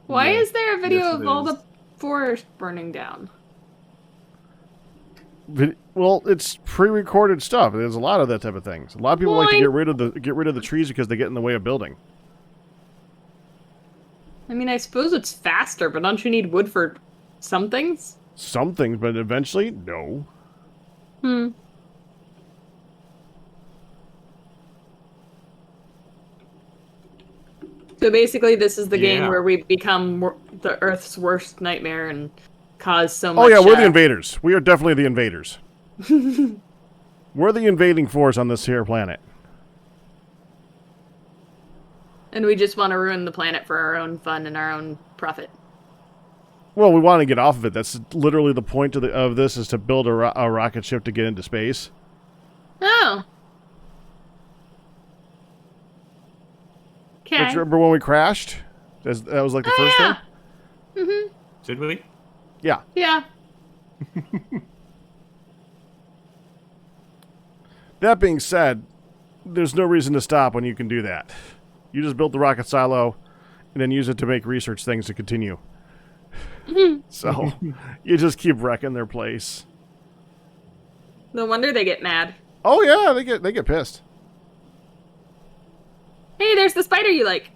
Why Yeah. is there a video Yes, of it all is. the forest burning down? Well, it's pre-recorded stuff. There's a lot of that type of things. A lot of people like to Boing. get rid of the trees because they get in the way of building. I mean, I suppose it's faster, but don't you need wood for some things? Some things, but eventually, no. Hmm. So basically, this is the game Yeah. where we become the Earth's worst nightmare and cause so much. Oh yeah, we're the invaders. We are definitely the invaders. We're the invading force on this here planet. And we just want to ruin the planet for our own fun and our own profit. Well, we want to get off of it. That's literally the point of this is to build a rocket ship to get into space. Oh. Don't Okay. you remember when we crashed? That was like the first thing? Mm-hmm. Did we? Yeah. Yeah. That being said, there's no reason to stop when you can do that. You just build the rocket silo and then use it to make research things to continue. So you just keep wrecking their place. No wonder they get mad. Oh yeah, they get pissed. Hey, there's the spider you like.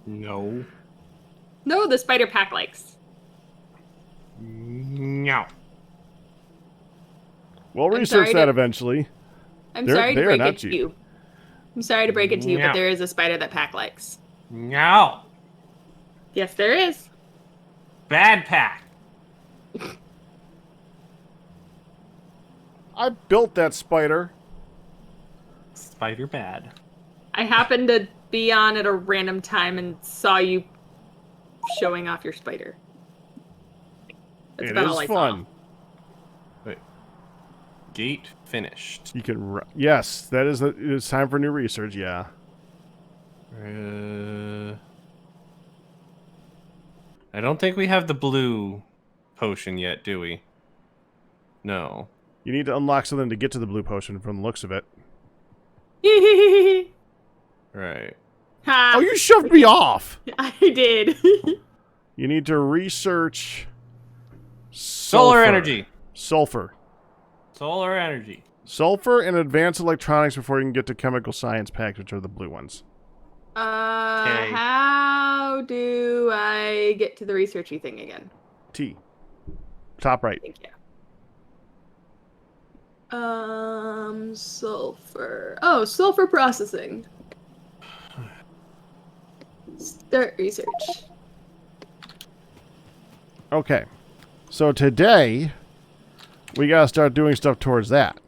No. No, the spider Pack likes. No. We'll I'm research sorry that to- eventually. I'm They're- sorry to they are break not it to cheap. you. I'm sorry to break it to you, No. but there is a spider that Pack likes. No. Yes, there is. Bad pack. I built that spider. Spider bad. I happened to be on at a random time and saw you showing off your spider. That's It about is all I fun. Wait. Gate finished. You can. Yes, that is. It's time for new research. Yeah. I don't think we have the blue potion yet, do we? No. You need to unlock something to get to the blue potion from the looks of it. saw. Right. Ha! Oh, you shoved me off! I did. You need to research... Solar sulfur. energy. Sulfur. Solar energy. Sulfur and advanced electronics before you can get to chemical science packs, which are the blue ones. Okay. How do I get to the researchy thing again? T. Top right. Thank you. Sulfur. Oh, sulfur processing. Start research. Okay. So today, we gotta start doing stuff towards that.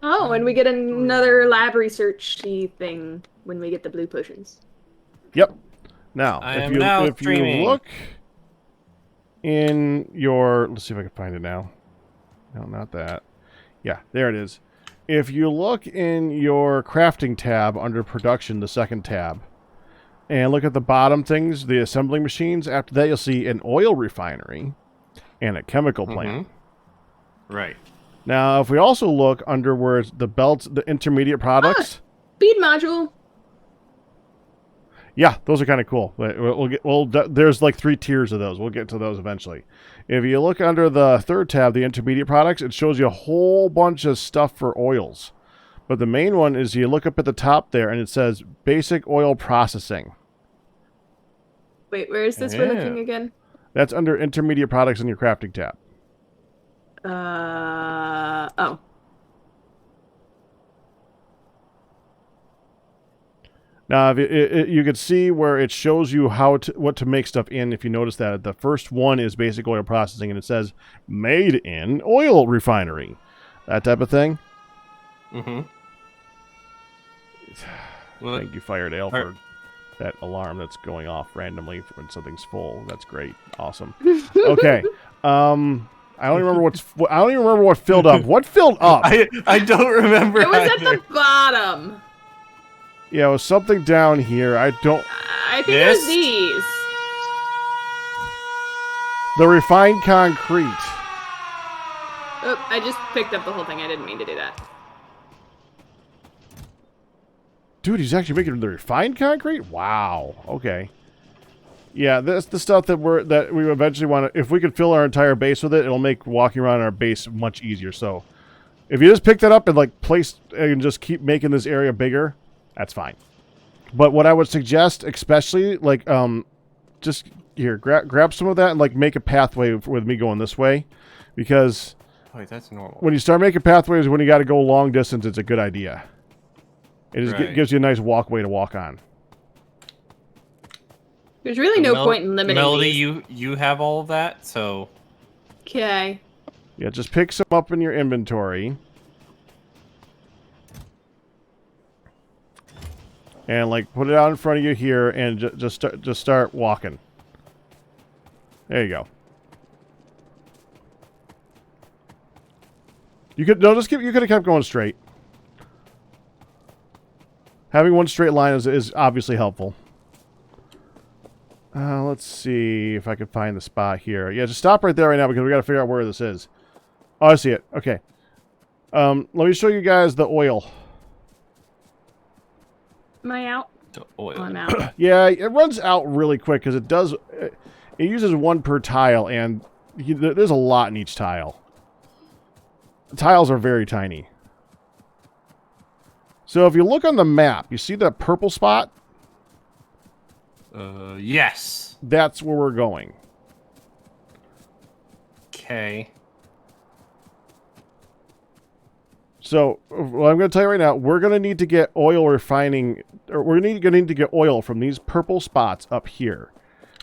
Oh, and we get another lab researchy thing when we get the blue potions. Yep. Now, I if am you now if you streaming. look in your, let's see if I can find it now. No, not that. Yeah, there it is. If you look in your crafting tab under production, the second tab, and look at the bottom things, the assembling machines, after that you'll see an oil refinery and a chemical plant. Right. Now, if we also look under where it's the belts, the intermediate products, Speed module. yeah, those are kind of cool. There's like 3 tiers of those. We'll get to those eventually. If you look under the third tab, the intermediate products, it shows you a whole bunch of stuff for oils. But the main one is you look up at the top there and it says basic oil processing. Wait, where is this we're Yeah. looking again? That's under intermediate products in your crafting tab. Oh. Now, if you could see where it shows you what to make stuff in. If you notice that the first one is basic oil processing, and it says made in oil refinery, that type of thing. Mm-hmm. Thank you, Firedale, for that alarm that's going off randomly when something's full. That's great, awesome. Okay, I don't even remember what filled up. What filled up? I don't remember. It was at either. the bottom. Yeah, it was something down here. I don't. I think it was these. The refined concrete. Oh, I just picked up the whole thing. I didn't mean to do that. Dude, he's actually making the refined concrete? Wow. Okay. Yeah, that's the stuff that we eventually want to... If we could fill our entire base with it, it'll make walking around our base much easier. So, if you just pick that up and, like, place... and just keep making this area bigger, that's fine. But what I would suggest, especially, like, just... Here, grab some of that and, like, make a pathway with me going this way. Because... Wait, that's normal. When you start making pathways when you got to go long distance, it's a good idea. It just gives you a nice walkway to walk on. There's really no point in limiting Melody, these. you have all of that, so... Okay. Yeah, just pick some up in your inventory. And, like, put it out in front of you here and just start walking. There you go. You could have kept going straight. Having one straight line is obviously helpful. Let's see if I can find the spot here. Yeah, just stop right there right now because we got to figure out where this is. Oh, I see it. Okay. Let me show you guys the oil. Am I out? The oil. Oh, I'm out. Yeah, it runs out really quick because it does. It uses one per tile, and there's a lot in each tile. The tiles are very tiny. So if you look on the map, you see that purple spot? Yes. That's where we're going. Okay. So, what I'm going to tell you right now, we're going to need to get oil refining, or we're going to need to get oil from these purple spots up here.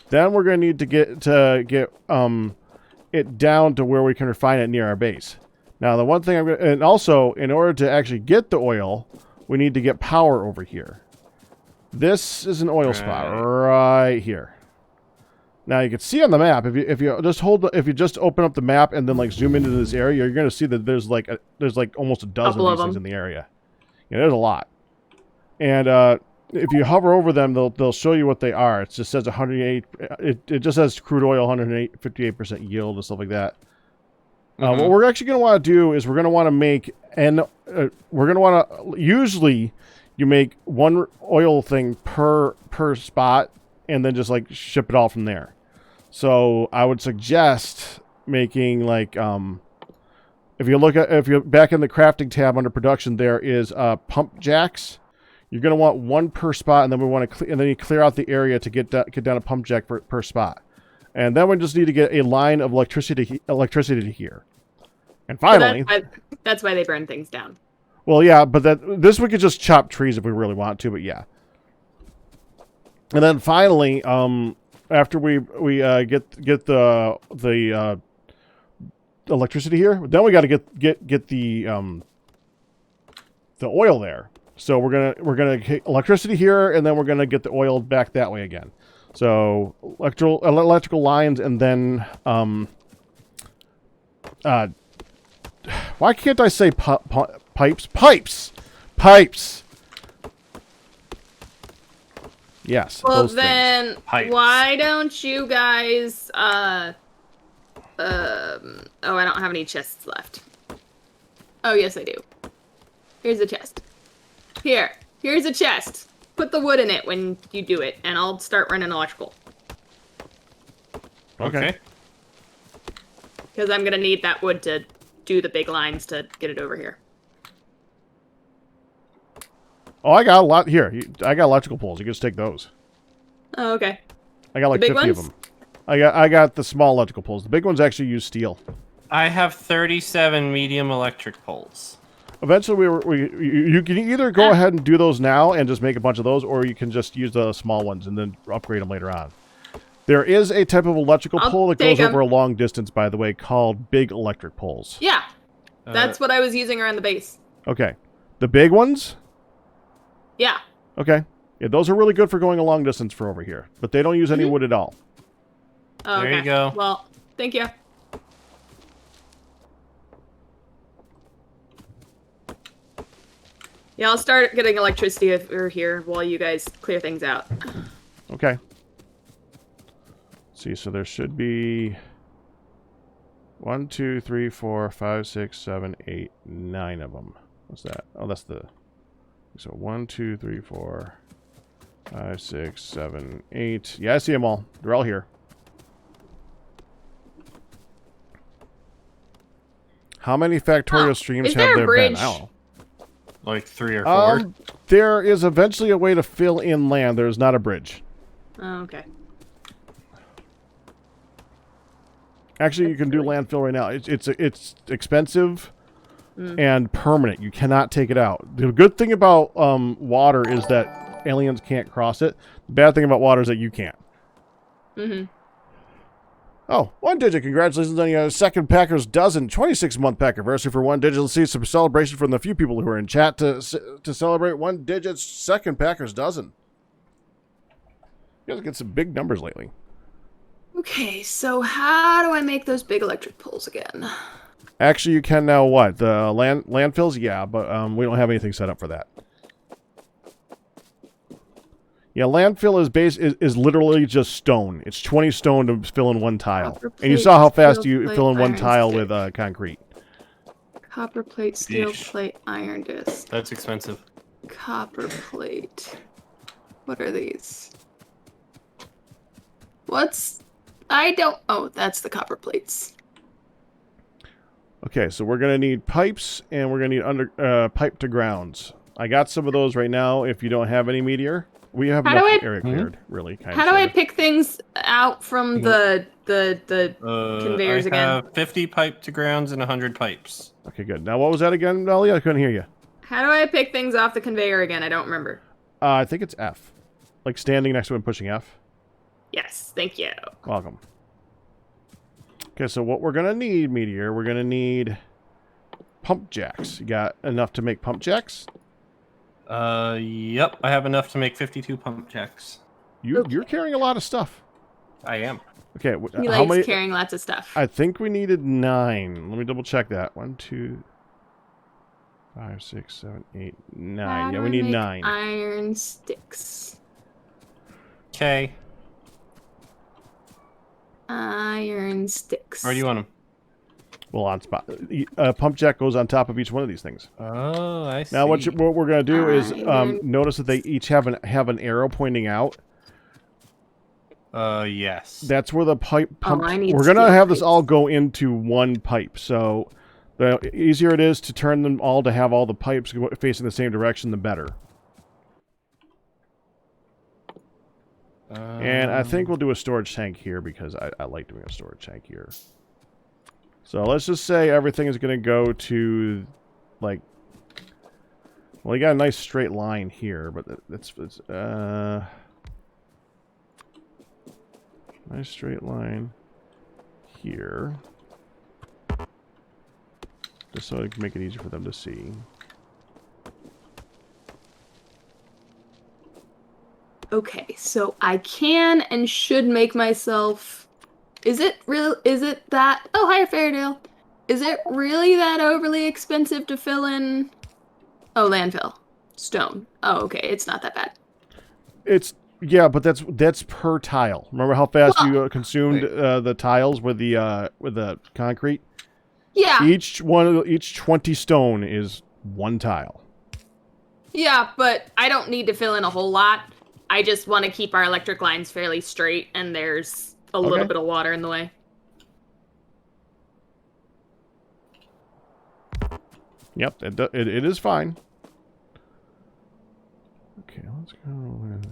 Then we're going to need to get it down to where we can refine it near our base. Now, the one thing and also, in order to actually get the oil, we need to get power over here. This is an oil spot right here. Now you can see on the map if you just open up the map and then like zoom into this area, you're going to see that there's like almost a dozen of these things in the area. Yeah, there's a lot. And if you hover over them, they'll show you what they are. It just says 108. It just says crude oil, 58% yield and stuff like that. What we're actually going to want to do is we're going to want to make usually you make one oil thing per spot and then just like ship it all from there. So I would suggest making like if you're back in the crafting tab under production, there is pump jacks. You're going to want one per spot, and then we want to and then you clear out the area to get down a pump jack per spot. And then we just need to get a line of electricity to here. And finally, So that's why they burn things down. Well, yeah, but this we could just chop trees if we really want to, but yeah. And then finally, after we get the electricity here, then we got to get the oil there. So we're gonna get electricity here, and then we're gonna get the oil back that way again. So electrical lines, and then why can't I say pipes? Pipes. Yes. Well, those then things. Pipes. why don't you guys? Oh, I don't have any chests left. Oh, yes, I do. Here's a chest. Here's a chest. Put the wood in it when you do it, and I'll start running electrical. Okay. Because I'm gonna need that wood to do the big lines to get it over here. Oh, I got a lot here. I got electrical poles. You can just take those. Oh, okay. I got like The big 50 of ones? them. I got the small electrical poles. The big ones actually use steel. I have 37 medium electric poles. Eventually, you can either go ahead and do those now and just make a bunch of those, or you can just use the small ones and then upgrade them later on. There is a type of electrical pole that goes over a long distance, by the way, called big electric poles. Yeah, that's what I was using around the base. Okay. The big ones? Yeah. Okay. Yeah, those are really good for going a long distance for over here, but they don't use any wood at all. Oh, There okay. you go. Well, thank you. Yeah, I'll start getting electricity over here while you guys clear things out. Okay. See, so there should be 1, 2, 3, 4, 5, 6, 7, 8, 9 of them. What's that? Oh, that's the So 1, 2, 3, 4, 5, 6, 7, 8. Yeah, I see them all. They're all here. How many Factorio streams is have there a there bridge? been? I don't know. Like 3 or 4. There is eventually a way to fill in land. There's not a bridge. Oh, okay. Actually, you can do landfill right now. It's expensive and permanent. You cannot take it out. The good thing about water is that aliens can't cross it. The bad thing about water is that you can't. Mm-hmm. Oh, One Digit, congratulations on your second Packers dozen, 26-month pack anniversary for One Digit. Let's see some celebration from the few people who are in chat to celebrate One Digit's second Packers dozen. You guys get some big numbers lately. Okay, so how do I make those big electric poles again? Actually, you can now what? The landfills? Yeah, but we don't have anything set up for that. Yeah, landfill is literally just stone. It's 20 stone to fill in one tile. Copper And you plate, saw how fast steel you plate, fill in one iron tile stick. with concrete. Copper plate, steel Yeesh. plate, iron disc. That's expensive. Copper plate. What are these? What's... I don't... Oh, that's the copper plates. Okay, so we're going to need pipes, and we're going to need pipe to grounds. I got some of those right now if you don't have any meteor. We have How enough do I- area cleared, really. Kind How do I pick things out from the conveyors I again? have 50 pipe to grounds and 100 pipes. Okay, good. Now, what was that again, Melly? I couldn't hear you. How do I pick things off the conveyor again? I don't remember. I think it's F. Like standing next to it and pushing F. Yes, thank you. Welcome. Okay, so what we're going to need, Meteor, we're going to need pump jacks. You got enough to make pump jacks? Yep. I have enough to make 52 pump jacks. You're carrying a lot of stuff. I am. Okay, He how likes many? carrying lots of stuff. I think we needed 9. Let me double check that. 1, 2, 5, 6, 7, 8, 9. How Yeah, do we I need make 9. Iron sticks. Okay. Iron sticks. Where do you want them? Well, on spot. Pump jack goes on top of each one of these things. Oh, I see. Now, what we're going to do is Iron notice that they each have an arrow pointing out. Yes. That's where the pump. I need We're going to steel have this pipes. all go into one pipe. So the easier it is to turn them all to have all the pipes facing the same direction, the better. And I think we'll do a storage tank here because I like doing a storage tank here. So let's just say everything is going to go to, like, well, you got a nice straight line here, but it's nice straight line here. Just so it can make it easier for them to see. Okay, so I can and should make myself... Is it real? Is it that... Oh, hi, Fairdale. Is it really that overly expensive to fill in... Oh, landfill. Stone. Oh, okay, it's not that bad. Yeah, but that's per tile. Remember how fast Well, you consumed the tiles with the concrete? Yeah, Each 20 stone is one tile. yeah, but I don't need to fill in a whole lot. I just want to keep our electric lines fairly straight, and there's a little bit of water in the way. Yep, it is fine. Okay, let's go with...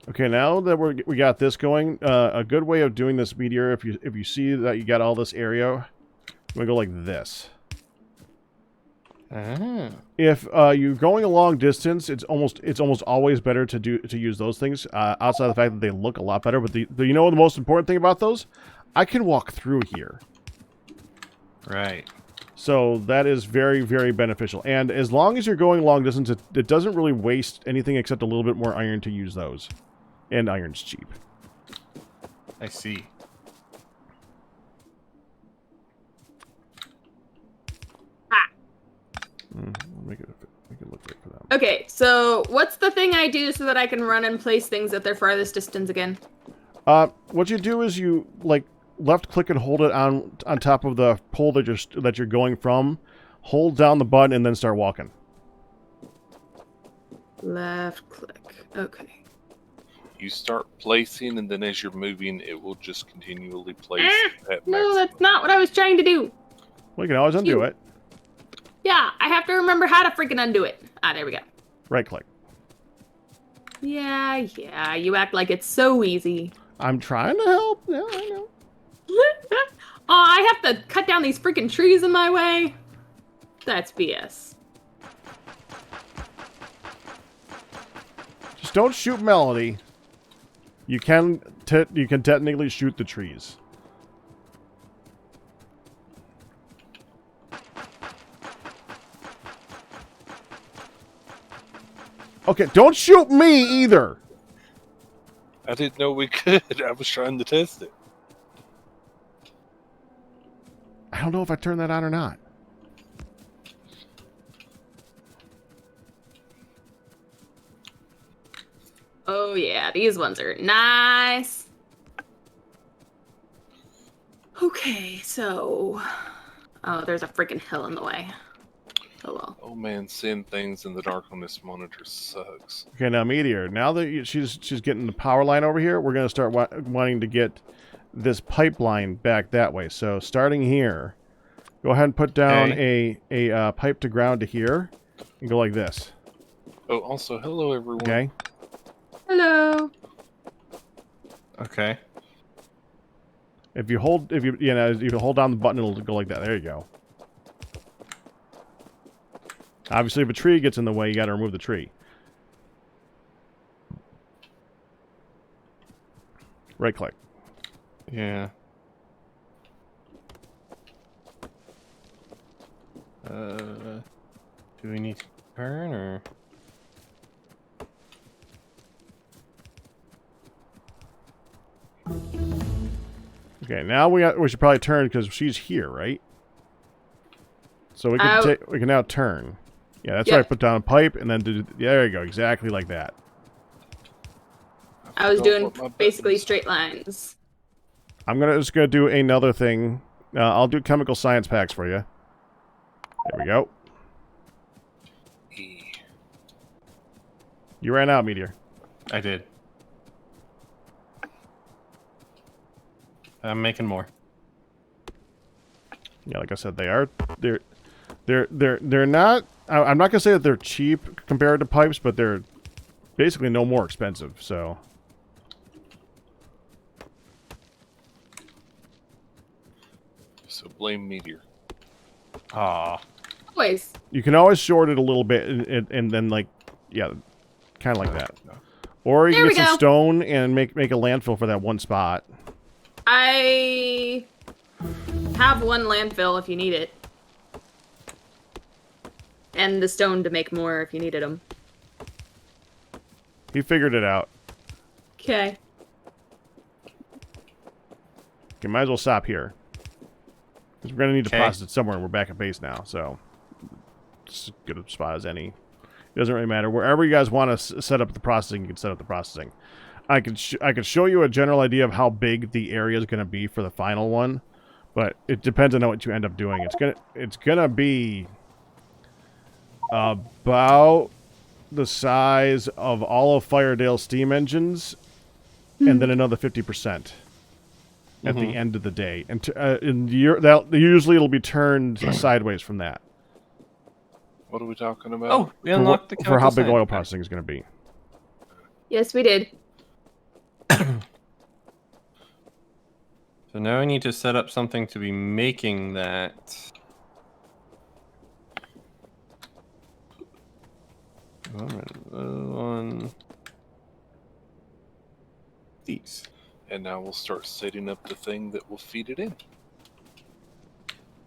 Okay, now that we got this going, a good way of doing this meteor, if you see that you got all this area, I'm gonna go like this. Ah. If you're going a long distance, it's almost always better to use those things. Outside of the fact that they look a lot better, but you know the most important thing about those? I can walk through here. Right. So that is very, very beneficial. And as long as you're going long distance, it doesn't really waste anything except a little bit more iron to use those. And iron's cheap. I see. Ah. Make it look good for them. Okay, so what's the thing I do so that I can run and place things at their farthest distance again? What you do is you like left click and hold it on top of the pole that you're going from. Hold down the button and then start walking. Left click. Okay. You start placing, and then as you're moving, it will just continually place. At No, maximum. that's not what I was trying to do. Well, you can always undo it. Yeah, I have to remember how to freaking undo it. Ah, there we go. Right click. Yeah, you act like it's so easy. I'm trying to help. Yeah, I know. Oh, I have to cut down these freaking trees in my way? That's BS. Just don't shoot Melody. You can technically shoot the trees. Okay, don't shoot me either. I didn't know we could. I was trying to test it. I don't know if I turned that on or not. Oh yeah, these ones are nice. Okay, so... Oh, there's a freaking hill in the way. Oh well. Oh man, seeing things in the dark on this monitor sucks. Okay, now Meteor. Now that she's getting the power line over here, we're gonna start wanting to get this pipeline back that way. So starting here, go ahead and put down a pipe to ground to here, and go like this. Oh, also, hello everyone. Okay. Hello. Okay. If you hold down the button, it'll go like that. There you go. Obviously, if a tree gets in the way, you got to remove the tree. Right click. Yeah. Do we need to turn or? Okay, now we should probably turn because she's here, right? So we can now turn. Yeah, that's right. Put down a pipe and then there you go, exactly like that. I was forgot doing what my basically buttons- straight lines. I'm just gonna do another thing. I'll do chemical science packs for you. There we go. E. You ran out, Meteor. I did. I'm making more. Yeah, like I said, they're not. I'm not gonna say that they're cheap compared to pipes, but they're basically no more expensive. So So blame Meteor. Ah. Always. you can always short it a little bit, and then like, yeah, kind of like that. Or you There can we get some go. stone and make a landfill for that one spot. I have one landfill if you need it. And the stone to make more if you needed them. He figured it out. Okay. Okay, might as well stop here. Because we're going to need to Okay. process it somewhere, and we're back at base now, so it's as good a spot as any. It doesn't really matter. Wherever you guys want to set up the processing, you can set up the processing. I could show you a general idea of how big the area is going to be for the final one, but it depends on what you end up doing. It's gonna be about the size of all of Firedale's steam engines, and then another 50%. At the end of the day, and usually it'll be turned sideways from that. What are we talking about? Oh, we unlocked the For how big chemical oil science pack. processing is going to be. Yes, we did. So now I need to set up something to be making that. On these. And now we'll start setting up the thing that will feed it in.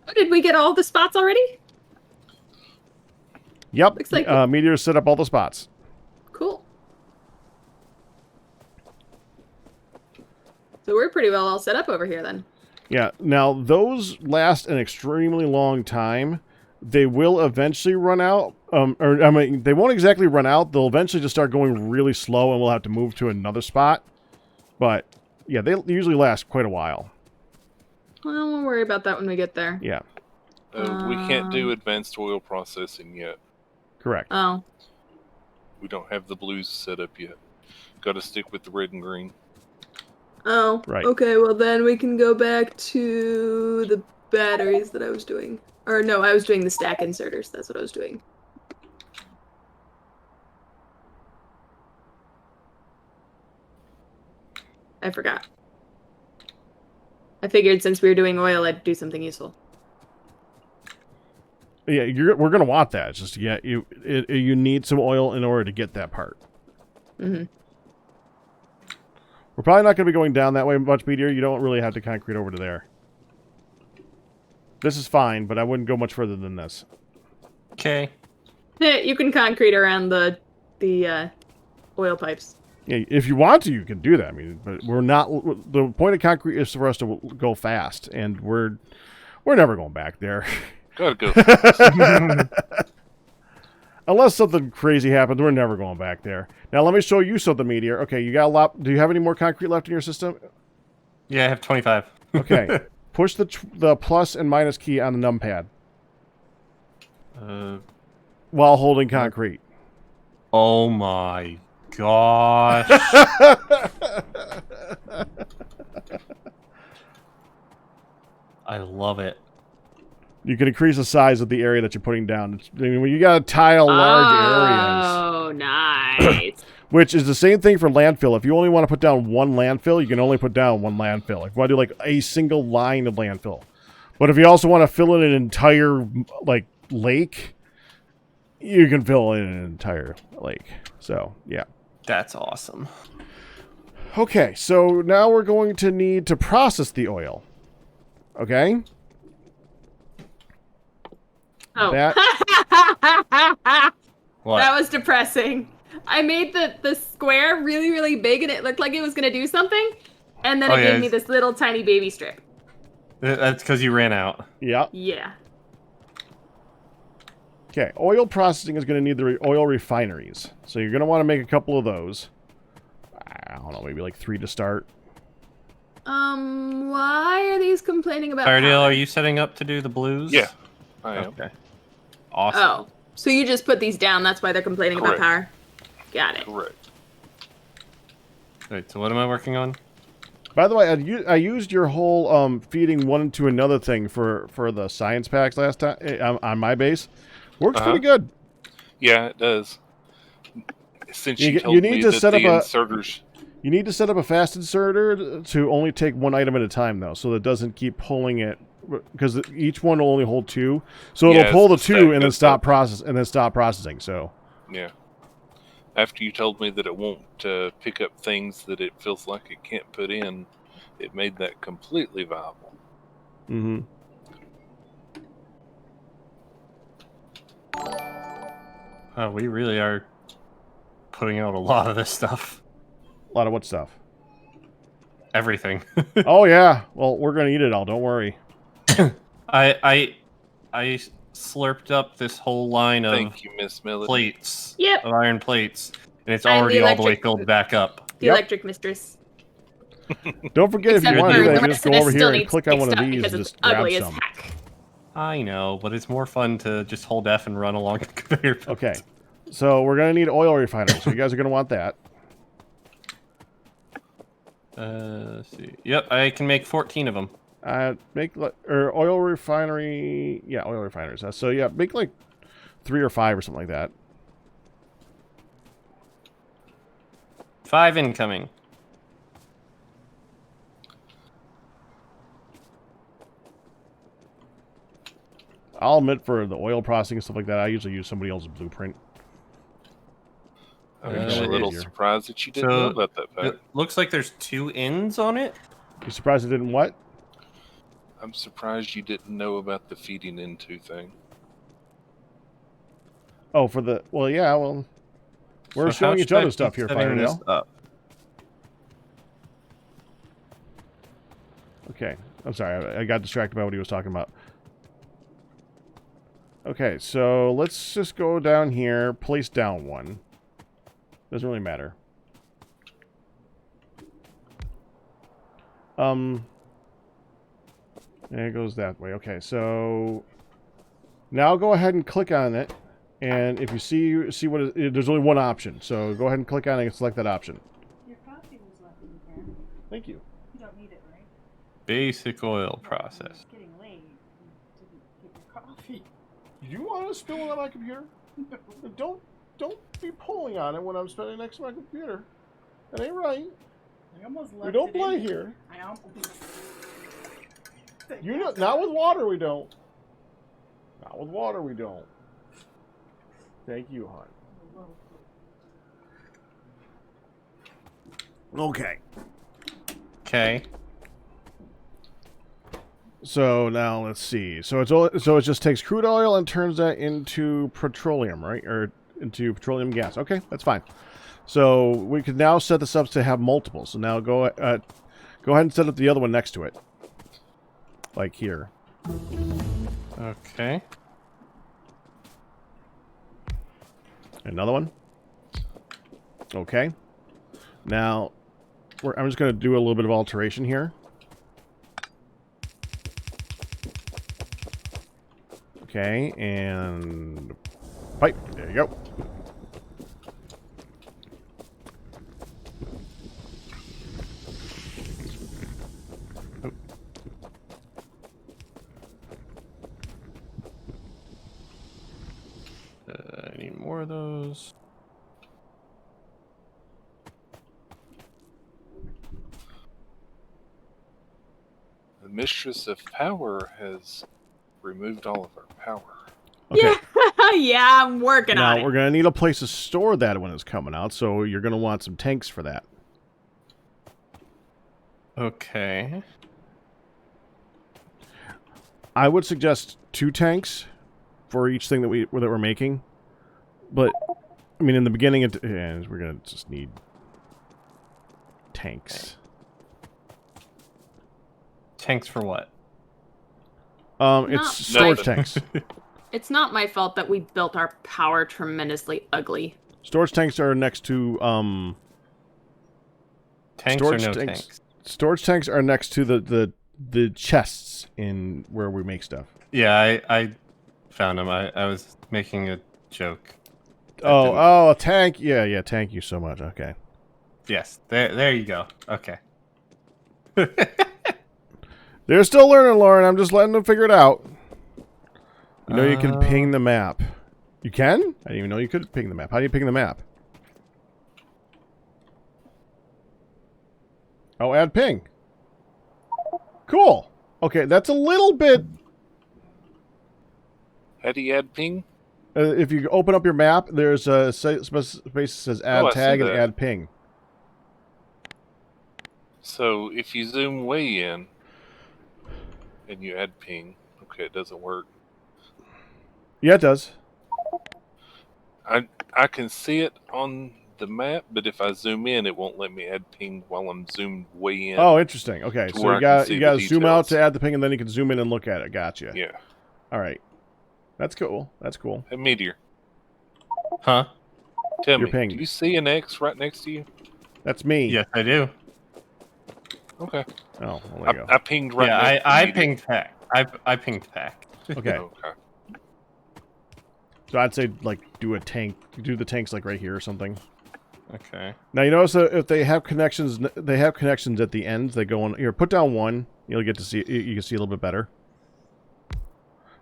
Oh, did we get all the spots already? Yep. Looks like Meteor set up all the spots. Cool. So we're pretty well all set up over here then. Yeah. Now, those last an extremely long time. They will eventually run out. They won't exactly run out. They'll eventually just start going really slow, and we'll have to move to another spot. But, yeah, they usually last quite a while. Well, we'll worry about that when we get there. Yeah. We can't do advanced oil processing yet. Correct. Oh. We don't have the blues set up yet. Got to stick with the red and green. Oh. Right. Okay, well then we can go back to the batteries that I was doing. Or no, I was doing the stack inserters. That's what I was doing. I forgot. I figured since we were doing oil, I'd do something useful. Yeah, we're gonna want that. It's just you need some oil in order to get that part. Mm-hmm. We're probably not gonna be going down that way much, Meteor. You don't really have to concrete over to there. This is fine, but I wouldn't go much further than this. Okay. You can concrete around the oil pipes. Yeah, if you want to, you can do that. I mean, but we're not. The point of concrete is for us to go fast, and we're never going back there. Gotta go. Unless something crazy happens, we're never going back there. Now, let me show you something, Meteor. Okay, you got a lot. Do you have any more concrete left in your system? Yeah, I have 25. Okay. Push the plus and minus key on the numpad while holding concrete. Oh my gosh. I love it. You can increase the size of the area that you're putting down. When you got to tile large areas. Oh, nice. Which is the same thing for landfill. If you only want to put down one landfill, you can only put down one landfill. If you want to do like a single line of landfill. But if you also want to fill in an entire like lake, you can fill in an entire lake. So, yeah. That's awesome. Okay, so now we're going to need to process the oil. Okay? Oh. That- What? That was depressing. I made the square really, really big, and it looked like it was going to do something, and then it gave me this little tiny baby strip. That's because you ran out. Yeah. Yeah. Okay, oil processing is going to need the oil refineries. So you're going to want to make a couple of those. I don't know, maybe like 3 to start. Why are these complaining about Factorio, power? are you setting up to do the blues? Yeah, I am. Okay. Awesome. Oh, so you just put these down, that's why they're complaining about Correct. power? Got it. Correct. Wait, so what am I working on? By the way, I used your whole feeding one into another thing for the science packs last time on my base. Works pretty good. Yeah, it does. Since You told need me to that set the up a- inserters... You need to set up a fast inserter to only take one item at a time, though, so that it doesn't keep pulling it, because each one will only hold 2. So it'll Yeah, pull the it's 2 stacked and then up. stop processing. So Yeah. After you told me that it won't pick up things that it feels like it can't put in, it made that completely viable. Mm-hmm. Oh, we really are putting out a lot of this stuff. A lot of what stuff? Everything. Oh, yeah. Well, we're going to eat it all. Don't worry. I slurped up this whole line of Thank you, Miss Melody. plates. Yep. Of iron plates. And it's I'm the already all the way electric- filled back up. The Yep. electric mistress. Don't forget, if Except you want to for do the that, you rest just of go it over still here and needs click on one of fixed up these and because just it's grab ugly as some. heck. I know, but it's more fun to just hold F and run along the conveyor belt. Okay. So we're going to need oil refineries. So you guys are going to want that. Let's see. Yep, I can make 14 of them. Oil refinery. Yeah, oil refineries. So yeah, make like 3 or 5 or something like that. 5 incoming. I'll admit, for the oil processing and stuff like that, I usually use somebody else's blueprint. I'm Uh, just a little easier. surprised that you didn't know about that fact. It looks like there's 2 ends on it. You surprised it didn't what? I'm surprised you didn't know about the feeding into thing. Oh, for the... Well, yeah, well... We're So how showing each should I other keep stuff here, setting this Factorio. up? Okay. I'm sorry. I got distracted by what he was talking about. Okay, so let's just go down here. Place down one. Doesn't really matter. And it goes that way. Okay, so now go ahead and click on it. And if you see what there's only one option. So go ahead and click on it and select that option. Your coffee was left in the can. Thank you. You don't need it, right? Basic oil process. It's getting late. You didn't get your coffee. You want to spill it on my computer? Don't be pulling on it when I'm standing next to my computer. That ain't right. I almost left We don't it play in. here. I almost... You know, not with water we don't. Not with water we don't. Thank you, hon. Okay. Okay. So now let's see. So it just takes crude oil and turns that into petroleum, right? Or into petroleum gas. Okay, that's fine. So we can now set this up to have multiples. So now go ahead and set up the other one next to it, like here. Okay. Another one. Okay. Now I'm just going to do a little bit of alteration here. Okay, and pipe. There you go. Oh. I need more of those. The Mistress of Power has removed all of our power. Okay. Yeah, yeah, I'm working on Now it. we're going to need a place to store that when it's coming out, so you're going to want some tanks for that. Okay. I would suggest 2 tanks for each thing that we're making. But I mean, in the beginning, we're going to just need tanks. Tanks for what? It's storage Nothing. tanks. It's not my fault that we built our power tremendously ugly. Storage tanks are next to Tanks storage or no tanks. tanks? Storage tanks are next to the chests in where we make stuff. Yeah, I found them. I was making a joke. Oh, a tank. Yeah, thank you so much. Okay. Yes, there you go. Okay. They're still learning, Lauren. I'm just letting them figure it out. You know you can ping the map. You can? I didn't even know you could ping the map. How do you ping the map? Oh, add ping. Cool. Okay, that's a little bit... How do you add ping? if you open up your map, there's a space that says add I see tag and that. add ping. So if you zoom way in and you add ping, okay, it doesn't work. Yeah, it does. I can see it on the map, but if I zoom in, it won't let me add ping while I'm zoomed way in. Oh, interesting. Okay, To so where you I can got see you the got to zoom out details. to add the ping, and then you can zoom in and look at it. Gotcha. Yeah. All right. That's cool. That's cool. Hey, Meteor, Huh? tell You're me, pinged. do you see an X right next to you? That's me. Yes, I do. Okay. Oh, well, there you go. I pinged right Yeah, next to I Meteor. pinged pack. I pinged pack. Okay. Okay. So I'd say like do a tank, do the tanks like right here or something. Okay. Now you notice that if they have connections at the end. They go on here. Put down one. You'll get to see. You can see a little bit better.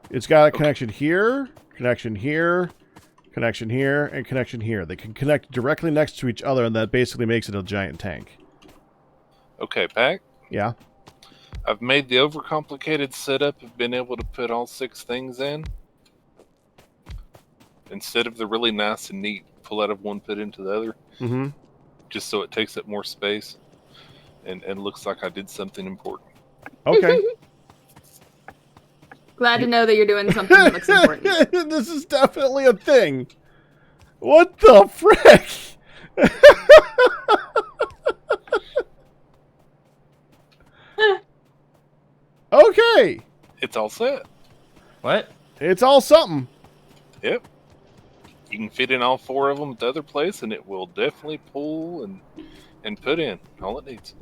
It's got a connection here, connection here, connection here, and connection here. They can connect directly next to each other, and that basically makes it a giant tank. Okay, Pack. Yeah. I've made the overcomplicated setup of being able to put all 6 things in. Instead of the really nice and neat pull out of one, put into the other. Mm-hmm. Just so it takes up more space. And looks like I did something important. Okay. Glad to know that you're doing something that looks important. This is definitely a thing. What the frick? It's all set. What? It's all something. Yep. You can fit in all 4 of them at the other place, and it will definitely pull and put in all it needs.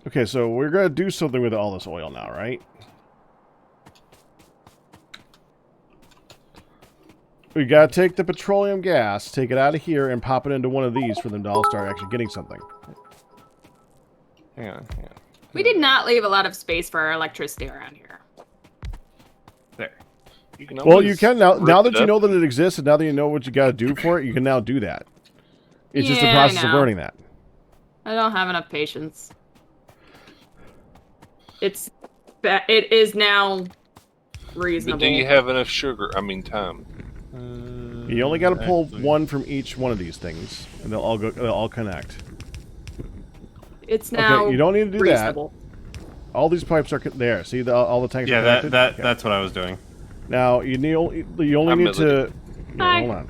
Okay, so we're going to do something with all this oil now, right? We got to take the petroleum gas, take it out of here, and pop it into one of these for them to all start actually getting something. Hang on. We did not leave a lot of space for our electricity around here. There. You can Well, always you can now. rip Now it that you up. know that it exists, and now that you know what you got to do for it, you can now do that. It's just a Yeah, I process of know. learning that. I don't have enough patience. It is now reasonable. But do you have enough sugar? I mean, time. You only got to pull Actually- one from each one of these things, and they'll all connect. It's now Okay, you don't need to do reasonable. that. All these pipes are there. See all the tanks. Yeah, are connected? Okay. that's what I was doing. Now you only I'm need to. Yeah, Hi. hold on.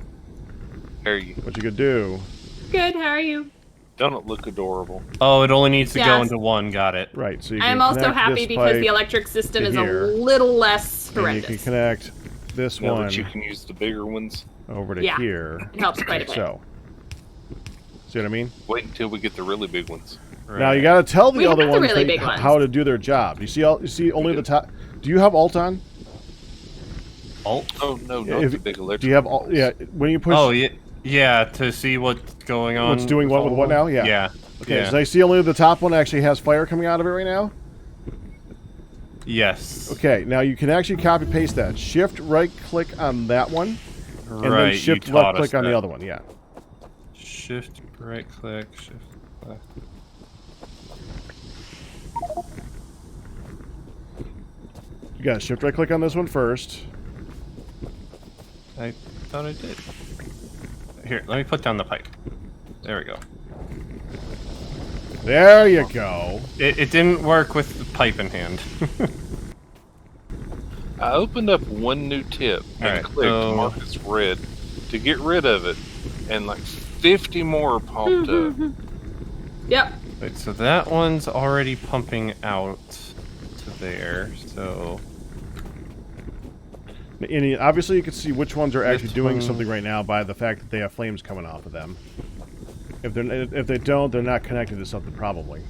Here you. What you could do? Good, how are you? Don't it look adorable? Oh, it only needs to go Yes. into one. Got it. Right. So you I can am also connect happy this because the pipe, electric system to is here, a little less and you horrendous. can connect this Now one that you can use the bigger ones. over to Yeah. here. It helps quite a bit. So, see what I mean? Wait until we get the really big ones. Now you got to tell the We other have the ones, really that- big ones. how to do their job. You see only the top. Do you have alt on? Alt. Oh no, not If- the big electric. Do you have ones. alt? Yeah. When you push. Oh yeah, to see what's going on. What's doing what with what now? Yeah. Yeah. Okay. Yeah. So I see only the top one actually has fire coming out of it right now. Yes. Okay. Now you can actually copy paste that. Shift right click on that one, and Right. then you shift taught left us click on the that. other one. Yeah. Shift right click. Shift left. You got to shift right click on this one first. I thought I did. Here, let me put down the pipe. There we go. There you go. It didn't work with the pipe in hand. I opened up one new tip and Alright, clicked so- Marcus Red to get rid of it, and like 50 more popped up. Yep. Wait, so that one's already pumping out to there, so... And obviously, you can see which ones are actually This doing one- something right now by the fact that they have flames coming off of them. If they don't, they're not connected to something probably.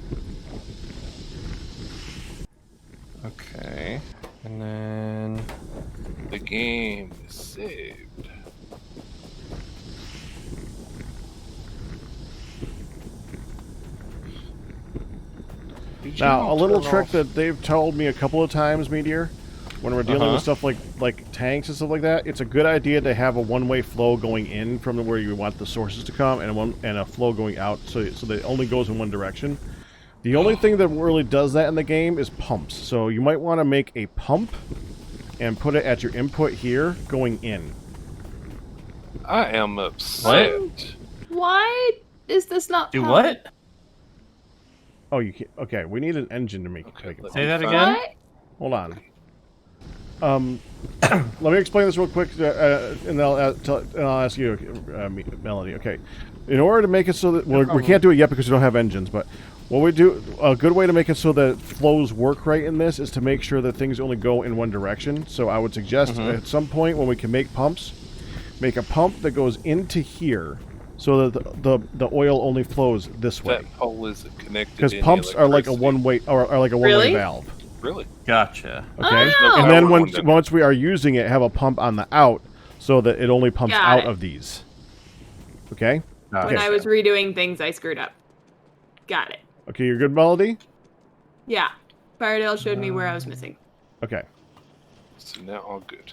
Okay. And then... The game is saved. Did you Now, a little turn trick off- that they've told me a couple of times, Meteor, when we're dealing Uh-huh. with stuff like tanks and stuff like that, it's a good idea to have a one-way flow going in from where you want the sources to come, and a flow going out, so that it only goes in one direction. The only thing that really does that in the game is pumps. So you might want to make a pump and put it at your input here, going in. I am upset. Why is this not Do powered? what? Oh, you can't. Okay, we need an engine to make Okay, it. let's Say that find- again? What? Hold on. Let me explain this real quick, and I'll ask you, Melody. Okay. In order to make it so that we can't do it yet because we don't have engines, but what we do, a good way to make it so that flows work right in this is to make sure that things only go in one direction. So I would suggest at some point when we can make pumps, make a pump that goes into here, so that the oil only flows this way. That pole isn't connected. Because to any pumps are like a electricity. one-way, are like a one-way Really? valve. Really? Gotcha. Okay. Oh. And then Power once going down. once we are using it, have a pump on the out so that it only pumps Got out it. of these. Okay. When Gotcha. I was redoing things, I screwed up. Got it. Okay, you're good, Melody. Yeah. Firedale showed me where I was missing. Okay. So now all good.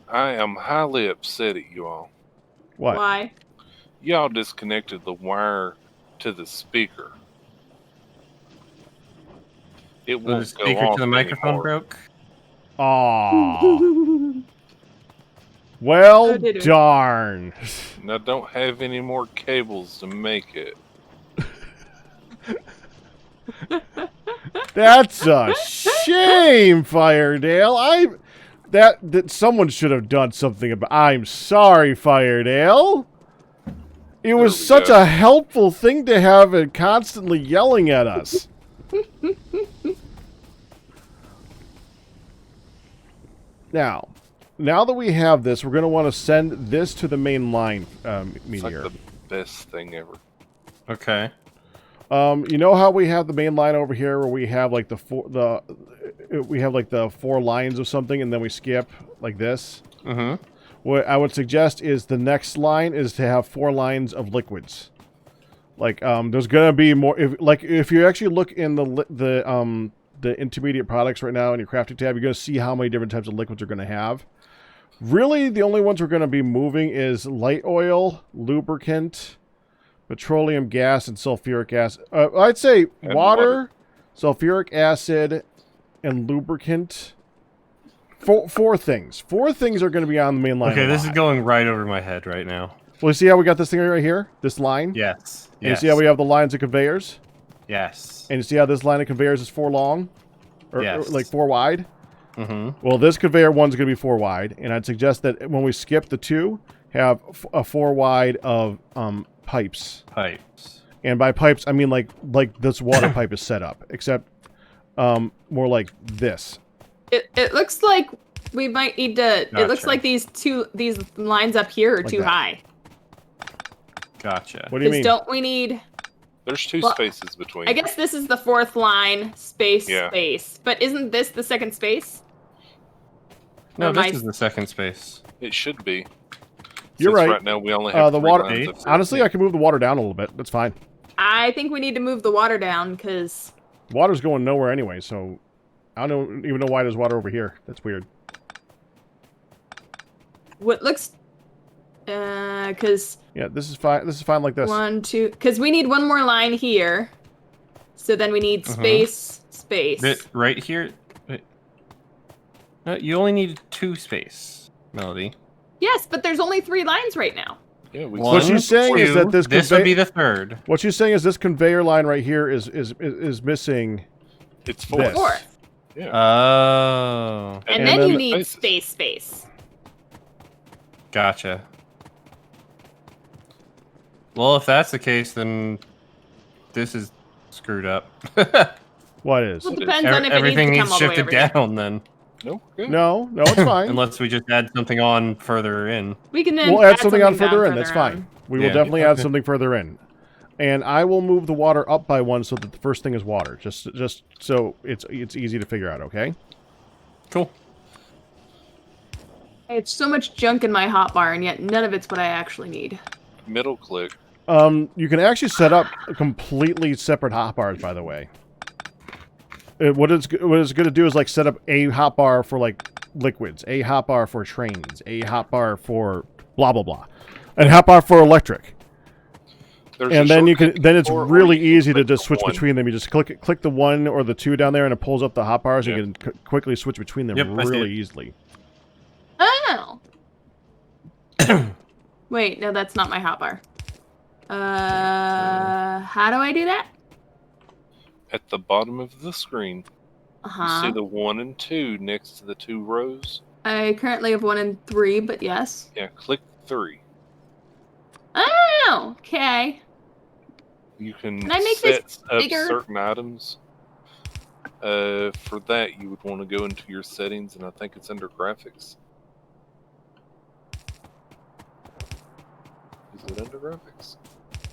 I am highly upset at you all. What? Why? Y'all disconnected the wire to the speaker. It So the won't go speaker off to the microphone anymore. broke? Aw. Well, Oh, did it? darn. And I don't have any more cables to make it. That's a shame, Firedale. That someone should have done something about. I'm sorry, Firedale. It was we such go. a helpful thing to have it constantly yelling at us. Now that we have this, we're going to want to send this to the main line, It's Meteor. like the best thing ever. Okay. You know how we have the main line over here where we have like the four lines of something and then we skip like this? Mm-hmm. What I would suggest is the next line is to have 4 lines of liquids. Like there's gonna be more. If you actually look in the intermediate products right now in your crafting tab, you're gonna see how many different types of liquids you're gonna have. Really, the only ones we're gonna be moving is light oil, lubricant, petroleum gas, and sulfuric acid. I'd say And water, sulfuric acid, and lubricant. Four things. 4 things are going to be on the main line. Okay, a this is lot. going right over my head right now. Well, you see how we got this thing right here? This line? Yes. And you see how we have the lines of conveyors? Yes. And you see how this line of conveyors is 4 long? Or Yes. like 4 wide? Mm-hmm. Well, this conveyor one's going to be 4 wide. And I'd suggest that when we skip the 2, have a 4 wide of pipes. Pipes. And by pipes, I mean like this water pipe is set up. Except more like this. It looks like we might need to. It looks Gotcha. like these lines up here are Like too that. high. Gotcha. What do you Because mean? don't we need? There's 2 Well, spaces between. I guess this is the 4th line, space, Yeah. space. But isn't this the 2nd space? No, Or this my- is the second space. It should be. You're Since right. Right now we only have The 3 water. lines of Honestly, I can move the water down a little bit. That's fine. I think we need to move the water down because Water's going nowhere anyway, so I don't even know why there's water over here. That's weird. what looks. Because Yeah, this is fine. This is fine like this. 1, 2. Because we need one more line here. So then we need space, space. Right here. Wait. No, you only need 2 space, Melody. Yes, but there's only 3 lines right now. Yeah, we What she's saying is that this would convey- be the third. What she's saying is this conveyor line right here is missing. It's 4. This. 4th. Yeah. Oh, And, And then, then you the need spaces. space, space. gotcha. Well, if that's the case, then this is screwed up. What is? Well, It is. depends on if Everything it needs to needs come all the way shifted over here. down then, No, good. No, it's fine. unless we just add something on further in. We can then We'll add something on down further in. That's fine. on. We will Yeah. definitely add Okay. something further in. And I will move the water up by 1 so that the first thing is water. Just so it's easy to figure out. Okay. Cool. I have so much junk in my hotbar, and yet none of it's what I actually need. Middle click. You can actually set up completely separate hotbars, by the way. What it's going to do is like set up a hotbar for like liquids, a hotbar for trains, a hotbar for blah blah blah, and hotbar for electric. There's And a then you shortcut can then it's or really you can easy to click just the switch 1. between them. You just click the 1 or the 2 down there, and it pulls up the hotbars. Yeah. You can quickly switch between them Yep, I see really it. easily. Oh. Wait, no, that's not my hotbar. How do I do that? At the bottom of the screen, you Uh-huh. see the 1 and 2 next to the 2 rows. I currently have 1 and 3, but yes. Yeah, click 3. Oh, okay. You can Can I make this set up bigger? certain items. For that, you would want to go into your settings, and I think it's under graphics. Is it under graphics?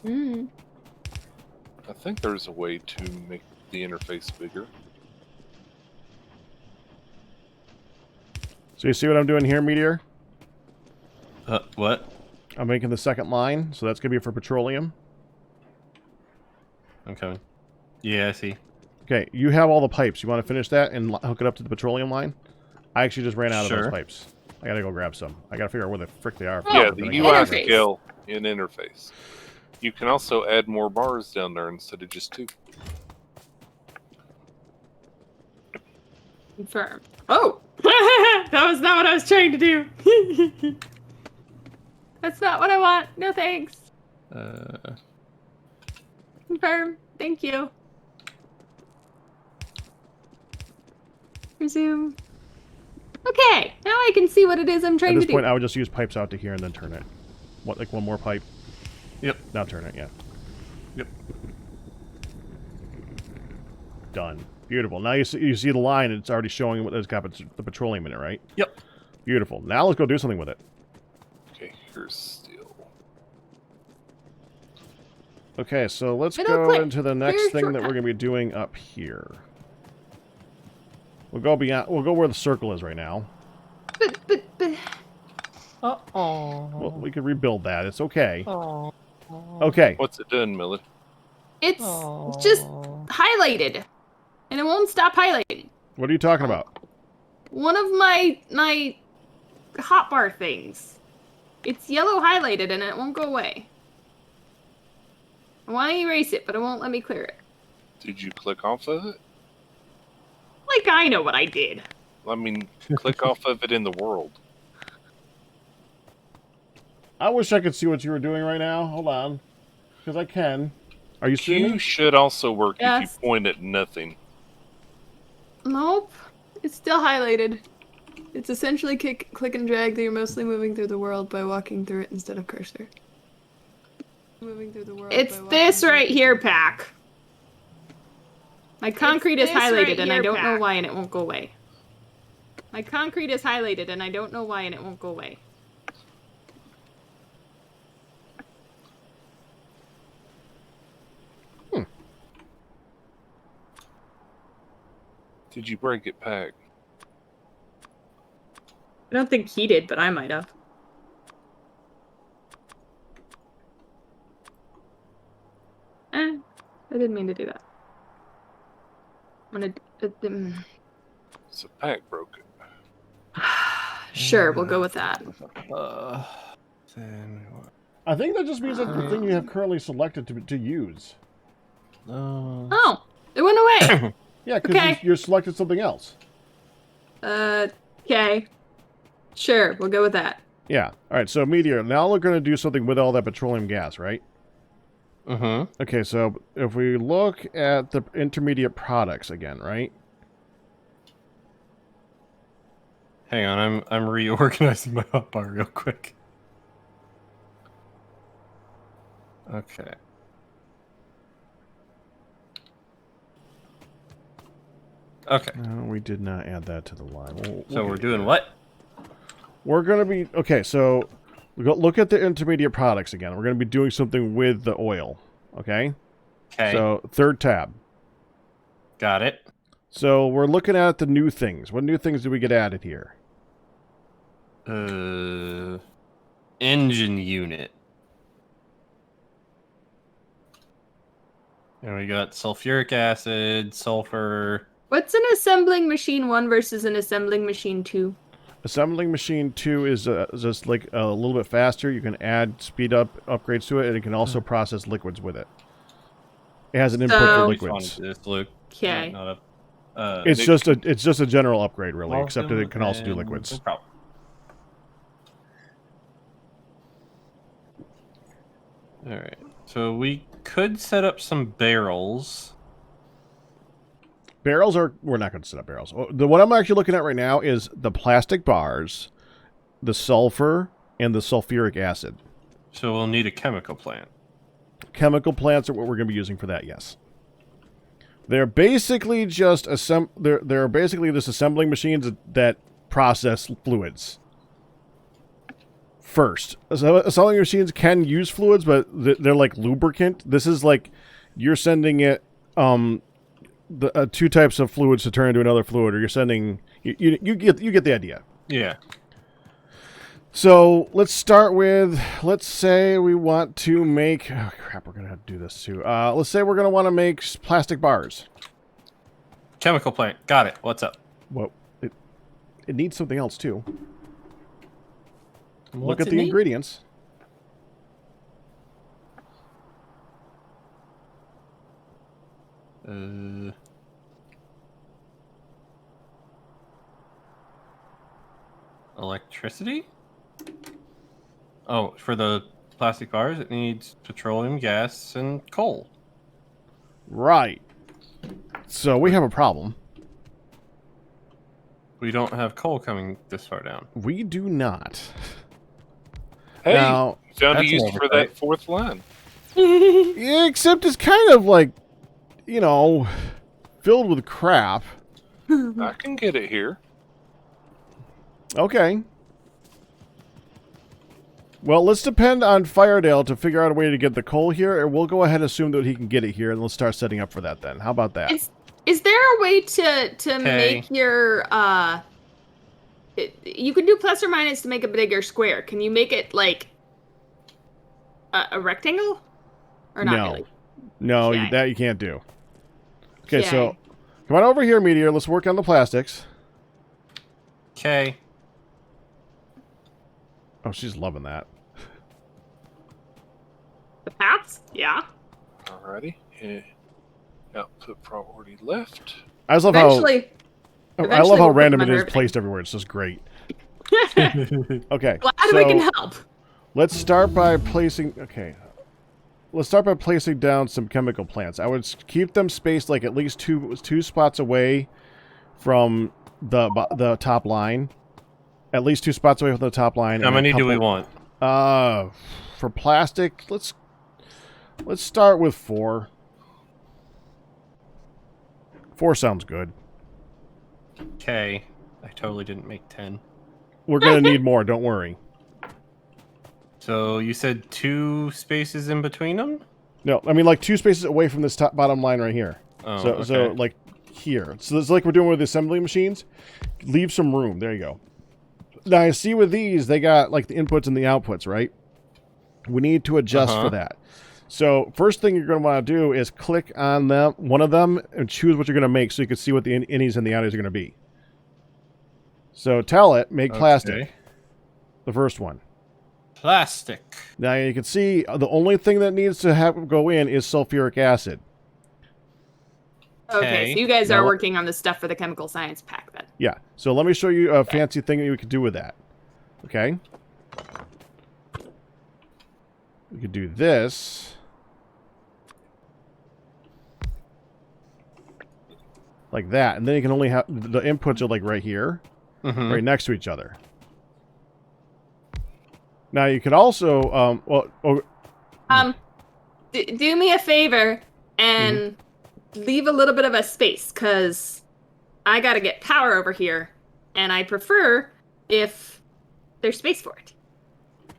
Mm. I think there's a way to make the interface bigger. So you see what I'm doing here, Meteor? What? I'm making the second line, so that's gonna be for petroleum. Okay. Yeah, I see. Okay, you have all the pipes. You want to finish that and hook it up to the petroleum line? I actually just ran out of those Sure. pipes. I gotta go grab some. I gotta figure out where the frick they are. Oh, Yeah, But the I UI gotta interface. scale in interface. You can also add more bars down there instead of just 2. Confirm. Oh! That was not what I was trying to do. That's not what I want. No thanks. Confirm. Thank you. Resume. Okay, now I can see what it is I'm At trying this to point, do. I would just use pipes out to here and then turn it. What, like one more pipe? Yep. Now turn it, yeah. Yep. Done. Beautiful. Now you see the line, and it's already showing what has got the petroleum in it, right? Yep. Beautiful. Now let's go do something with it. Okay, here's steel. Okay, so let's Middle go click. into the next Here's thing that we're shortcut. going to be doing up here. We'll go beyond. We'll go where the circle is right now. But. Uh-oh. Well, we can rebuild that. It's okay. Okay. What's it done, Millie? It's just highlighted. And it won't stop highlighting. What are you talking about? One of my hotbar things. It's yellow highlighted and it won't go away. I want to erase it, but it won't let me clear it. Did you click off of it? Like I know what I did. I mean, click off of it in the world. I wish I could see what you were doing right now. Hold on. Because I can. Are you streaming? Q should also work Yes. if you point at nothing. Nope. It's still highlighted. It's essentially click and drag that you're mostly moving through the world by walking through it instead of cursor. Moving through the world. It's this right here, Pack. My concrete is highlighted and I don't know why and it won't go away. My concrete is highlighted and I don't know why and it won't go away. Did you break it, Pack? I don't think he did, but I might have. I didn't mean to do that. I'm gonna... So Pack broke it. Sure, we'll go with that. Then what? I think that just means that the thing you have currently selected to use. Oh, it went away. Yeah, because Okay. you're selected something else. Okay. Sure, we'll go with that. Yeah. All right, so Meteor, now we're going to do something with all that petroleum gas, right? Mm-hmm. Okay, so if we look at the intermediate products again, right? Hang on, I'm reorganizing my hotbar real quick. Okay. Okay. No, we did not add that to the line. So we're get doing there. what? We're going to be... Okay, so look at the intermediate products again. We're going to be doing something with the oil, okay? Okay. So, third tab. Got it. So, we're looking at the new things. What new things do we get added here? Engine unit. And we got sulfuric acid, sulfur. What's an assembling machine 1 versus an assembling machine 2? Assembling machine 2 is just like a little bit faster. You can add speed up upgrades to it, and it can also process liquids with it. It has an input So- for Which one liquids. is this, Luke? Okay. Not a, It's just a general upgrade, really, except that it can also do No liquids. problem. Alright. So we could set up some barrels. Barrels are... We're not going to set up barrels. What I'm actually looking at right now is the plastic bars, the sulfur, and the sulfuric acid. So we'll need a chemical plant. Chemical plants are what we're going to be using for that, yes. They're basically just they're basically just assembling machines that process fluids. First, assembling machines can use fluids, but they're like lubricant. This is like you're sending it the two types of fluids to turn into another fluid, or you're sending you get the idea. Yeah. So let's start with, let's say we want to make, oh crap, we're going to have to do this too. Let's say we're going to want to make plastic bars. Chemical plant. Got it. What's up? Well, it needs something else too. Look What's at it the need? ingredients. Electricity? Oh, for the plastic bars, it needs petroleum, gas, and coal. Right. So we have a problem. We don't have coal coming this far down. We do not. Hey, Now, found a that's use an for oversight. that fourth line. yeah, except it's kind of like, you know, filled with crap. I can get it here. Okay. Well, let's depend on Firedale to figure out a way to get the coal here, and we'll go ahead and assume that he can get it here, and let's start setting up for that then. How about that? Is there a way to make your you can do plus or minus to make a bigger square. Can you make it like a rectangle? Or not No. really? No, Okay. that you can't do. Okay, Okay. so come on over here, Meteor. Let's work on the plastics. Okay. Oh, she's loving that. The paths? Yeah. Alrighty. Output priority left. I just love Eventually. how eventually we'll put random them it on is everything. placed everywhere. It's just great. Okay, Glad so we can help. let's start by placing. Okay, let's start by placing down some chemical plants. I would keep them spaced like at least two spots away from the top line. At least 2 spots away from the top line. How and a many do we couple- want? For plastic, let's start with 4. 4 sounds good. Okay. I totally didn't make 10. We're gonna need more. Don't worry. So you said 2 spaces in between them? No, I mean like 2 spaces away from this bottom line right here. Oh, So okay. like here. So it's like we're doing with the assembly machines. Leave some room. There you go. Now I see with these they got like the inputs and the outputs, right? We need to adjust for that. So first thing you're going to want to do is click on one of them and choose what you're going to make so you can see what the innies and the outies are going to be. So tell it, make plastic. Okay. The first one. Plastic. Now you can see the only thing that needs to go in is sulfuric acid. Okay, so you guys are working on the stuff for the chemical science pack then. Yeah. So let me show you a fancy thing that you could do with that. Okay. We could do this. Like that. And then you can only have the inputs are like right here. Mm-hmm. Right next to each other. Now you could also Do me a favor and leave a little bit of a space, because I gotta get power over here, and I prefer if there's space for it.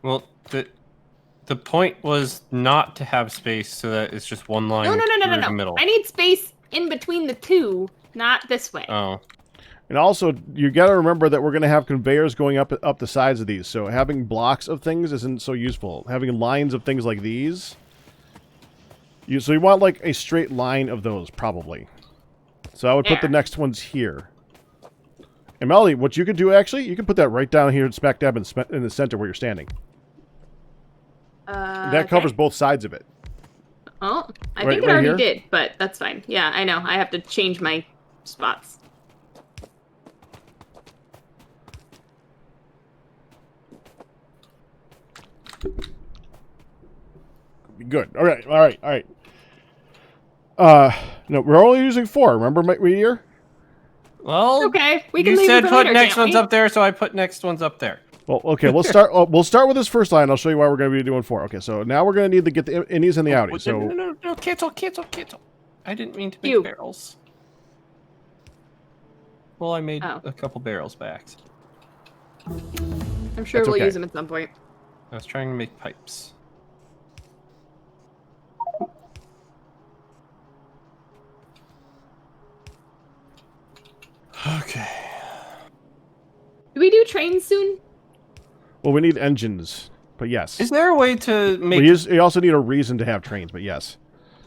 Well, the point was not to have space so that it's just one line through the middle. I need space in between the two, not this way. Oh. and also you got to remember that we're going to have conveyors going up the sides of these. So having blocks of things isn't so useful. Having lines of things like these. So you want like a straight line of those probably. So I would put the next ones here. And Melody, what you could do actually, you can put that right down here smack dab in the center where you're standing. That covers both sides of it. Oh, I Right- think it right already here? did, but that's fine. Yeah, I know. I have to change my spots. Good. All right. No, we're only using 4. Remember, Meteor? Well, Okay, we can you leave said it for put later, next can't ones we? up there, so I put next ones up there. Well, okay. We'll start. We'll start with this first line. I'll show you why we're going to be doing 4. Okay, so now we're going to need to get the innies and the outies. So No, cancel. I didn't mean to make You. barrels. Well, I made Oh. a couple barrels by accident. I'm sure That's we'll okay. use them at some point. I was trying to make pipes. Okay. Do we do trains soon? well, we need engines, but yes. Is there a way to make? We also need a reason to have trains, but yes.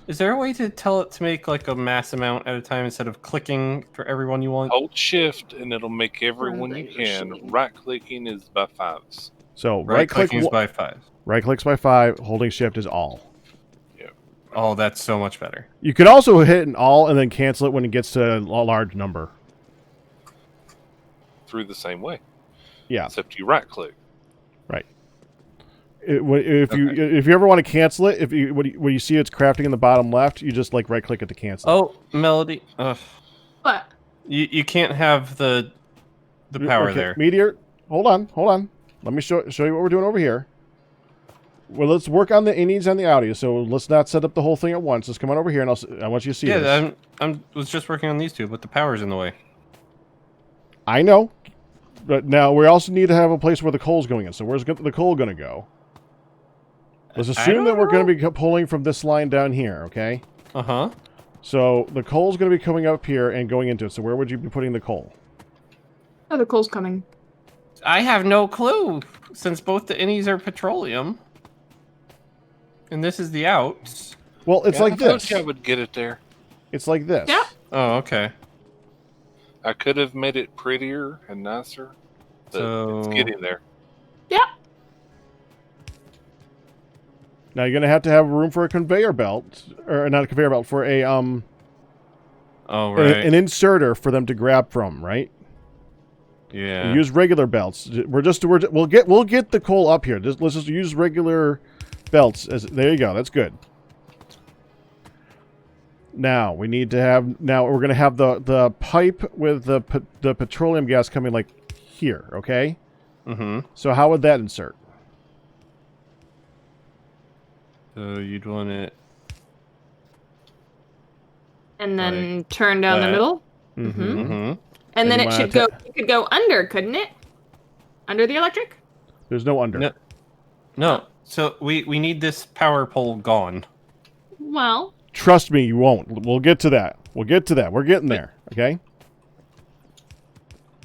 Is there a way to tell it to make like a mass amount at a time instead of clicking for everyone you want? Hold shift and it'll make everyone you can. Right clicking is by 5s. So Right clicking is by 5. right clicks by 5. Holding shift is all. Oh, that's so much better. You could also hit an all and then cancel it when it gets to a large number. Through the same way. Yeah. Except you right click. Right. If you ever want to cancel it, when you see it's crafting in the bottom left, you just like right click it to cancel. Oh, Melody. Ugh. What? You can't have the power Okay, there. Meteor, hold on. Let me show you what we're doing over here. Well, let's work on the innies and the outies. So let's not set up the whole thing at once. Let's come on over here, and I want you to see this. Yeah, I was just working on these two, but the power's in the way. I know, but now we also need to have a place where the coal's going in. So where's the coal going to go? Let's assume don't that we're going know. to be pulling from this line down here, okay? Uh-huh. So the coal's going to be coming up here and going into it. So where would you be putting the coal? Oh, the coal's coming. I have no clue, since both the innies are petroleum. And this is the outs. Well, it's Yeah, like I told this. you I would get it there. It's like this. Yep. Oh, okay. I could have made it prettier and nicer, but it's So- getting there. Yep. Now you're going to have room for a conveyor belt, or not a conveyor belt, for a Oh, right. an inserter for them to grab from, right? Yeah. And use regular belts. We'll get the coal up here. Let's just use regular belts. There you go. That's good. Now we need to have. Now we're gonna have the pipe with the petroleum gas coming like here. Okay. Mm-hmm. So how would that insert? So you'd want it... And then turn down the that. middle. Mm-hmm. Mm-hmm. And then you it wanna should go. It could go under, couldn't it? Under the electric. There's no under. No. No. So we need this power pole gone. Well, Trust me, you won't. We'll get to that. We're getting there. Okay.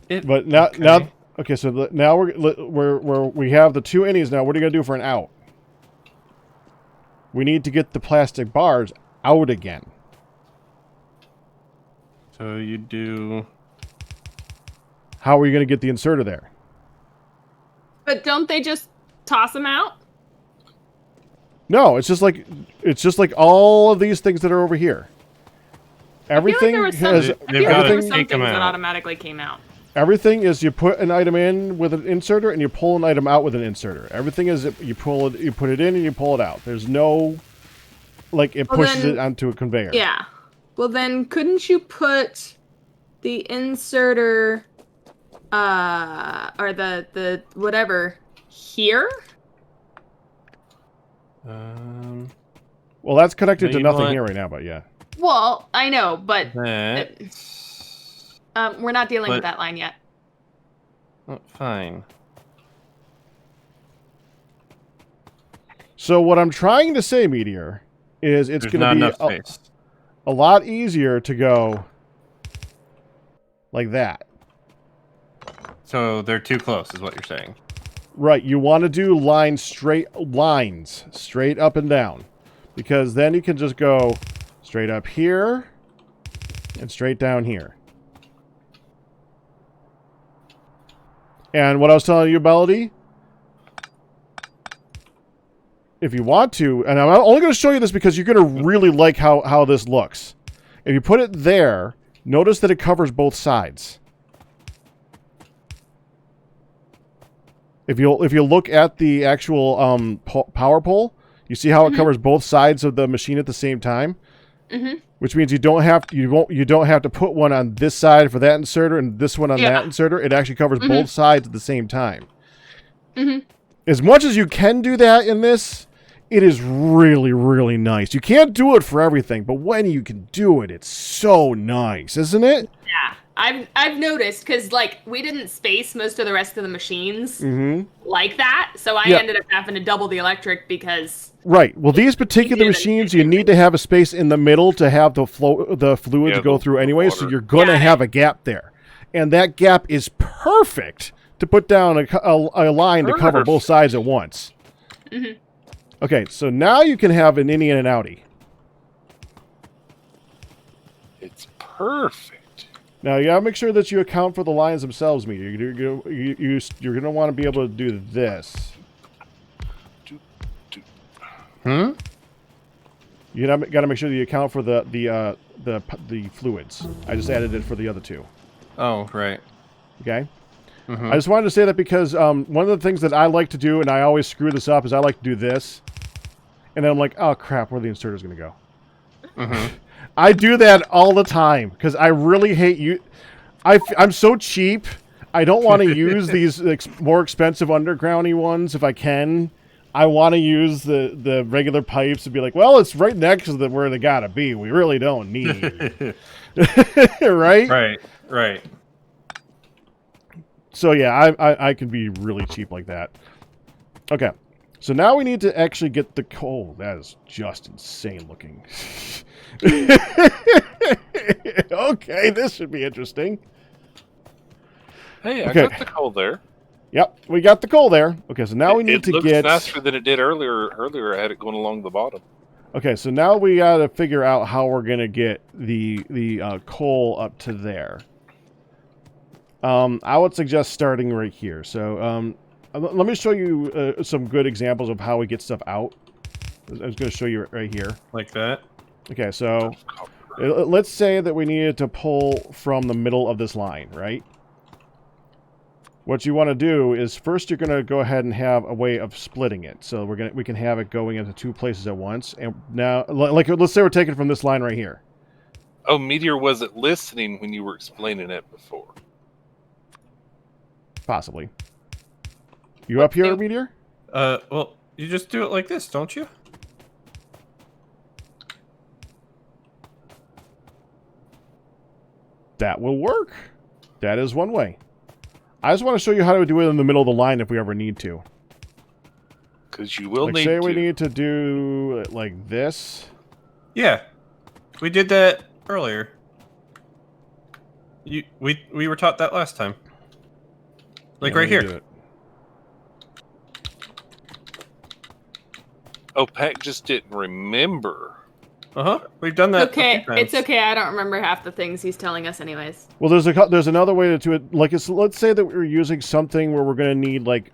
But now, Okay. okay. So now we have the two innies. Now, what are you gonna do for an out? We need to get the plastic bars out again. So you do... How are you gonna get the inserter there? but don't they just toss them out? No, it's just like all of these things that are over here. Everything I feel has like They've there gotta were some take things 'em that out. automatically came out. everything is you put an item in with an inserter and you pull an item out with an inserter. Everything is you put it in and you pull it out. There's no like it Well, pushes then- it onto a conveyor. Yeah. Well, then couldn't you put the inserter, or the whatever here? Well, that's connected No, to you nothing want- here right now, but yeah. Well, I know, but That... we're not dealing with But- that line yet. Oh, fine. So what I'm trying to say, Meteor, is it's There's going not to be enough space. a lot easier to go like that. So they're too close, is what you're saying. Right, you want to do lines straight up and down, because then you can just go straight up here and straight down here. And what I was telling you, Melody, if you want to, and I'm only going to show you this because you're going to really like how this looks. If you put it there, notice that it covers both sides. If you look at the actual power pole, you see how it covers both sides of the machine at the same time. Mm-hmm. Which means you don't have to put one on this side for that inserter and this one on Yeah. that inserter. It actually covers both sides at the same time. Mm-hmm. As much as you can do that in this, it is really, really nice. You can't do it for everything, but when you can do it, it's so nice, isn't it? Yeah, I've noticed because like we didn't space most of the rest of the machines like that, so I Yeah. ended up having to double the electric because Right. Well, these particular did it. machines, you need to have a space in the middle to have the fluid Yeah, go the through anyway, so water. you're going to Yeah. have a gap there. And that gap is perfect to put down a line to cover both sides at once. Mhm. Okay, so now you can have an innie and an outie. It's perfect. Now, you got to make sure that you account for the lines themselves, Meteor. You're going to want to be able to do this. Hmm? You got to make sure that you account for the fluids. I just added it for the other two. Oh, right. Okay? Mhm. I just wanted to say that because one of the things that I like to do, and I always screw this up, is I like to do this. And then I'm like, oh, crap, where are the inserters going to go? Mhm. I do that all the time because I really hate you. I'm so cheap. I don't want to use these more expensive undergroundy ones if I can. I want to use the regular pipes and be like, well, it's right next to where they gotta be. We really don't need, right? Right. Right. So yeah, I can be really cheap like that. Okay, So now we need to actually get the coal. That is just insane looking. Okay, this should be interesting. Hey, I Okay. got the coal there. Yep, we got the coal there. Okay, so now we need it to looks get... nicer than it did earlier. Earlier, I had it going along the bottom. Okay, so now we got to figure out how we're going to get the coal up to there. I would suggest starting right here. So let me show you some good examples of how we get stuff out. I was going to show you right here. Like that. Okay, so let's say that we needed to pull from the middle of this line, right? What you want to do is first you're going to go ahead and have a way of splitting it. So we can have it going into two places at once. And now, like, let's say we're taking it from this line right here. Oh, Meteor wasn't listening when you were explaining it before. Possibly. You up here, Nope. Meteor? Well, you just do it like this, don't you? That will work. That is one way. I just want to show you how to do it in the middle of the line if we ever need to. Because you will Like, need say to. we need to do it like this. Yeah. We did that earlier. We were taught that last time. Like Yeah, right let me here. do it. Oh, Pac just didn't remember. Uh-huh. We've done that. Okay, a few times. it's okay. I don't remember half the things he's telling us, anyways. Well, there's another way to do it. Like, let's say that we're using something where we're going to need like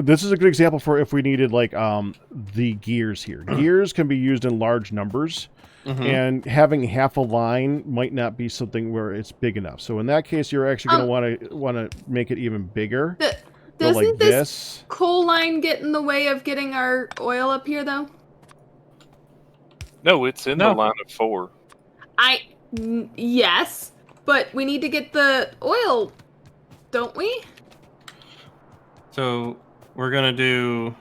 this is a good example for if we needed like the gears here. Gears can be used in large numbers, and having half a line might not be something where it's big enough. So in that case, you're actually going to want to make it even bigger. Go Doesn't like this coal line get in the way of getting our oil up here, though? No, it's in the line of 4. Yes, but we need to get the oil, don't we? So we're gonna do.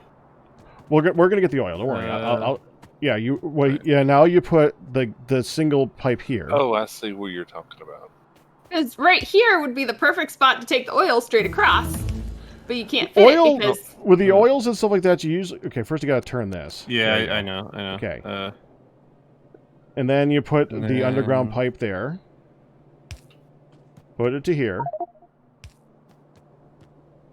We're gonna get the oil. Don't worry. Yeah, you. Well, yeah. Now you put the single pipe here. Oh, I see what you're talking about. Because right here would be the perfect spot to take the oil straight across, but you can't fit Oil it because with the oils and stuff like that. You usually first you gotta turn this. Yeah, There you I go. know. Okay. And then you put the underground pipe there. Put it to here.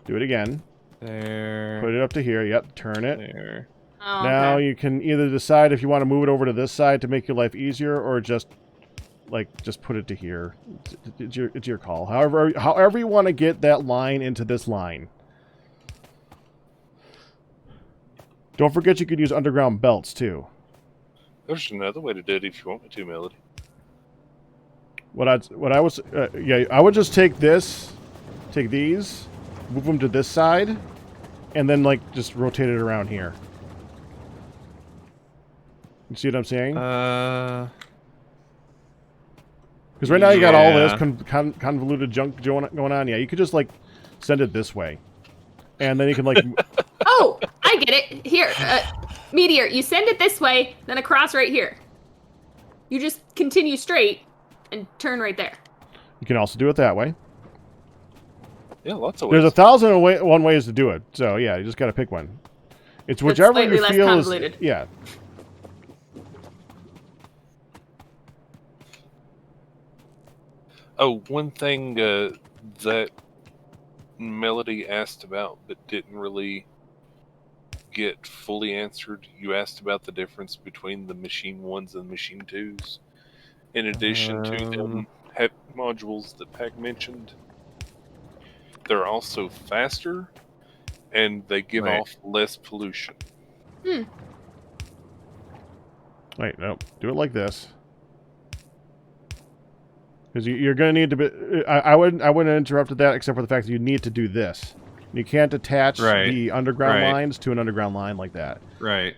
Do it again. There. Put it up to here. Yep. Turn it. There. Oh, Now okay. you can either decide if you want to move it over to this side to make your life easier, or just put it to here. It's your call. However you want to get that line into this line. Don't forget you could use underground belts too. There's another way to do it if you want me to, Melody. I would just take these, move them to this side, and then just rotate it around here. You see what I'm saying? Uh. Because right now you got all this Yeah. convoluted junk going on. Yeah, you could just send it this way, and then you can Oh, I get it. Here, Meteor, you send it this way, then across right here. You just continue straight and turn right there. you can also do it that way. Yeah, lots of ways. There's 1,001 ways to do it. So yeah, you just got to pick one. It's whichever slightly you less feel is convoluted. yeah. Oh, one thing that Melody asked about but didn't really get fully answered. You asked about the difference between the machine 1s and machine 2s. In addition to them modules that Pac mentioned, they're also faster and they give off less pollution. Wait, no, do it like this. Because you're going to need to be. I wouldn't have interrupted that except for the fact that you need to do this. You can't attach the underground lines to an underground line like that. Right.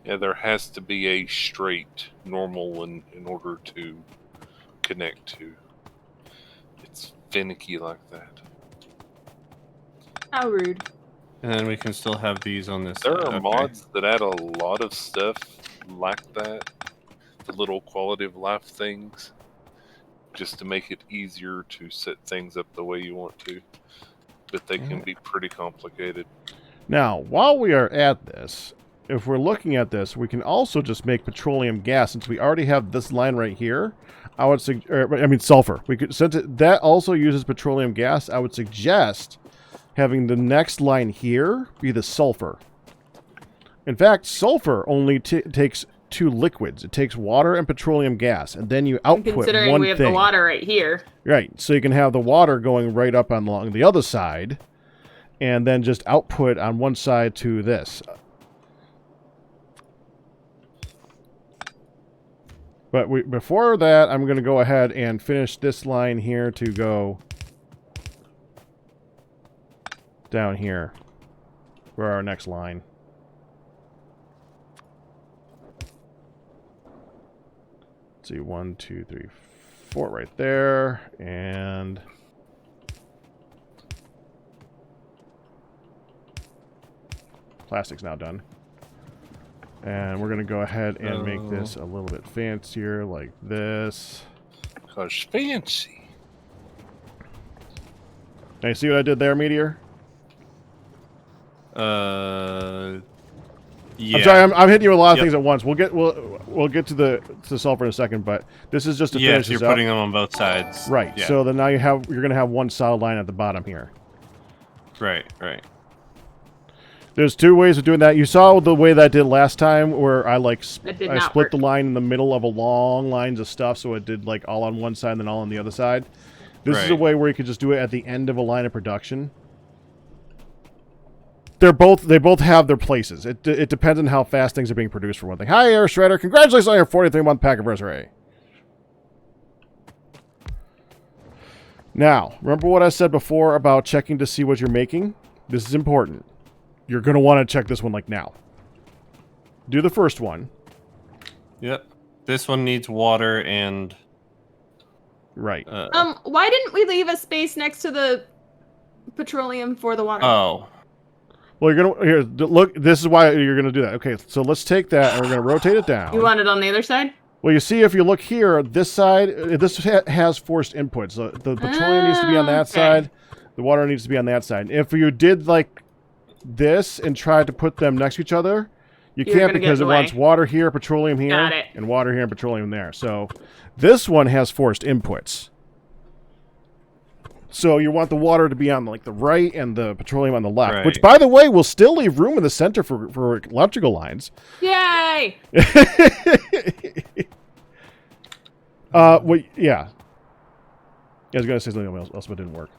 Yeah, there has to be a straight, normal one in order to connect to. It's finicky like that. How rude. And then we can still have these on this. There side. are Okay. mods that add a lot of stuff like that. The little quality of life things. Just to make it easier to set things up the way you want to. But they can be pretty complicated. Now, while we are at this, if we're looking at this, we can also just make petroleum gas. Since we already have this line right here, I would sulfur. We could, since that also uses petroleum gas, I would suggest having the next line here be the sulfur. In fact, sulfur only takes two liquids. It takes water and petroleum gas, and then you output Considering one we have thing. the water right here. Right, so you can have the water going right up along the other side, and then just output on one side to this. But before that, I'm going to go ahead and finish this line here to go down here for our next line. Let's see, 1, 2, 3, 4 right there, and plastic's now done. And we're going to go ahead and make this a little bit fancier, like this. Because fancy. Now, you see what I did there, Meteor? Yeah. I'm sorry, I'm hitting you with a lot of things at once. We'll get to the sulfur in a second, but this is just to finish you're this up. putting them on both sides. Right. Yeah. So then now you're going to have one solid line at the bottom here. Right. Right. There's two ways of doing that. You saw the way that I did last time, where I split work. the line in the middle of a long lines of stuff, so it did like all on one side and then all on the other side. This is a way where you could just do it at the end of a line of production. They both have their places. It depends on how fast things are being produced for one thing. Hi, Air Shredder. Congratulations on your 43-month pack anniversary. Now, remember what I said before about checking to see what you're making? This is important. You're going to want to check this one like now. Do the first one. Yep. This one needs water and... Right. Why didn't we leave a space next to the petroleum for the water? Oh. Well, you're going to... Here, look, this is why you're going to do that. Okay, so let's take that and we're going to rotate it down. You want it on the other side? Well, you see, if you look here, this side, this has forced inputs. So the petroleum needs to be on that side. The water needs to be on that side. If you did like this and tried to put them next to each other, you can't because it wants water here, petroleum here, and water here and petroleum there. So this one has forced inputs. So you want the water to be on like the right and the petroleum on the left, which, by the way, will still leave room in the center for electrical lines. Yay! Well, yeah. I was going to say something else, but it didn't work.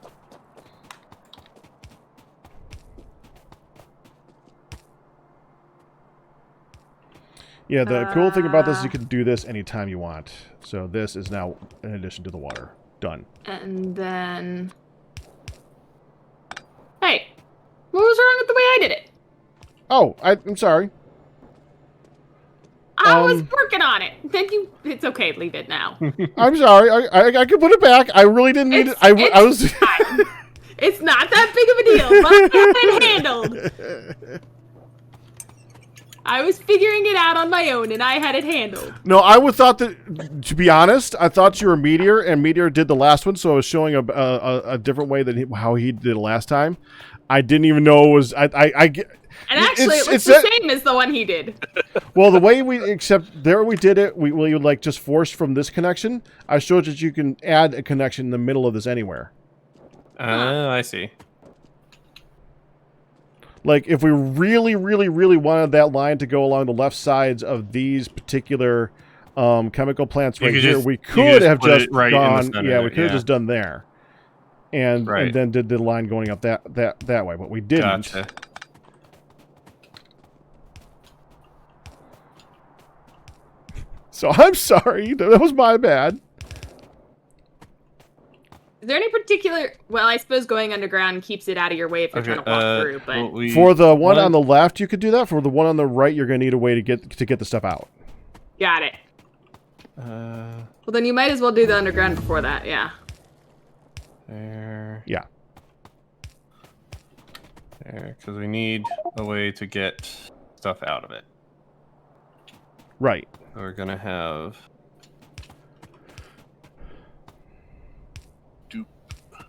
Yeah, the cool thing about this is you can do this anytime you want. So this is now in addition to the water. Done. And then... Hey! What was wrong with the way I did it? Oh, I'm sorry. I was working on it. Then you... It's okay, leave it now. I'm sorry. I can put it back. I really didn't need it. I was... It's not that big of a deal, but I got it handled. I was figuring it out on my own, and I had it handled. No, I would thought that, to be honest, I thought you were Meteor, and Meteor did the last one, so I was showing a different way than how he did it last time. I didn't even know it was... And actually, it looks the same as the one he did. Well, the way except there we did it, we like just forced from this connection. I showed that you can add a connection in the middle of this anywhere. I see. Like, if we really, really, really wanted that line to go along the left sides of these particular chemical plants right here, we could have just gone... Yeah, we could have just done there. And then did the line going up that way, but we didn't. Gotcha. So I'm sorry. That was my bad. Is there any particular... Well, I suppose going underground keeps it out of your way if you're trying to walk through, but... Well, for the one on the left, you could do that. For the one on the right, you're going to need a way to get the stuff out. Got it. Well, then you might as well do the underground before that, yeah. There. Yeah. There, because we need a way to get stuff out of it. Right. We're going to have...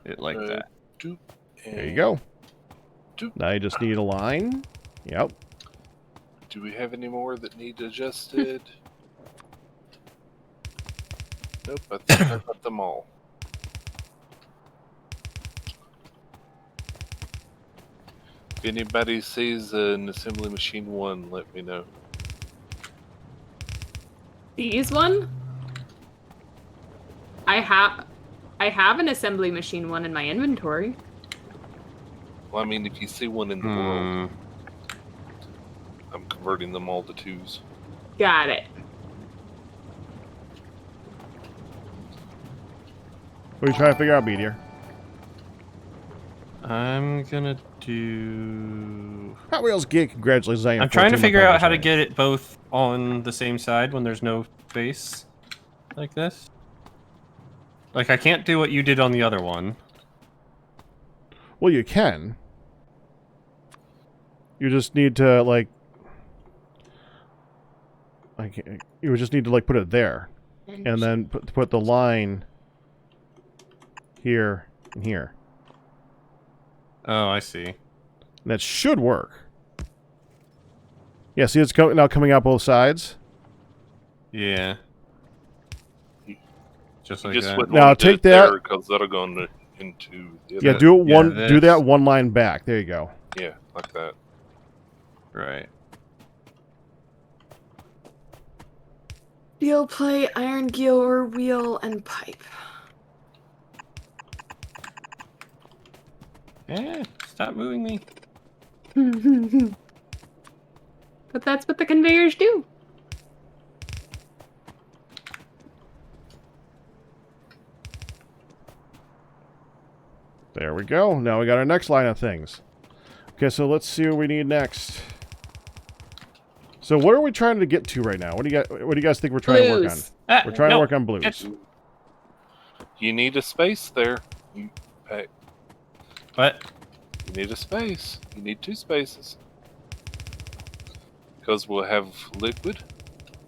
it like that. There you go. Now you just need a line. Yep. Do we have any more that need adjusted? Nope, I think I got them all. If anybody sees an assembly machine 1, let me know. These one? I have an assembly machine 1 in my inventory. Well, I mean, if you see one in the world, I'm converting them all to 2s. Got it. What are you trying to figure out, Meteor? I'm gonna do... Hot Wheels Geek, congratulations on your I'm trying to 14 figure out how to month get it both on the same side when there's no base. Like this. Like, I can't do what you did on the other one. Well, you can. You just need to, like... You would just need to, like, put it there. And then put the line... here and here. Oh, I see. And that should work. Yeah, see it's now coming out both sides? Yeah. Just like Just that. wouldn't Now, want to do take it there that- because that'll go into the other. Yeah, do it one. Yeah, do this. that one line back. There you go. Yeah, like that. Right. Steel plate, iron gear, wheel, and pipe. Yeah, stop moving me. But that's what the conveyors do. There we go. Now we got our next line of things. Okay, so let's see what we need next. So what are we trying to get to right now? What do you guys think we're trying to work on? Blues. We're trying to no, work on blues. it's- You need a space there. Hey, What? you need a space. You need 2 spaces. Because we'll have liquid,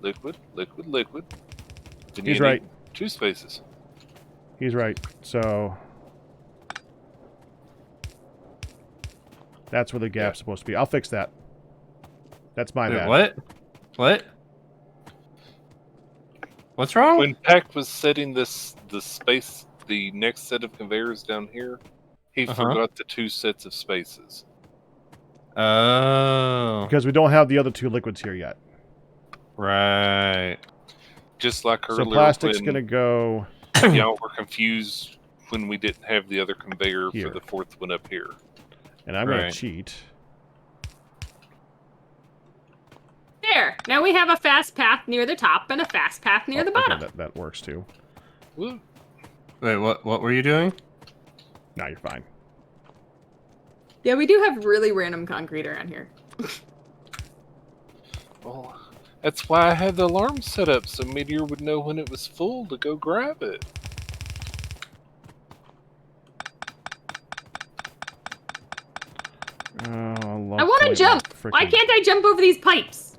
liquid, liquid, liquid. Then He's you right. need 2 spaces. He's right. So that's where the gap's supposed to be. I'll fix that. That's my Wait, bad. what? What? What's wrong? When Pack was setting the space, the next set of conveyors down here, he forgot the 2 sets of spaces. Oh. Because we don't have the other 2 liquids here yet. Right. Just like So earlier plastic's when gonna go y'all were confused when we didn't have the other conveyor Here. for the 4th one up here. and I'm gonna Right. cheat. There. Now we have a fast path near the top and a fast path near the Oh, okay, bottom. that works too. Woo. Wait, what were you doing? Now you're fine. Yeah, we do have really random concrete around here. Well, that's why I had the alarm set up so Meteor would know when it was full to go grab it. Oh, I want to jump. Why can't I jump over these pipes?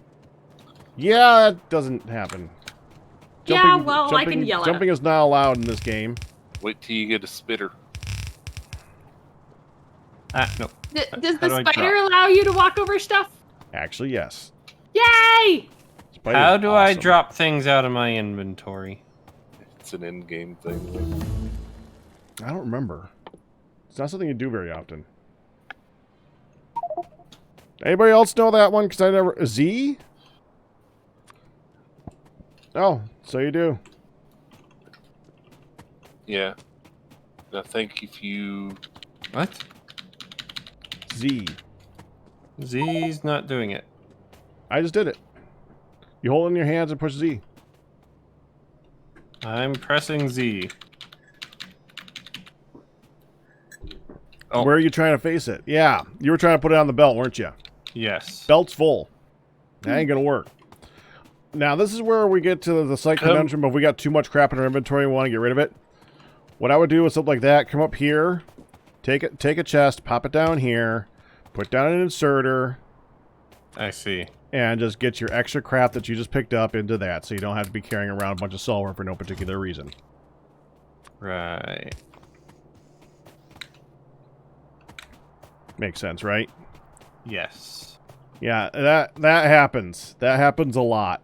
Yeah, that doesn't happen. Yeah, well, I can yell at Jumping is not allowed in this game. Wait till you get a spitter. Ah, no. Does How the do I spider drop? allow you to walk over stuff? Actually, yes. Yay! Spider's How do I awesome. drop things out of my inventory? It's an in-game thing. I don't remember. It's not something you do very often. Anybody else know that one? Because I never... Z? Oh, so you do. Yeah. I think if you... What? Z. Z's not doing it. I just did it. You hold it in your hands and push Z. I'm pressing Z. Oh, Where are you trying to face it? Yeah, you were trying to put it on the belt, weren't you? yes. Belt's full. That ain't gonna work. Now, this is where we get to the slight conundrum, but if we got too much crap in our inventory and we want to get rid of it. What I would do is something like that. Come up here, take a chest, pop it down here, put down an inserter, I see. and just get your extra crap that you just picked up into that, so you don't have to be carrying around a bunch of silver for no particular reason. Right. Makes sense, right? Yes. Yeah, that happens. That happens a lot.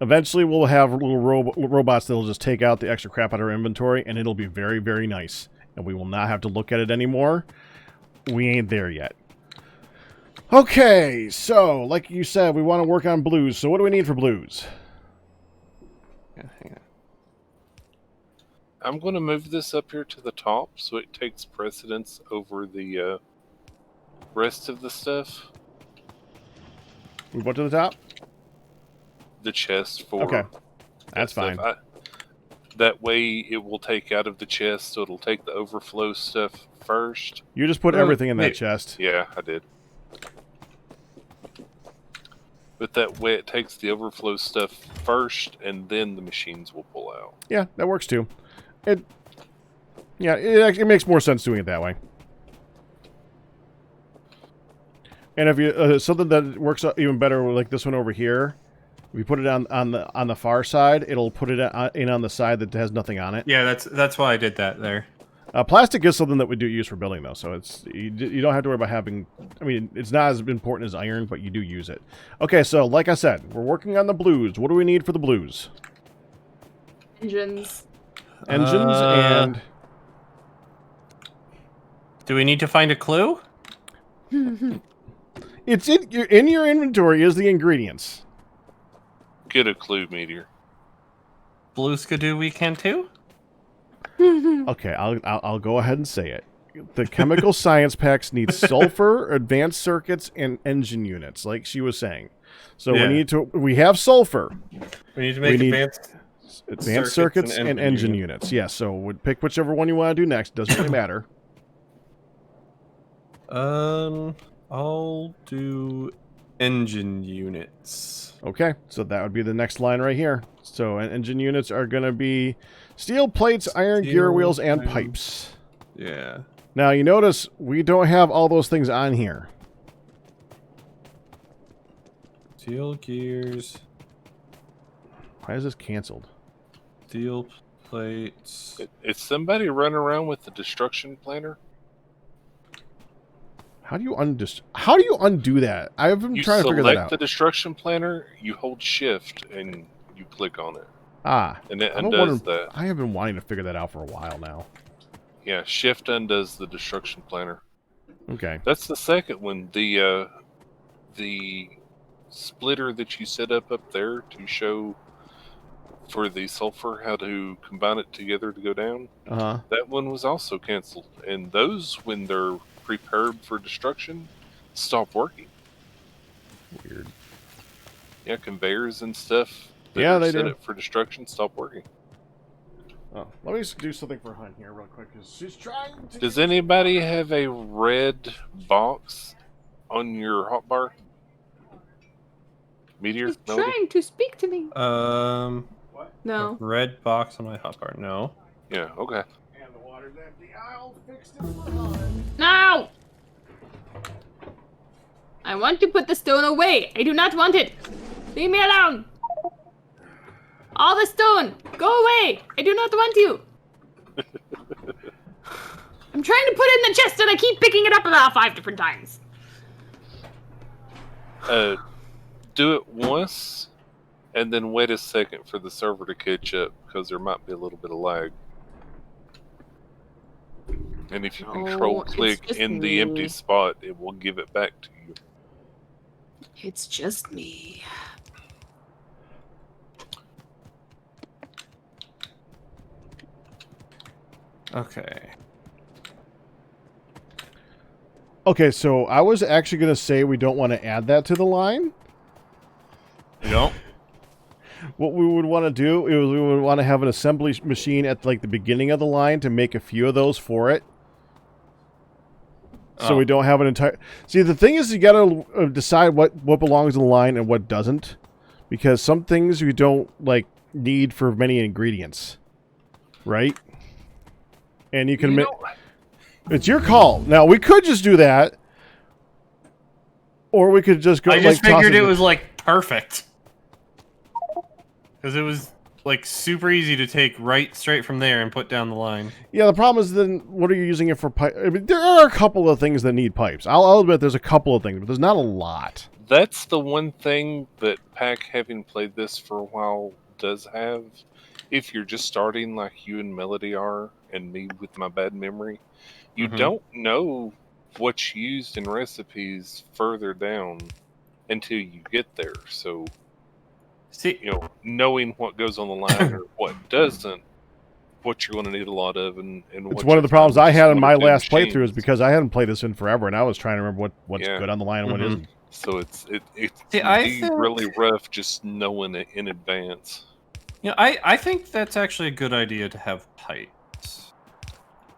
Eventually, we'll have little robots that'll just take out the extra crap out of our inventory, and it'll be very, very nice. And we will not have to look at it anymore. We ain't there yet. Okay, so, like you said, we want to work on blues. So what do we need for blues? Yeah, hang on. I'm going to move this up here to the top so it takes precedence over the rest of the stuff. Move up to the top? The chest for... Okay, that that's stuff. fine. That way it will take out of the chest, so it'll take the overflow stuff first. You just put everything in that wait. chest. Yeah, I did. But that way it takes the overflow stuff first, and then the machines will pull out. Yeah, that works too. It makes more sense doing it that way. And if you something that works even better, like this one over here, if you put it on the far side, it'll put it in on the side that has nothing on it. Yeah, that's why I did that there. Plastic is something that we do use for building, though, so you don't have to worry about having... I mean, it's not as important as iron, but you do use it. Okay, so, like I said, we're working on the blues. What do we need for the blues? Engines. Engines and... Do we need to find a clue? It's in your inventory is the ingredients. Get a clue, Meteor. Blue Skidoo we can too? Okay, I'll go ahead and say it. The chemical science packs need sulfur, advanced circuits, and engine units, like she was saying. So Yeah. we have sulfur. We need to make Advanced circuits and engine units. Yes, so pick whichever one you want to do next. Doesn't really matter. I'll do engine units. Okay, so that would be the next line right here. So engine units are going to be steel plates, iron gear wheels, and iron. pipes. Yeah. Now, you notice we don't have all those things on here. Steel gears, Why is this canceled? steel plates. Is somebody running around with the destruction planner? How do you undo that? I've been You trying to figure that select out. the destruction planner, you hold shift, and you click on it. And it I've been undoes wondering- that. I have been wanting to figure that out for a while now. Yeah, shift undoes the destruction planner. Okay. That's the second one. The splitter that you set up there to show for the sulfur how to combine it together to go down. Uh-huh. That one was also canceled. And those, when they're prepared for destruction, stop working. Weird. Yeah, conveyors and stuff. that Yeah, are they set do. up for destruction stop working. Oh, let me just do something for Hunt here real quick, because she's trying to... Does anybody have a red box on your hotbar? Meteor? He's Melody? trying to speak to me. No. Red box on my hotbar. No. Yeah, okay. And the water's empty. I'll fix it for Hunt. No! I want to put the stone away. I do not want it. Leave me alone. All the stone, go away. I do not want you. I'm trying to put it in the chest and I keep picking it up about 5 different times. Do it once, and then wait a second for the server to catch up, because there might be a little bit of lag. And if you No, control it's click just in the empty me. spot, it will give it back to you. It's just me. Okay. Okay, so I was actually going to say we don't want to add that to the line. You don't? What we would want to do is we would want to have an assembly machine at like the beginning of the line to make a few of those for it. So Oh. we don't have an entire... See, the thing is you got to decide what belongs in the line and what doesn't. Because some things you don't like need for many ingredients. Right? And you can... You know, It's your call. Now, we could just do that. Or we could just go... I just like, toss figured it in- was like perfect. Because it was like super easy to take right straight from there and put down the line. Yeah, the problem is then what are you using it for pipe? I mean, there are a couple of things that need pipes. I'll admit there's a couple of things, but there's not a lot. That's the one thing that Pack, having played this for a while, does have. If you're just starting like you and Melody are, and me with my bad memory, you don't know what's used in recipes further down until you get there. So, See, knowing what goes on the line or what doesn't, what you're going to need a lot of, and what It's one of the you're problems I had in my do last machines. playthrough is because I hadn't played this in forever, and I was trying to remember what's Yeah. good on the line and what isn't. So it's See, I be think- really rough just knowing it in advance. I think that's actually a good idea to have pipes.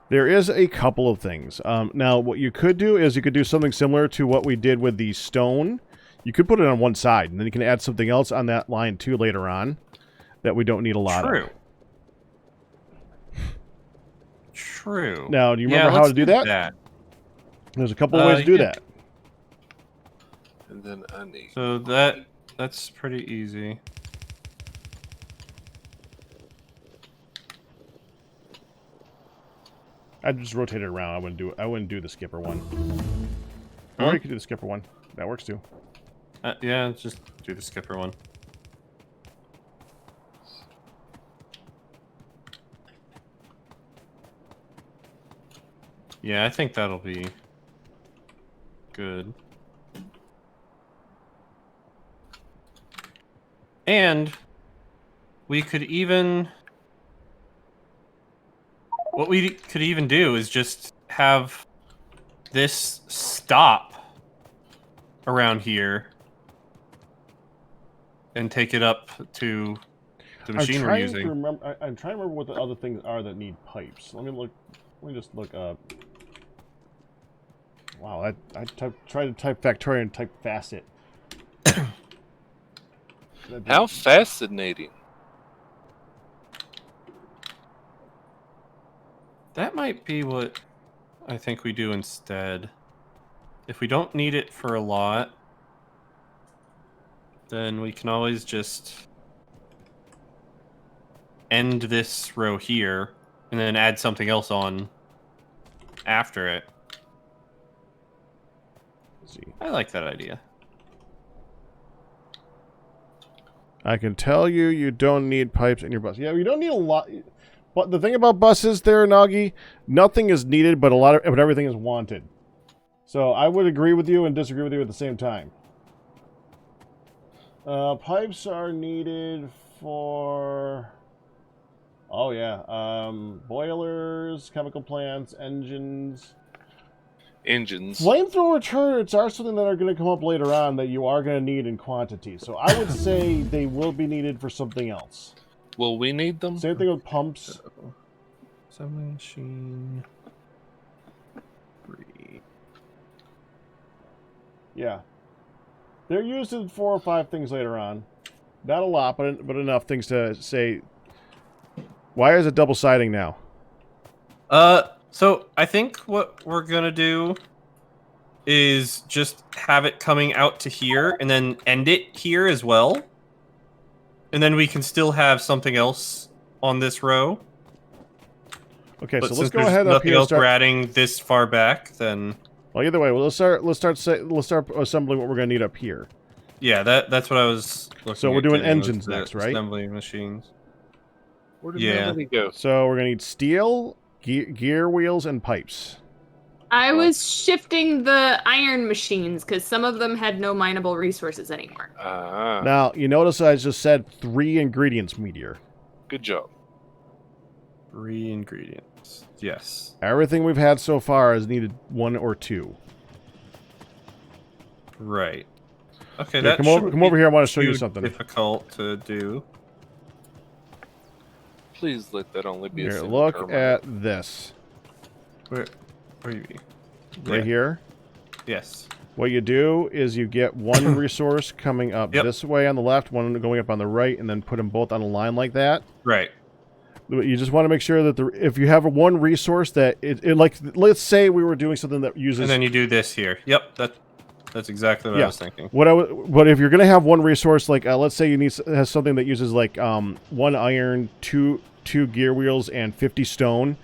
There is a couple of things. Now, what you could do is you could do something similar to what we did with the stone. You could put it on one side, and then you can add something else on that line too later on that we don't need a lot True. of. True. Now, do you remember how let's to do that? There's a couple of ways to do yeah. that. And then I need. So that's pretty easy. I'd just rotate it around. I wouldn't do the skipper one. Or you could do the skipper one. That works too. Yeah, just do the skipper one. Yeah, I think that'll be good. And we could even... What we could even do is just have this stop around here and take it up to the machine we're using. I'm trying to remember what the other things are that need pipes. Let me just look up. Wow, I tried to type Factorio and type Facet. How fascinating! That might be what I think we do instead. If we don't need it for a lot, then we can always just end this row here and then add something else on after it. Let's see. I like that idea. I can tell you don't need pipes in your bus. Yeah, you don't need a lot. But the thing about buses there, Nagi, nothing is needed, but everything is wanted. So I would agree with you and disagree with you at the same time. Pipes are needed for... Oh, yeah. Boilers, chemical plants, engines. Engines. Flamethrower turrets are something that are going to come up later on that you are going to need in quantity. So I would say they will be needed for something else. Will we need them? Same thing with pumps. Assembly machine 3. Yeah. They're used in 4 or 5 things later on. Not a lot, but enough things to say. Why is it double siding now? So I think what we're gonna do is just have it coming out to here and then end it here as well. And then we can still have something else on this row. Okay, But so let's since go there's ahead up nothing here. else we're adding this far back, then Well, either way, let's start assembling what we're going to need up here. yeah, that's what I was looking So we're at doing getting, was engines the next, right? Assembly machines. Where did Yeah. Melody go? So we're going to need steel, gear wheels, and pipes. I was shifting the iron machines because some of them had no mineable resources anymore. Ah, Now, you notice I just said 3 ingredients meteor. good job. 3 ingredients. Yes. Everything we've had so far has needed 1 or 2. Right. Okay, Here, that come over shouldn't be here. I want to show you too something. difficult to do. Please let that only be a Here, single look termite. at this. Where you be? Right Yeah. here. Yes. What you do is you get one resource coming up Yep. this way on the left, one going up on the right, and then put them both on a line like that. Right. You just want to make sure that if you have one resource that it like, let's say we were doing something that uses And then you do this here. Yep. That. That's exactly what Yeah. I was thinking. But if you're gonna have one resource, like let's say has something that uses like 1 iron, two gear wheels, and 50 stone,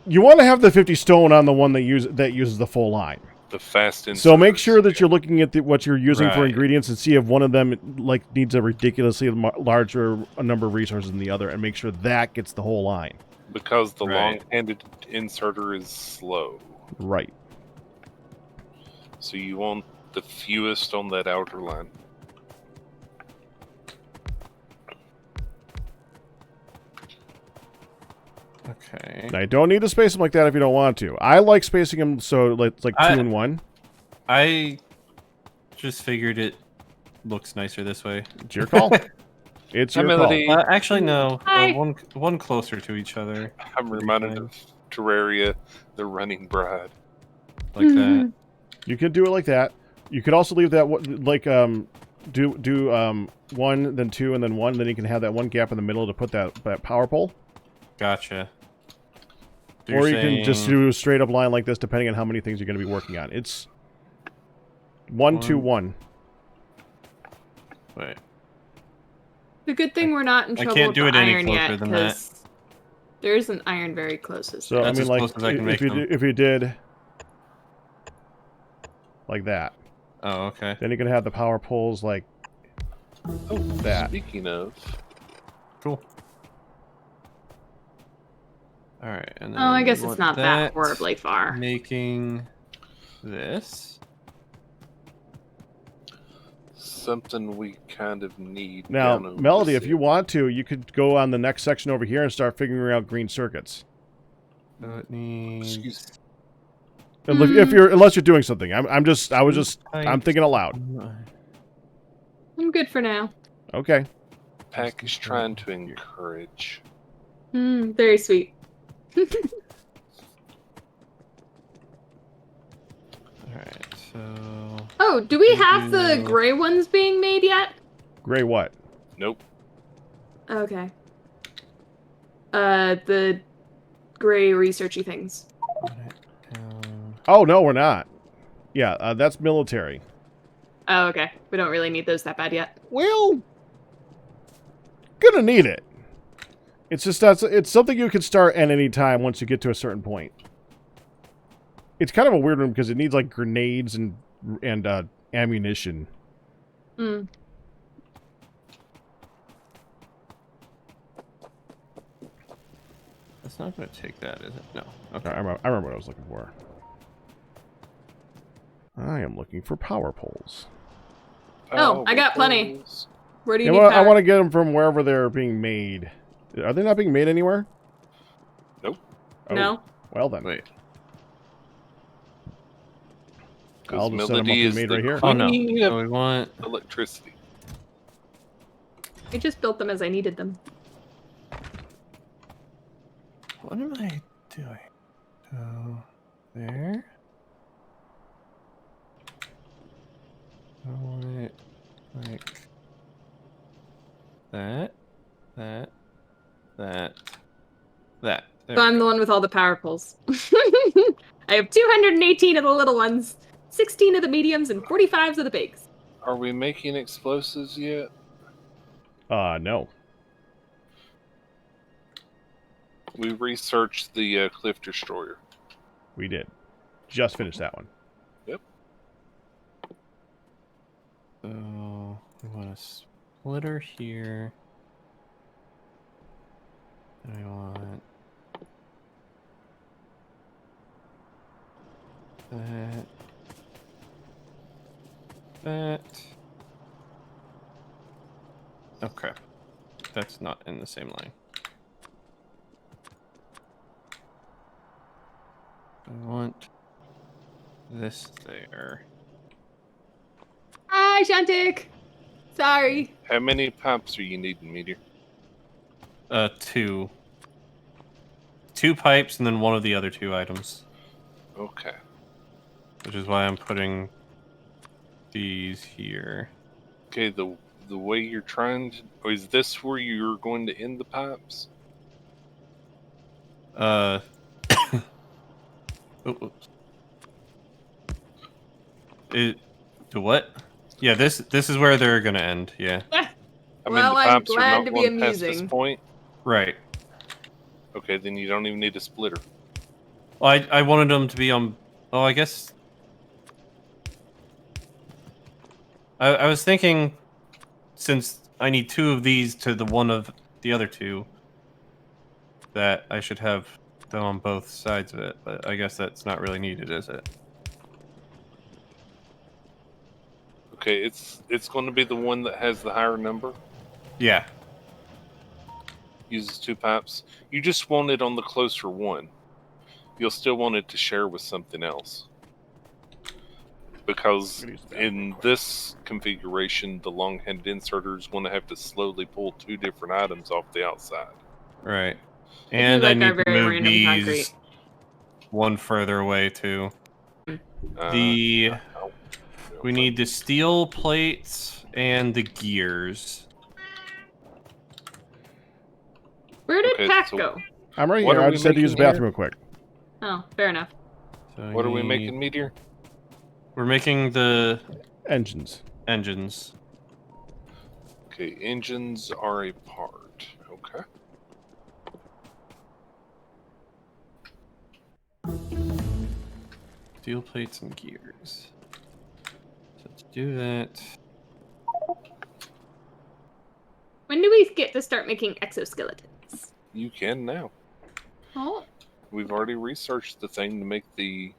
you want to have the 50 stone on the one that uses the full line. The fast So make inserters, sure that you're looking at what you're using for Right. ingredients and see if one of them like needs a ridiculously larger number of resources than the other, and make sure that gets the whole line. because the Right. long-handed inserter is slow. Right. So you want the fewest on that outer line. Okay. Now you don't need to space them like that if you don't want to. I like spacing them so it's like 2 and 1. I just figured it looks nicer this way. It's your call. It's Hi, your call. Melody. Actually, no. Hi. One closer to each other, I'm reminded of Terraria, the running bride. like that. You can do it like that. You could also leave that like do 1, then 2, and then 1. Then you can have that one gap in the middle to put that power pole. Gotcha. So Or you're you can just saying do a straight up line like this, depending on how many things you're going to be working on. It's 1, 2, 1. Wait. The good thing we're not in I trouble can't with do the it any iron closer yet, than that. because there isn't iron very close. So That's I mean, as like close as I can make them. if you did like that, Oh, okay. then you can have the power poles like Oh, that. speaking of, Cool. All right, and then Oh, I guess we it's want not that horribly far. Making this. something we kind of need. Now, down over Melody, if this you end. want to, you could go on the next section over here and start figuring out green circuits. So it needs. Excuse Unless you're doing something. I'm thinking aloud. I'm good for now. Okay. Pack is trying to encourage. Very sweet. Alright, so. Oh, do we We have the do- gray ones being made yet? Gray what? Nope. Okay. The gray researchy things. Put it down. Oh no, we're not. Yeah, that's military. Oh, okay. We don't really need those that bad yet. Well, gonna need it. It's just it's something you can start at any time once you get to a certain point. It's kind of a weird one because it needs like grenades and ammunition. Hmm. That's not going to take that, is it? No. Okay, Okay. I remember what I was looking for. I am looking for power poles. Oh, I got plenty. Poles. Where do Yeah, you need well, I power? want to get them from wherever they're being made. Are they not being made anywhere? Nope. Oh, No. Well then. Wait. I'll Because just set 'em up Melody and is made the right here. Oh, no. queen So of we want. electricity. I just built them as I needed them. What am I doing? So. There. I want it like that, that, that, that. There So we I'm the one with all the power poles. I have 218 of the little ones, 16 of the mediums, and 45s of the bigs. Are we making explosives yet? No. We researched the Cliff Destroyer. We did. Just finished that one. So we want a splitter here. And I want that. That. Oh crap. That's not in the same line. I want this there. Hi, Shantik. Sorry. How many pipes are you needing, Meteor? Two. 2 pipes and then one of the other 2 items. Okay. Which is why I'm putting these here. Okay, the way you're trying to... Or is this where you're going to end the pipes? Oops. To what? Yeah, this is where they're gonna end. Yeah. I mean, Well, the I'm pipes are glad not to be going past this amusing. point. Right. Okay, then you don't even need a splitter. Well, I wanted them to be on. Oh, I guess. I was thinking, since I need 2 of these to the one of the other 2, that I should have them on both sides of it. But I guess that's not really needed, is it? Okay, it's going to be the one that has the higher number. Yeah. Uses 2 pipes. You just want it on the closer one. You'll still want it to share with something else. Because in this configuration, the long-handed inserter is going to have to slowly pull 2 different items off the outside. Right. I do And I like our need to very move random these concrete. one further away too. We Okay. need the steel plates and the gears. Where did Okay, Pack so go? I'm right What here. are I we just had to use the making here? bathroom real quick. Oh, fair enough. So I What are we need- making, Meteor? We're making the Engines. engines. Okay, engines are a part. Okay. Steel plates and gears. So let's do that. When do we get to start making exoskeletons? You can now. Oh. We've already researched the thing to make the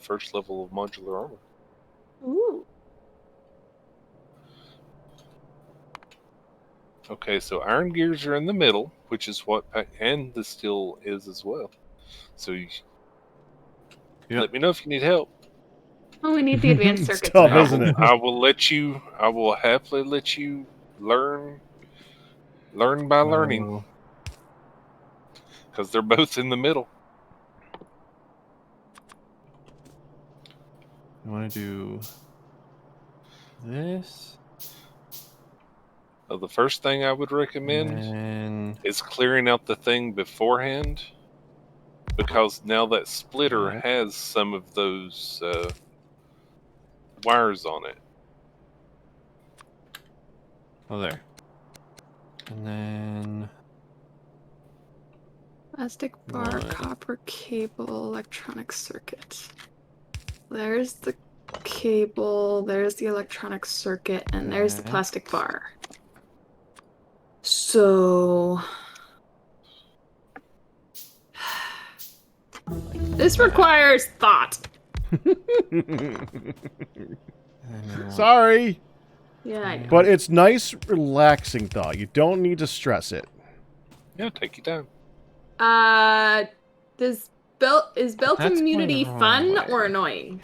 first level of modular armor. Ooh. Okay, so iron gears are in the middle, which is what and the steel is as well. So Yep. let me know if you need help. Oh, we need the advanced It's circuits. tough, now. isn't it? I will happily let you learn by learning, Oh, because they're both in the middle. I want to do this. The first thing I would recommend And is clearing out the thing beforehand, because now that splitter Right. has some of those wires on it. oh, there. And then Plastic bar, One. copper cable, electronic circuit. There's the cable, there's the electronic circuit, and there's the Okay. plastic bar. So... This requires thought. Sorry. Yeah, I know. But it's nice, relaxing thought. You don't need to stress it. Yeah, take your time. Is belt That's immunity going the fun wrong way. or annoying?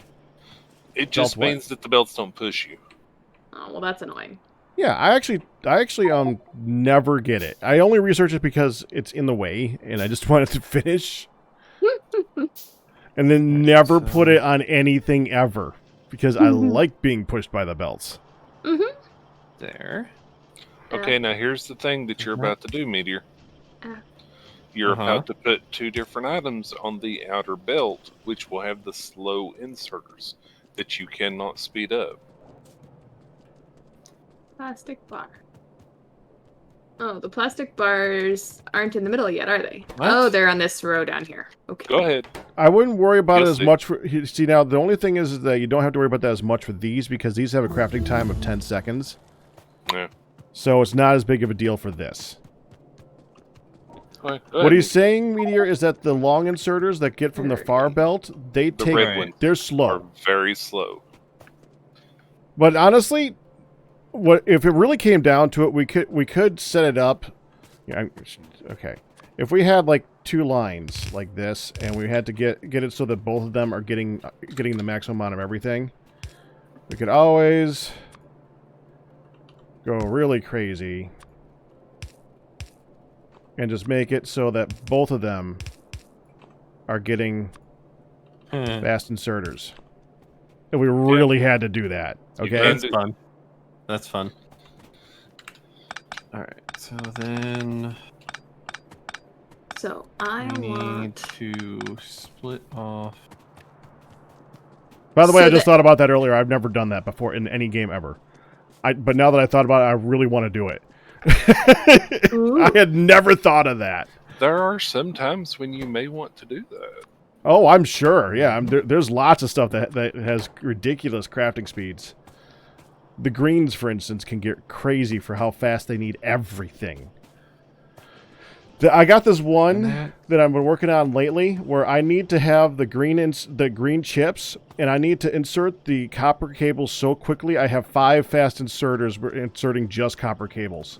It just what? means that the belts don't push you. Oh, well, that's annoying. Yeah, I actually never get it. I only research it because it's in the way, and I just wanted to finish. And then never put it on anything ever, because I like being pushed by the belts. Mm-hmm. there. Okay, now here's the thing that you're about to do, Meteor. You're Uh-huh. about to put 2 different items on the outer belt, which will have the slow inserters that you cannot speed up. Plastic bar. Oh, the plastic bars aren't in the middle yet, are they? What? Oh, they're on this row down here. Okay. Go ahead. I wouldn't worry about You'll it as see. much for... See, now, the only thing is that you don't have to worry about that as much for these, because these have a crafting time of 10 seconds. Yeah. So it's not as big of a deal for this. Go ahead. What he's saying, Meteor, is that the long inserters that get from the far belt, they The take... red ones They're are slow. very slow. But honestly, what if it really came down to it, we could set it up. Yeah, okay. If we had like 2 lines like this, and we had to get it so that both of them are getting the maximum amount of everything, we could always go really crazy and just make it so that both of them are getting fast inserters. If we really had to do that, okay? That's fun. That's fun. Alright, so then So I we need want. to split off By the way, So I just the- thought about that earlier. I've never done that before in any game ever. But now that I thought about it, I really want to do it. Ooh. I had never thought of that. There are some times when you may want to do that. Oh, I'm sure. Yeah, there's lots of stuff that has ridiculous crafting speeds. The greens, for instance, can get crazy for how fast they need everything. I got this one that I've been working on lately where I need to have the green chips, and I need to insert the copper cables so quickly. I have 5 fast inserters inserting just copper cables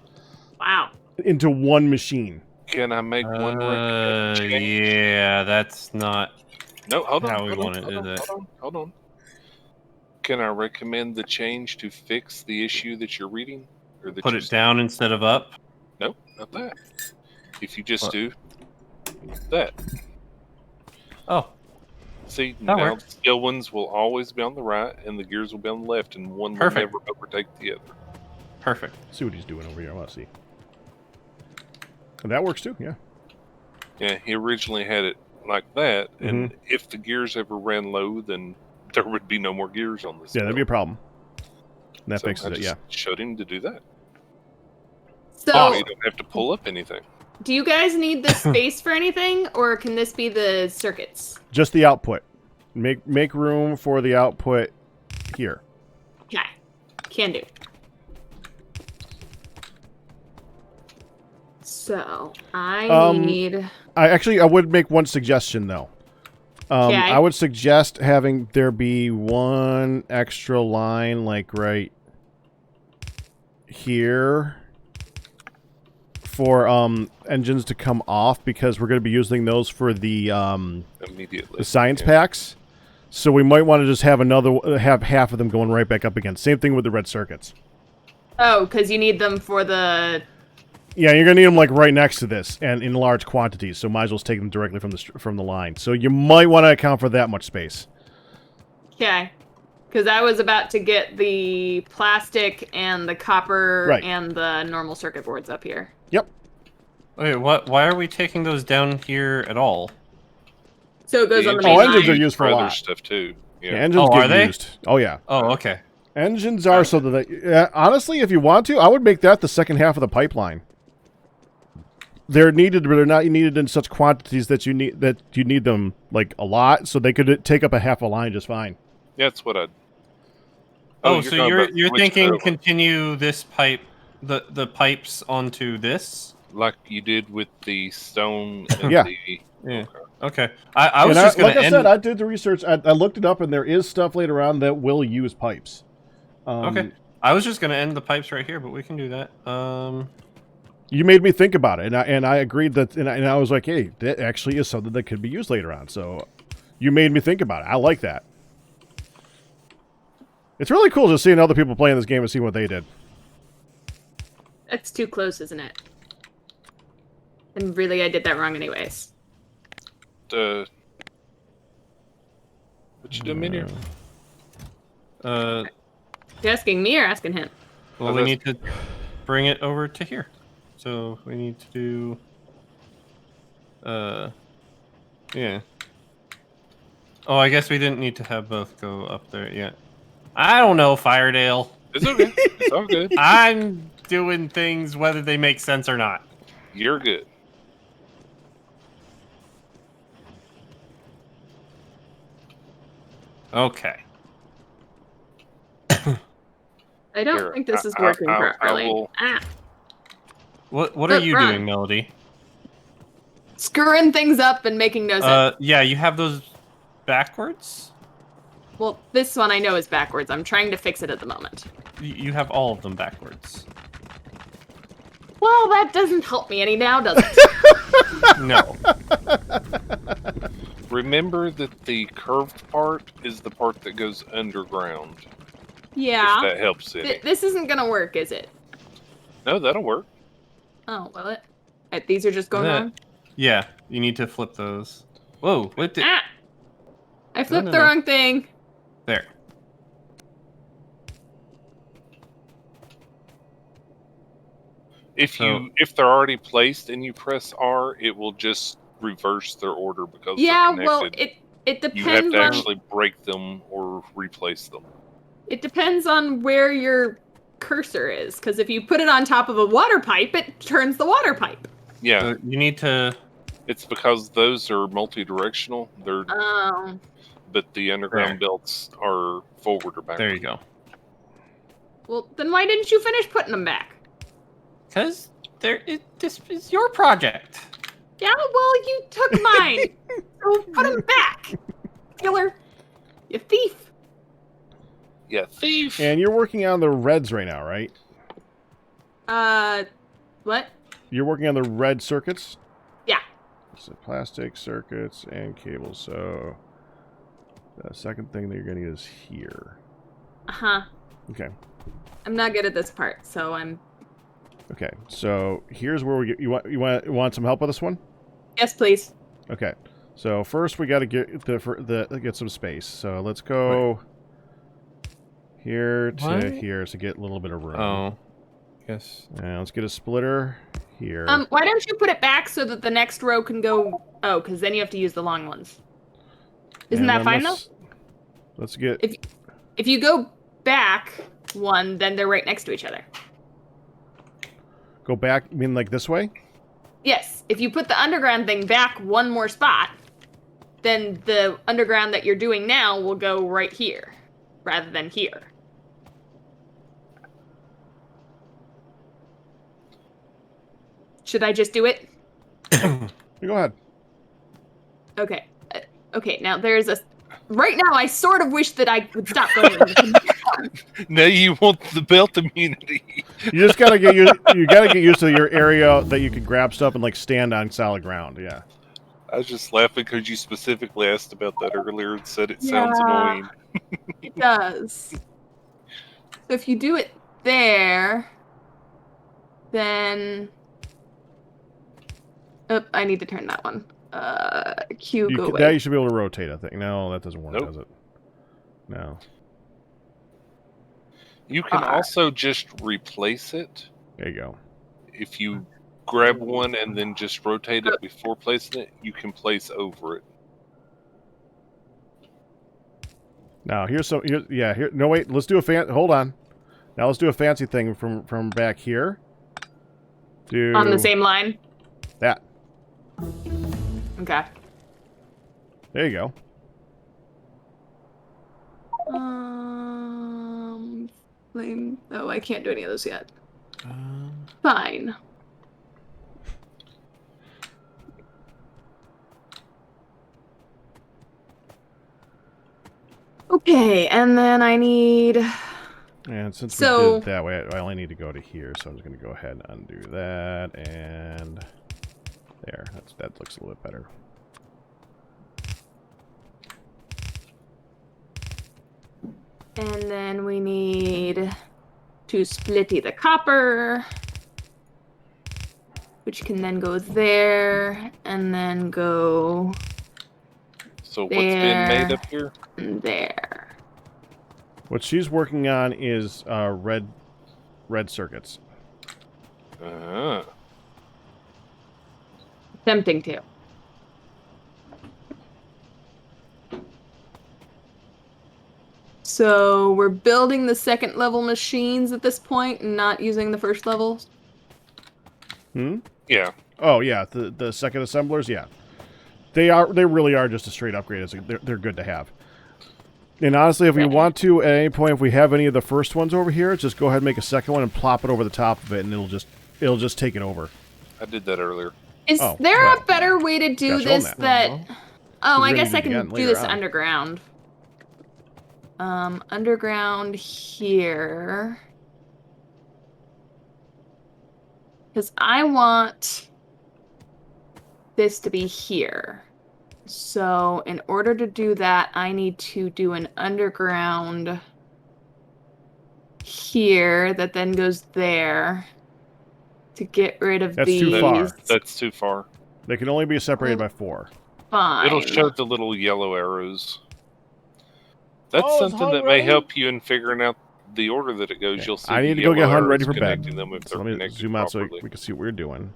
Wow. into one machine. Can I make one recommended change? Yeah, that's not. No, hold on. how we hold on, want to hold do on, that. Hold on. Can I recommend the change to fix the issue that you're reading? Or that Put you're it down instead of up. Nope, not that. If you just What? do that. Oh, See, That now works. the skill ones will always be on the right and the gears will be on the left, and one Perfect. will never overtake the other. perfect. See what he's doing over here. I want to see. And that works too, yeah. Yeah, he originally had it like that, and if the gears ever ran low, then there would be no more gears on this. Yeah, that'd be a problem. And that So fixes I it, just yeah. showed him to do that. So, Oh, you don't have to pull up anything. do you guys need this space for anything, or can this be the circuits? Just the output. Make room for the output here. Okay. Can do. So, I need... I would make one suggestion though. Okay. I would suggest having there be one extra line like right here for engines to come off, because we're going to be using those for the Immediately. science packs. So we might want to just have have half of them going right back up again. Same thing with the red circuits. Oh, because you need them for the... Yeah, you're gonna need them like right next to this and in large quantities. So might as well take them directly from the line. So you might want to account for that much space. Okay. Because I was about to get the plastic and the copper Right. and the normal circuit boards up here. Yep. Wait, what? Why are we taking those down here at all? So it goes on the engines main engines line. are used for a other lot. stuff too. Yeah, Yeah. engines Oh, get are they? used. Oh yeah. Oh, okay. Engines are so that honestly, if you want to, I would make that the second half of the pipeline. They're needed, but they're not needed in such quantities that you need them like a lot. So they could take up a half a line just fine. That's what I. Oh, you're so talking you're about switching thinking over, continue this pipe, the pipes onto this? like you did with the stone and Yeah. the. Yeah. Okay. I was And just gonna like I end. said, I did the research. I looked it up, and there is stuff later on that will use pipes. Okay. I was just gonna end the pipes right here, but we can do that. You made me think about it, and I agreed that, and I was like, hey, that actually is something that could be used later on. So you made me think about it. I like that. It's really cool just seeing other people playing this game and seeing what they did. That's too close, isn't it? And really, I did that wrong anyways. What you doing, Minier? You asking me or asking him? Well, Oh, we that's- need to bring it over to here. So we need to do. Yeah. Oh, I guess we didn't need to have both go up there yet. I don't know, Firedale. It's okay. It's all good. I'm doing things whether they make sense or not. You're good. Okay. I don't Here, think this is I- working I properly. will- What are Look, you run. doing, Melody? Screwing things up and making no sense. Yeah, you have those backwards? Well, this one I know is backwards. I'm trying to fix it at the moment. You have all of them backwards. Well, that doesn't help me any now, does it? No. Remember that the curved part is the part that goes underground. Yeah. If that helps any. This isn't gonna work, is it? No, that'll work. Oh, will it? These are just going That- wrong? Yeah, you need to flip those. Whoa, what did... Ah! I flipped no, the no. wrong thing. There. If they're already placed and you press R, it will just reverse their order because Yeah, they're well, connected. It You have depends to on actually break them or replace them. it depends on where your cursor is, because if you put it on top of a water pipe, it turns the water pipe. Yeah, You need to. it's because those are multi-directional. Oh. But the underground belts are forward or backward. There you go. Well, then why didn't you finish putting them back? Because this is your project. Yeah, well, you took mine. So put them back. Killer. You thief. Yeah, thief. And you're working on the reds right now, right? What? You're working on the red circuits? Yeah. So plastic circuits and cables. So the second thing that you're going to use here. Uh-huh. Okay. I'm not good at this part, so I'm... Okay. So here's where we get... You want some help with this one? Yes, please. Okay. So first we got to get get some space. So let's go here to here to get a little bit of room. Oh. Yes. And let's get a splitter here. Why don't you put it back so that the next row can go... Oh, because then you have to use the long ones. Isn't that fine, though? Let's get... If you go back one, then they're right next to each other. Go back? You mean like this way? Yes. If you put the underground thing back one more spot, then the underground that you're doing now will go right here, rather than here. Should I just do it? Go ahead. Okay. Okay, now there's a... Right now, I sort of wish that I would stop going into the... No, you want the belt immunity. You just gotta get used. You gotta get used to your area that you can grab stuff and like stand on solid ground. Yeah. I was just laughing because you specifically asked about that earlier and said it sounds annoying. It does. So if you do it there, then... Oh, I need to turn that one. Q, go away. Now you should be able to rotate, I think. No, that doesn't work, Nope. does it? No. You can also just replace it. There you go. If you grab one and then just rotate it before placing it, you can place over it. Now here's some. Here. No, wait. Let's do a hold on. Now let's do a fancy thing from back here. Do on the same line. That. Okay. There you go. Flame. Oh, I can't do any of those yet. Fine. Okay, and then I need... And since we did it that way, I only need to go to here, so I'm just going to go ahead and undo that, and there. That looks a little bit better. And then we need to splitty the copper, which can then go there, and then go So what's been made up here? and there. What she's working on is red circuits. Attempting to. So we're building the second level machines at this point and not using the first levels? Yeah. Oh yeah, the second assemblers, yeah. They really are just a straight upgrade. They're good to have. And honestly, if we want to, at any point, if we have any of the first ones over here, just go ahead and make a second one and plop it over the top of it, and it'll just take it over. I did that earlier. Is there a better way to do this that... Oh, I guess I can do this underground. Underground here. Because I want this to be here. So in order to do that, I need to do an underground here that then goes there to get rid of these. Too far. That's too far. They can only be separated by 4. Fine. It'll show the little yellow arrows. That's something that may help you in figuring out the order that it goes. Okay. You'll see. I need to go get Hun ready for bed. Them if So they're let me connected zoom out properly. so we can see what we're doing.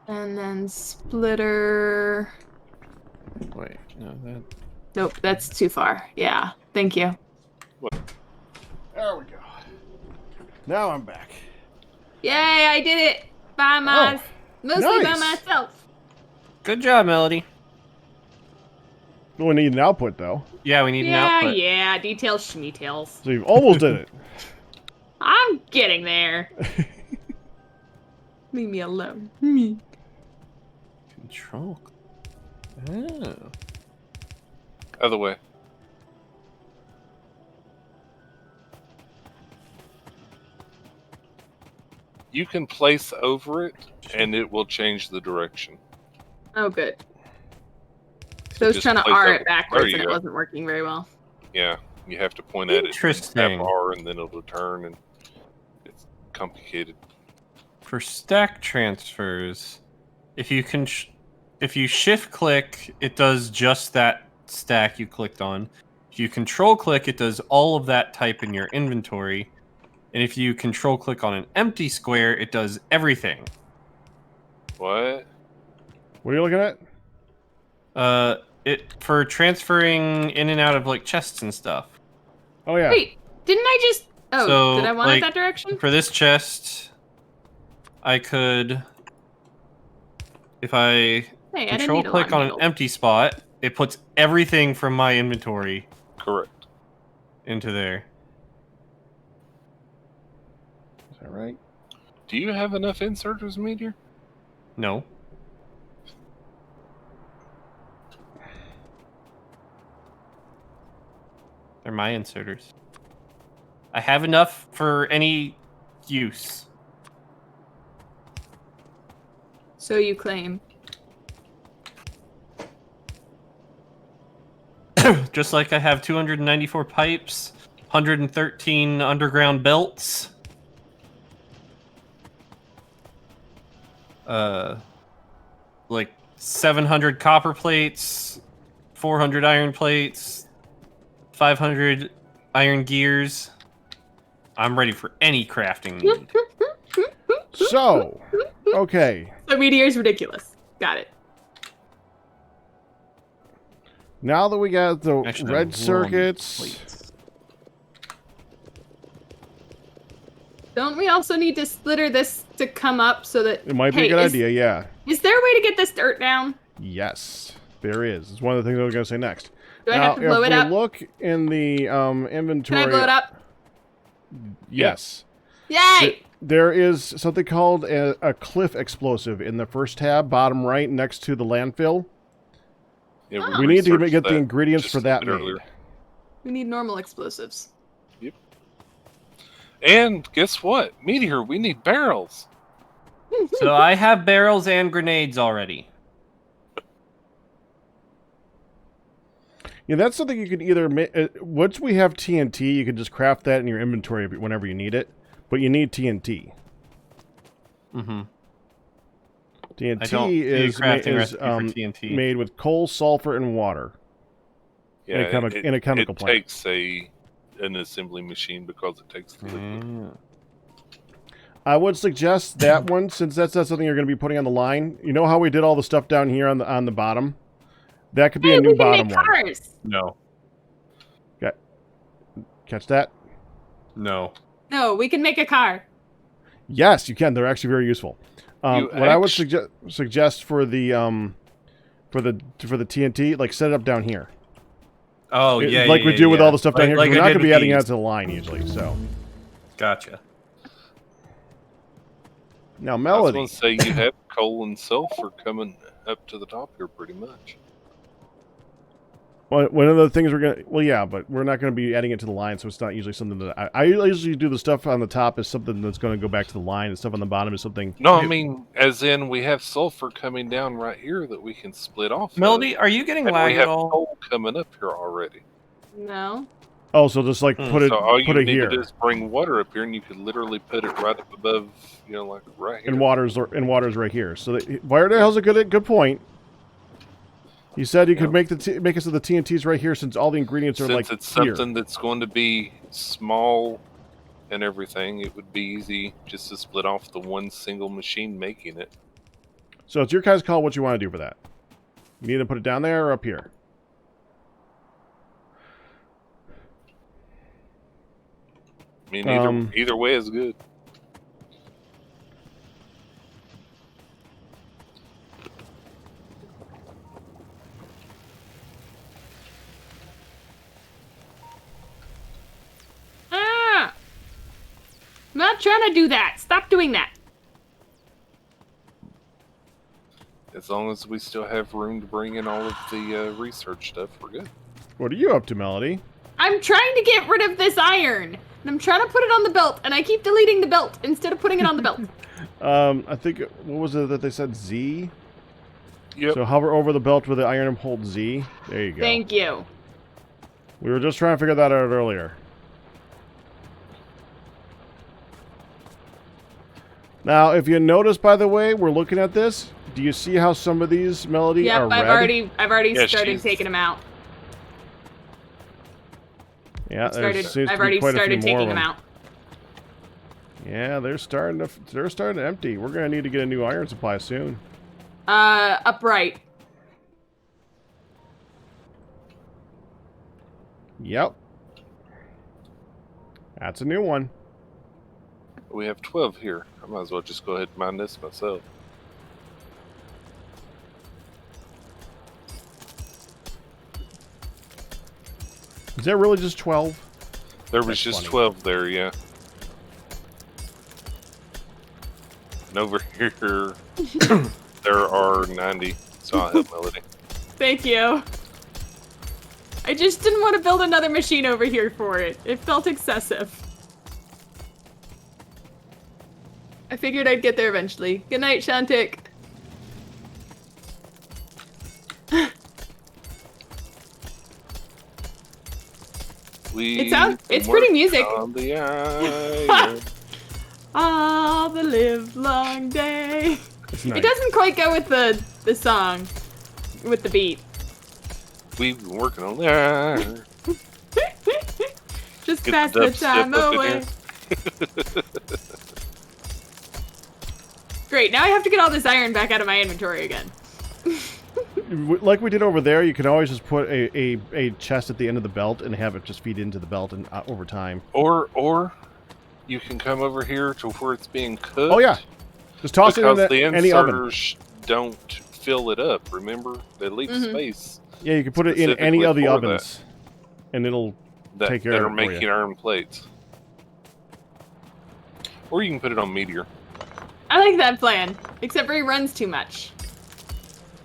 And then splitter. Wait, no, that. Nope, that's too far. Yeah, thank you. There we go. Now I'm back. Yay, I did it by mostly by nice. myself. Good job, Melody. We need an output, though. Yeah, we need an Yeah, output. yeah, details schmeetails. So you almost did it. I'm getting there. Leave me alone. Me. Control. Oh. Other way. You can place over it, and it will change the direction. Oh, good. So I was just trying to place R over- it backwards there you and it go. wasn't working very well. Yeah, you have to point at it. Interesting. Tap R, and then it'll turn, and it's complicated. For stack transfers, if you can, if you shift click, it does just that stack you clicked on. If you control click, it does all of that type in your inventory. And if you control click on an empty square, it does everything. What? What are you looking at? It for transferring in and out of like chests and stuff. Oh, yeah. Wait, didn't I just... Oh, So, did I want like, it that direction? For this chest, I could, if I Hey, I didn't control need a click long on an handle. empty spot, it puts everything from my inventory Correct. into there. Is that right? Do you have enough inserters, Meteor? No. They're my inserters. I have enough for any use. So you claim. Just like I have 294 pipes, 113 underground belts. Like 700 copper plates, 400 iron plates, 500 iron gears. I'm ready for any crafting need. So, okay. So Meteor's ridiculous. Got it. Now that we got the Actually, red I'm circuits... plates. Don't we also need to splitter this to come up so that... It might be a good idea, yeah. Is there a way to get this dirt down? Yes, there is. It's one of the things I was going to say next. Do I have to blow it if up? we look in the inventory... Can I blow it up? Yes. Yay! There is something called a cliff explosive in the first tab, bottom right, next to the landfill. Yeah, We need to researched get the that ingredients just for a that bit made. earlier. We need normal explosives. And guess what? Meteor, we need barrels. So I have barrels and grenades already. Yeah, that's something you could either... once we have TNT, you can just craft that in your inventory whenever you need it. But you need TNT. Mm-hmm. TNT I don't see a is crafting recipe for TNT. made with coal, sulfur, and water. Yeah, in a chemical it plant. takes an assembly machine because it takes the liquid. Mm. I would suggest that one, since that's not something you're going to be putting on the line. You know how we did all the stuff down here on the bottom? That could be a new we can bottom make one. cars. No. Catch that? No. No, we can make a car. Yes, you can. They're actually very useful. You What I would suggest for the TNT, like set it up down here. Oh, yeah, like we do with all the stuff down here. 'cause Like we're I not did going to be with adding these. that to the line usually. So Gotcha. now, I was Melody. going to say you have coal and sulfur coming up to the top here pretty much. One of the things we're gonna, well, yeah, but we're not gonna be adding it to the line, so it's not usually something that I usually do. The stuff on the top is something that's going to go back to the line, and stuff on the bottom is something. No, I mean, as in we have sulfur coming down right here that we can split off. Melody, are you getting and we lag at have all? coal coming up here already. No. Oh, so just like put it, So all you put it need here, to do is bring water up here, and you could literally put it right up above, like right here. and water's right here. So Wire the hell's a good point. He said you could make make it so the TNT's right here, since all the ingredients are Since like it's here. something that's going to be small and everything, it would be easy just to split off the one single machine making it. So it's your guys' call what you want to do for that. You need to put it down there or up here? I mean, either way is good. Ah! I'm not trying to do that. Stop doing that. As long as we still have room to bring in all of the research stuff, we're good. What are you up to, Melody? I'm trying to get rid of this iron. And I'm trying to put it on the belt, and I keep deleting the belt instead of putting it on the belt. I think, what was it that they said? Z? Yep. So hover over the belt with the iron and hold Z. There you go. Thank you. We were just trying to figure that out earlier. Now, if you notice, by the way, we're looking at this. Do you see how some of these, Melody, Yep, are I've red? already Yeah, started she's- taking them out. Yeah, there seems to I've be already quite a few started more taking of them out. Yeah, they're starting to empty. We're gonna need to get a new iron supply soon. Upright. Yep. That's a new one. We have 12 here. I might as well just go ahead and mine this myself. Is that really just 12? There was That's just funny. 12 there, yeah. And over here, there are 90. So I'll help Melody. Thank you. I just didn't want to build another machine over here for it. It felt excessive. I figured I'd get there eventually. Good night, Shantik. It's pretty music. On the iron. All the live long day. It's nice. It doesn't quite go with the song, with the beat. We've been working on the iron. Just Get pass the the dubstep time up in away. Great, now I have to get all this iron back out of my inventory again. Like we did over there, you can always just put a chest at the end of the belt and have it just feed into the belt and over time. Or you can come over here to where it's being cooked. Oh yeah, just toss because it the in any oven. inserters don't fill it up. Remember, they leave space Yeah, you can put it in any specifically of the for ovens, and it'll that take care that of are it for making you. iron plates. Or you can put it on meteor. I like that plan, except for he runs too much.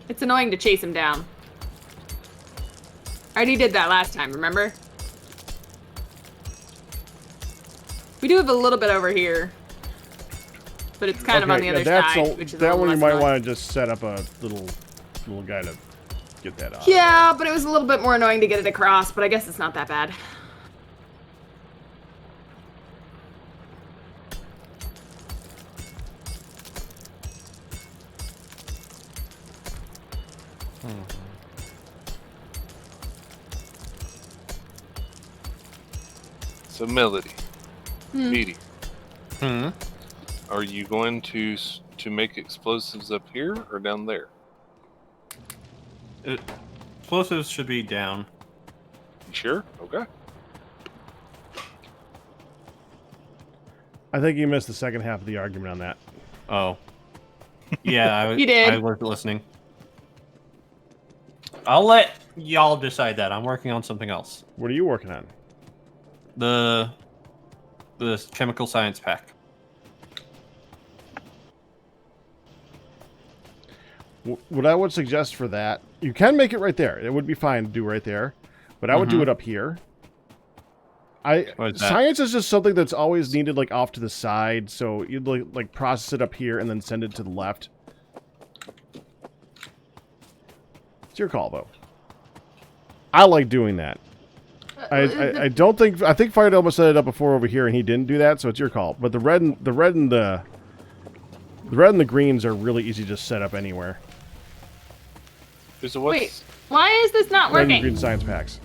It's annoying to chase him down. I already did that last time, remember? We do have a little bit over here. But it's kind of on the other side, which is a that little one you less might annoying. want to just set up a little guy to get that off. Yeah, but it was a little bit more annoying to get it across, but I guess it's not that bad. So Melody, meteor. Hmm. Are you going to make explosives up here or down there? Explosives should be down. You sure? Okay. I think you missed the second half of the argument on that. Oh. Yeah, I was. You did. I wasn't listening. I'll let y'all decide that. I'm working on something else. What are you working on? The chemical science pack. What I would suggest for that, you can make it right there. It would be fine to do right there, but I would do it up here. What is that? Science is just something that's always needed like off to the side, so you'd like process it up here and then send it to the left. It's your call though. I like doing that. I don't think I think Fire Delma set it up before over here and he didn't do that, so it's your call. But the red and the greens are really easy to just set up anywhere. So what's, Wait, why is this not Red and working? green science packs.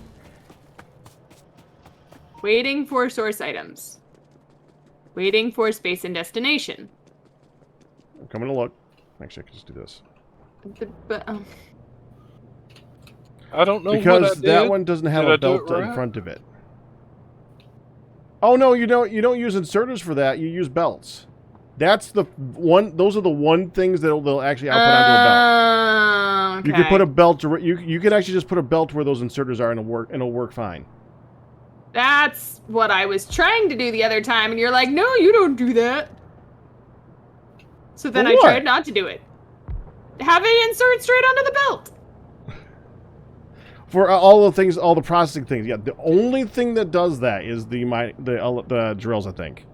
Waiting for source items. Waiting for space and destination. I'm coming to look. Actually, I can just do this. But, I don't know what I Because did. that one doesn't have Did I a do it belt in right? front of it. Oh no, you don't use inserters for that. You use belts. That's the one. Those are the one things that they'll actually output onto a belt. Okay. You could put a belt. You could actually just put a belt where those inserters are, and it'll work fine. That's what I was trying to do the other time, and you're like, no, you don't do that. So then For I what? tried not to do it. Have it insert straight onto the belt. For all the things, all the processing things. Yeah, the only thing that does that is the drills. I think.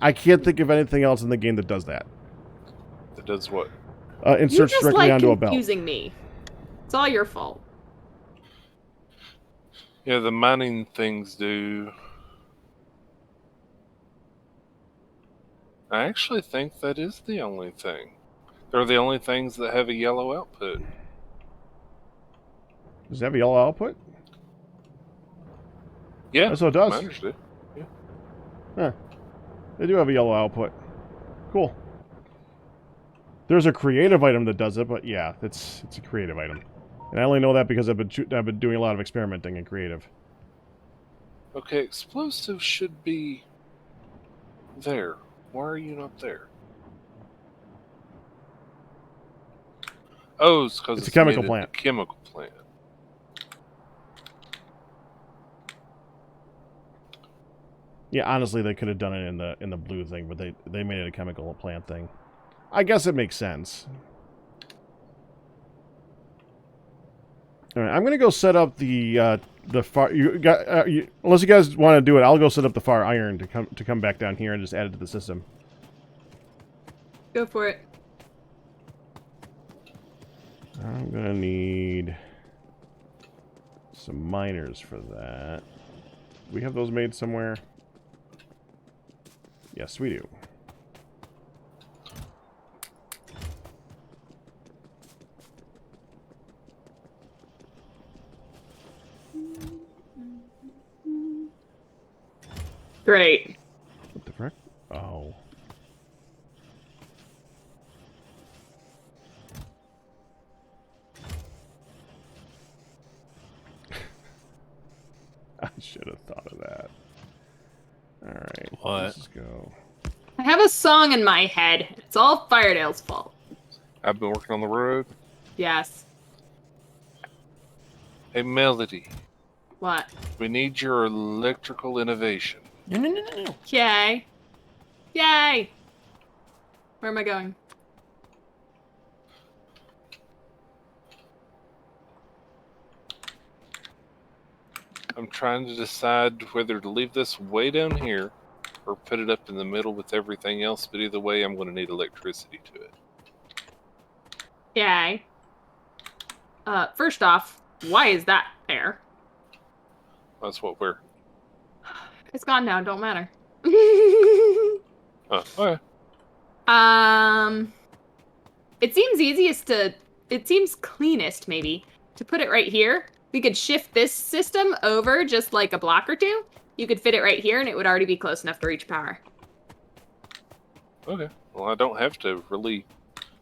I can't think of anything else in the game that does that. That does what? You Inserts just directly like onto a belt. confusing me. It's all your fault. Yeah, the mining things do. I actually think that is the only thing. They're the only things that have a yellow output. Does it have a yellow output? Yeah, That's what it does. miners do. Huh. They do have a yellow output. Cool. There's a creative item that does it, but yeah, it's a creative item. And I only know that because I've been doing a lot of experimenting in creative. Okay, explosives should be there. Why are you not there? Oh, it's because It's a chemical made plant. A chemical plant. Yeah, honestly, they could have done it in the blue thing, but they made it a chemical plant thing. I guess it makes sense. All right, I'm gonna go set up the far. Unless you guys want to do it, I'll go set up the far iron to come back down here and just add it to the system. Go for it. I'm gonna need some miners for that. We have those made somewhere. Yes, we do. Great. What the frick? Oh. I should have thought of that. Alright, What? let's go. I have a song in my head. It's all Firedale's fault. I've been working on the road. Yes. Hey, Melody, What? we need your electrical innovation. No. Yay. Yay. Where am I going? I'm trying to decide whether to leave this way down here or put it up in the middle with everything else, but either way, I'm going to need electricity to it. Yay. First off, why is that there? That's what we're... It's gone now, don't matter. Okay. It seems cleanest, maybe, to put it right here. We could shift this system over just like a block or two. You could fit it right here and it would already be close enough to reach power. Okay. Well, I don't have to really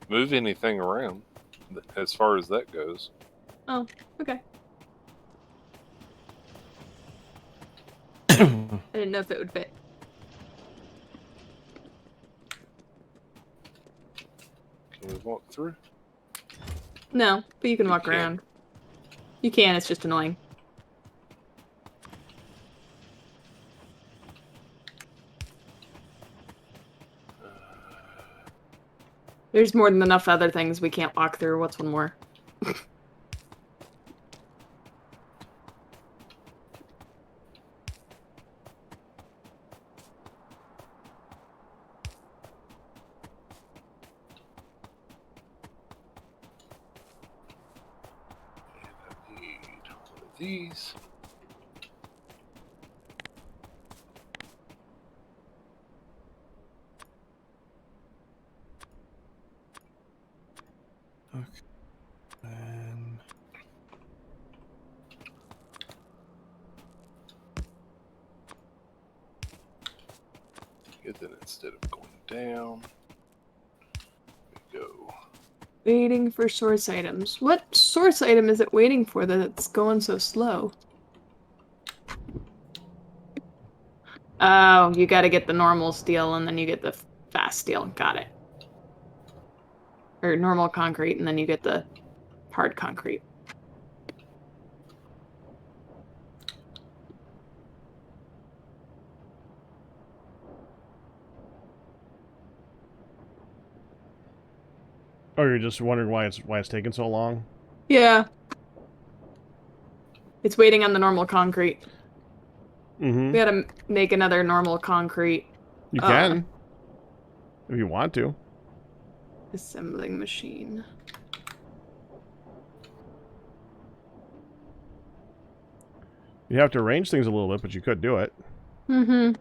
move anything around as far as that goes. Oh, okay. I didn't know if it would fit. Can we walk through? No, but you can walk can. around. You can, it's just annoying. There's more than enough other things we can't walk through. What's one more? And I need one of these. And And then instead of going down, we go Waiting for source items. What source item is it waiting for that it's going so slow? Oh, you gotta get the normal steel and then you get the fast steel. Got it. Or normal concrete and then you get the hard concrete. Oh, you're just wondering why it's taking so long? Yeah. It's waiting on the normal concrete. Mm-hmm. We gotta make another normal concrete. You can. If you want to. Assembling machine. You have to arrange things a little bit, but you could do it. Mm-hmm.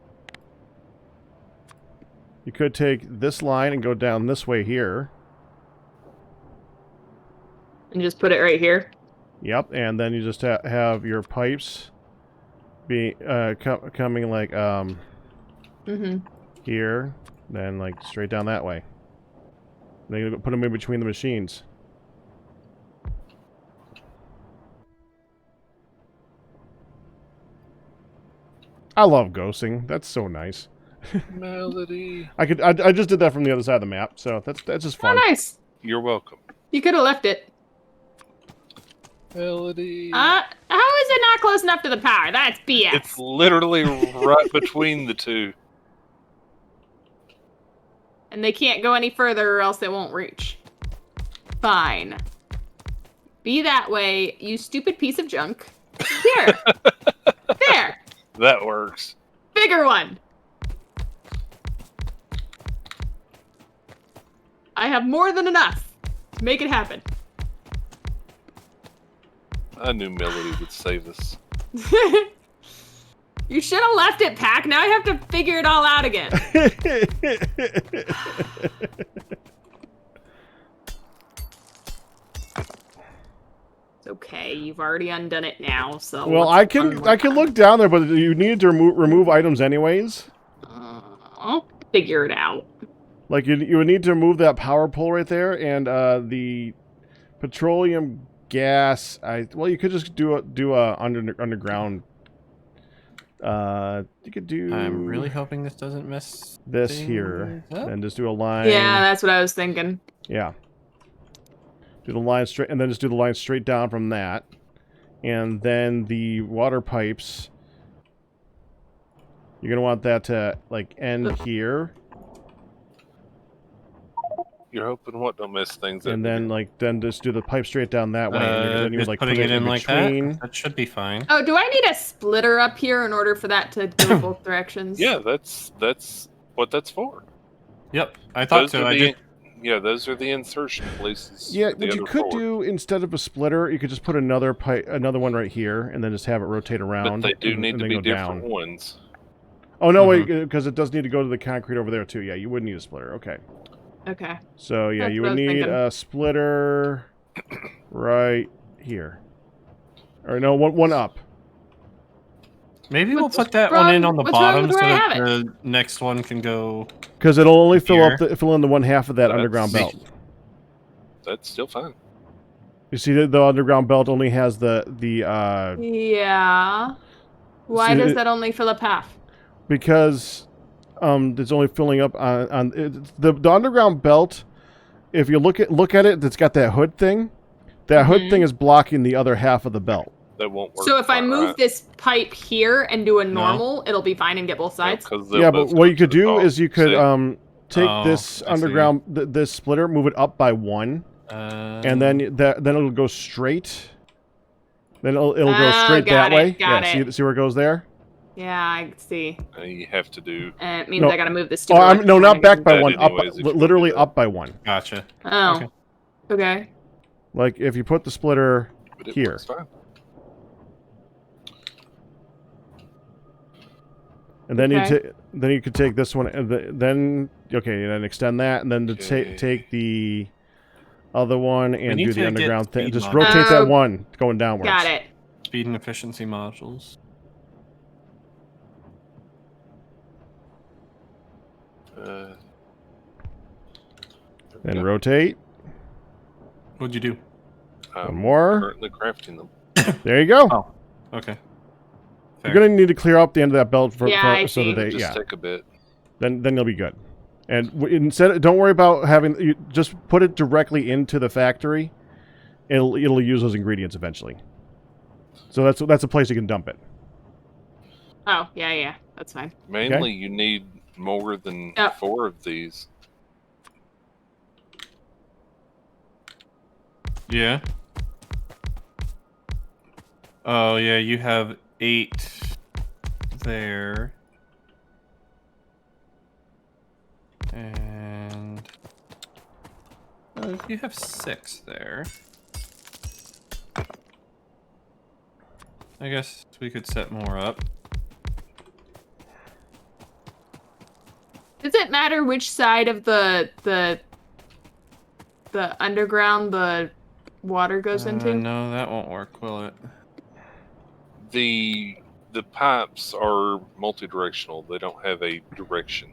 You could take this line and go down this way here. And just put it right here. Yep, and then you just have your pipes be coming like here, then like straight down that way. Then you put them in between the machines. I love ghosting. That's so nice. Melody. I just did that from the other side of the map, so that's just Oh, fun. nice. You're welcome. You could have left it. Melody. How is it not close enough to the power? That's BS. It's literally right between the two. And they can't go any further or else they won't reach. Fine. Be that way, you stupid piece of junk. Here. There. That works. Bigger one. I have more than enough to make it happen. I knew Melody would save us. You should have left it, Pack. Now I have to figure it all out again. It's okay. You've already undone it now, so. Well, let's I one can more time. look down there, but you needed to remove items anyways. I'll figure it out. Like you would need to remove that power pole right there, and the petroleum gas. Well, you could just do a underground. You could do. I'm really hoping this doesn't mess this things here, up. and just do a line. Yeah, that's what I was thinking. Yeah. Do the line straight, and then just do the line straight down from that, and then the water pipes. You're gonna want that to like end here, You're hoping what don't mess things up. and then just do the pipe straight down that way. And then you Just like putting put it in like between. that. That should be fine. Oh, do I need a splitter up here in order for that to go both directions? Yeah, that's what that's for. Yep, I thought Those so. are those are the insertion places. Yeah, for the what you other could four. do instead of a splitter, you could just put another one right here, and then just have it rotate around. But they do and need to then be go different down. ones. Oh no, wait, because it does need to go to the concrete over there too. Yeah, you would need a splitter. Okay. Okay. So yeah, That's you what I would was need thinking. a splitter right here. Or no, one up. Maybe we'll What's put that wrong- one in on the what's wrong bottom with so where I that have the next one can go. Because it'll only fill Here. fill in the one half of that That's- underground belt. That's still fine. You see that the underground belt only has the Yeah. Why See, does that only fill up half? because it's only filling up on the underground belt. If you look at it, it's got that hood thing. That hood thing is blocking the other half of the belt. That won't work. So if I quite move right. this pipe here and do a normal, it'll be fine and get both sides? 'cause they'll Yeah, both but go what you to could the do top. is you could See? take Oh, this I see. underground this splitter, move it up by one, and then it'll go straight. Then it'll go Oh, straight got that it, way. got Yeah, it. see where it goes there? Yeah, I see. You have to do. And it means No. I gotta move this Oh, stupid no, not back by that one. Up, anyways, if you wanna literally do that. up by one. Gotcha. Oh. Okay. Okay. Like if you put the splitter But it here, works fine. and then Okay. then you could take this one, and then extend that, and then to Okay. take the other one and need do to the get underground thing. speed Just mod. rotate Oh. that one going downwards. Got it. Speed and efficiency modules. Then rotate. What'd you do? One more. Currently crafting them. There you go. Oh. Okay. You're gonna need to clear up the end of that belt Yeah, I so see. that they, Just yeah. take a bit. Then you'll be good. And instead, don't worry about having. You just put it directly into the factory. It'll use those ingredients eventually. So that's a place you can dump it. Oh, yeah, that's fine. Mainly, you need more than Yep. 4 of these. Yeah. Oh, yeah, you have 8 there. And... you have 6 there. I guess we could set more up. Does it matter which side of the underground the water goes into? No, that won't work, will it? The pipes are multi-directional. They don't have a direction.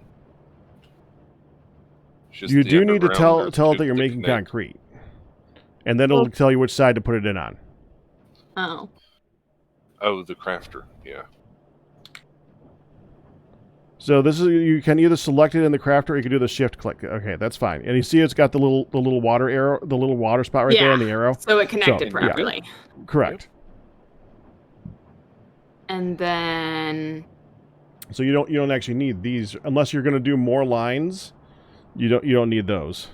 It's just You the do need to underground tell or it that you're to making connect. concrete, and then it'll tell you which side to put it in on. Oh. Oh, the crafter. Yeah. So this is, you can either select it in the crafter or you can do the shift click. Okay, that's fine. And you see it's got the little water arrow, the little water spot right there in the arrow. So it connected So, yeah. properly. Correct. And then So you don't actually need these unless you're going to do more lines. You don't need those.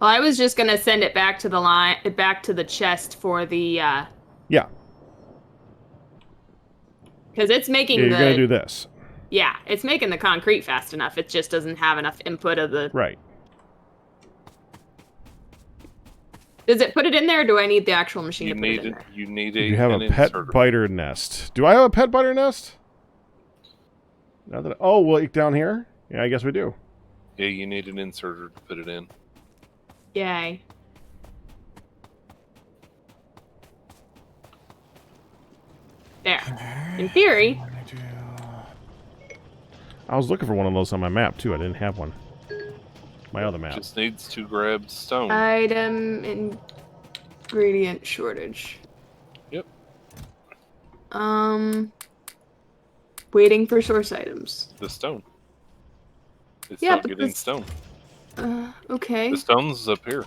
well, I was just gonna send it back to the chest for the Yeah. because it's making Yeah, you're going the to do this. yeah, it's making the concrete fast enough. It just doesn't have enough input of the. Right. Does it put it in there, or do I need the actual machine You to put it in need there? you need You have an a pet inserter. biter nest. Do I have a pet biter nest? Now that oh, well, down here? Yeah, I guess we do. Yeah, you need an inserter to put it in. Yay. There. In theory. I was looking for one of those on my map too. I didn't have one. My other map. Just needs to grab stone. Item ingredient shortage. Yep. Waiting for source items. The stone. It's Yeah, not but getting this- stone. Okay. The stone's up here.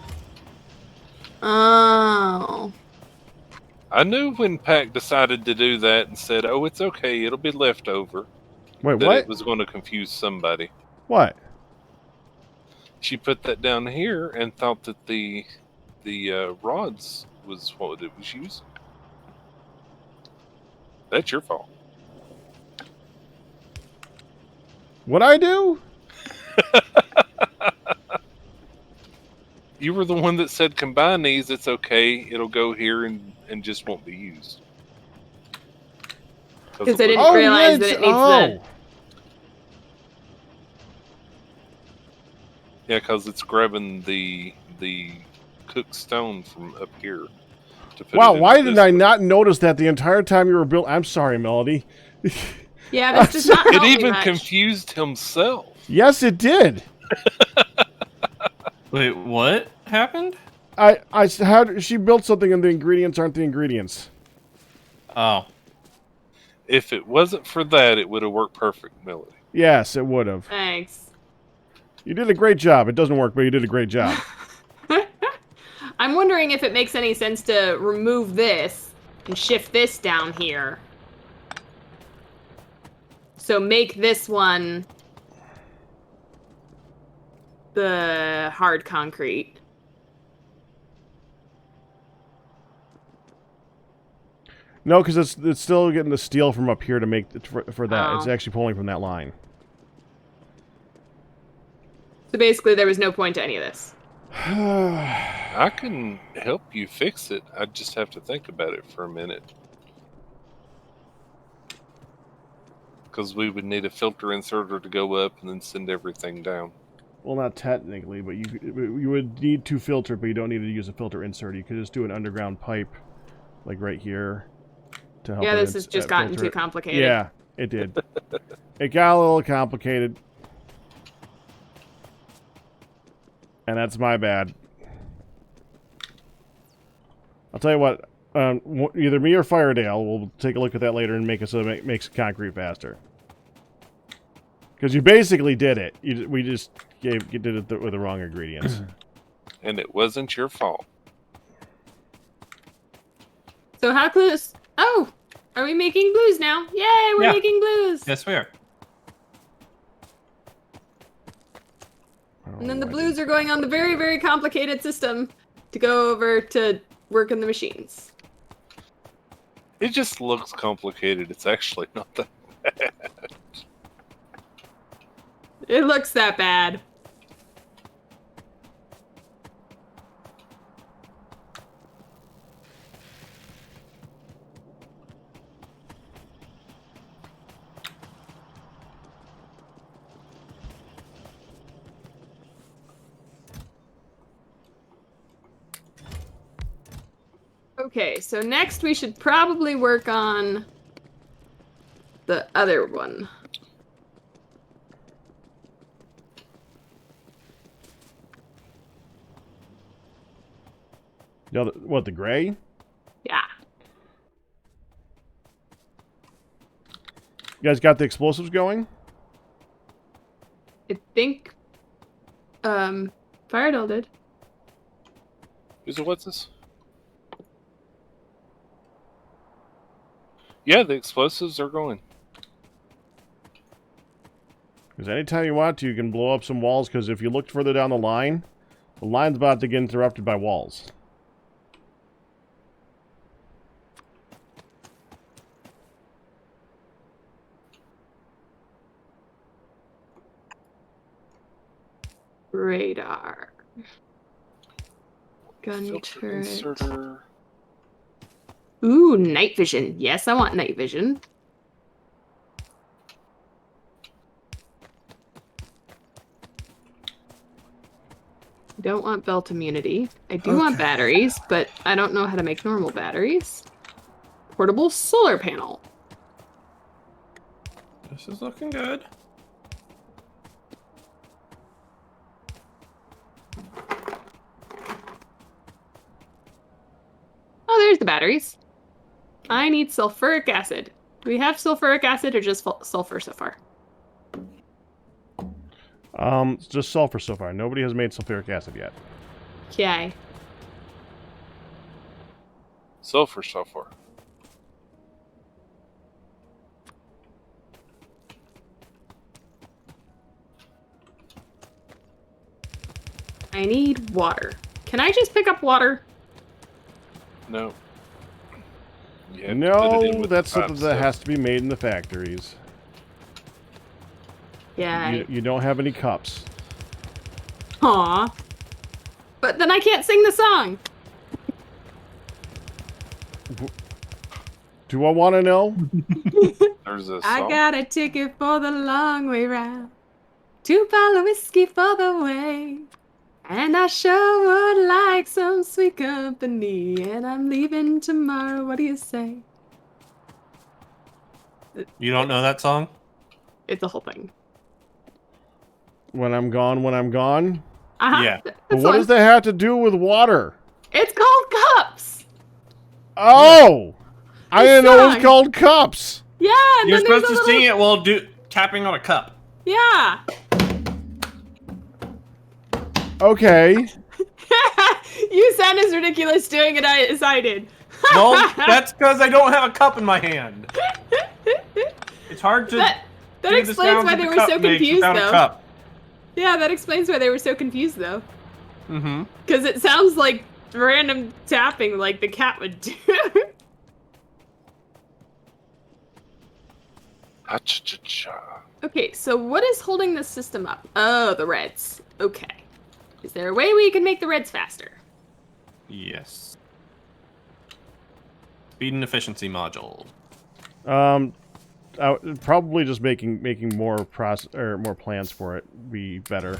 Oh. I knew when Pac decided to do that and said, "Oh, it's okay, it'll be left over," Wait, that what? it was going to confuse somebody. What? She put that down here and thought that the rods was what it was using. That's your fault. What I do? You were the one that said combine these. It's okay. It'll go here and just won't be used. Because I didn't realize that it needs the. Yeah, because it's grabbing the cooked stone from up here. To put Wow, it why into did this I one. not notice that the entire time you were built? I'm sorry, Melody. Yeah, this does not help It me even much. confused himself. Yes, it did. Wait, what happened? She built something and the ingredients aren't the ingredients. Oh. If it wasn't for that, it would have worked perfect, Melody. Yes, it would have. Thanks. You did a great job. It doesn't work, but you did a great job. I'm wondering if it makes any sense to remove this and shift this down here. So make this one the hard concrete. No, because it's still getting the steel from up here to make for that. Oh. It's actually pulling from that line. So basically there was no point to any of this. I can help you fix it. I just have to think about it for a minute. Because we would need a filter inserter to go up and then send everything down. Well, not technically, but you would need to filter, but you don't need to use a filter insert. You could just do an underground pipe, like right here, to help. Yeah, it this has just gotten filter too it. complicated. Yeah, it did. It got a little complicated, and that's my bad. I'll tell you what. Either me or Firedale will take a look at that later and make it so it makes concrete faster. Because you basically did it. We just did it with the wrong ingredients. And it wasn't your fault. So how close? Oh, are we making blues now? Yay, we're Yeah. making blues. Yes, we are. And then the blues are going on the very, very complicated system to go over to work in the machines. It just looks complicated. It's actually not that bad. It looks that bad. Okay, so next we should probably work on the other one. What, the gray? Yeah. You guys got the explosives going? I think Firedale did. What's this? Yeah, the explosives are going. Because anytime you want to, you can blow up some walls, because if you look further down the line's about to get interrupted by walls. Radar. Gun Filter turret. inserter. Ooh, night vision. Yes, I want night vision. I don't want belt immunity. I do want batteries, but I don't know how to make normal batteries. Portable solar panel. This is looking good. Oh, there's the batteries. I need sulfuric acid. Do we have sulfuric acid or just sulfur so far? It's just sulfur so far. Nobody has made sulfuric acid yet. Okay. Sulfur so far. I need water. Can I just pick up water? No. You have to put it in No, with that's the pipe something that stuff. has to be made in the factories. Yeah. You don't have any cups. Aw. But then I can't sing the song. Do I want to know? There's a I song. got a ticket for the long way round. 2 bottle whiskey for the way. And I sure would like some sweet company. And I'm leaving tomorrow. What do you say? You don't know that song? It's a whole thing. When I'm gone, when I'm gone? Uh-huh. Yeah. But That's what one. does that have to do with water? It's called cups. Oh! I The didn't know it was song. called cups. Yeah. And You're then there's supposed to sing it while tapping on a cup. Yeah. Okay. You sound as ridiculous doing it as I did. Well, that's because I don't have a cup in my hand. It's hard to That do the explains sounds why that they the were cup so makes confused, without a though. cup. Yeah, that explains why they were so confused, though. Mm-hmm. Because it sounds like random tapping like the cat would do. Ha-cha-cha-cha. Okay, so what is holding this system up? Oh, the reds. Okay. Is there a way we can make the reds faster? Yes. Speed and efficiency module. Probably just making more more plans for it would be better.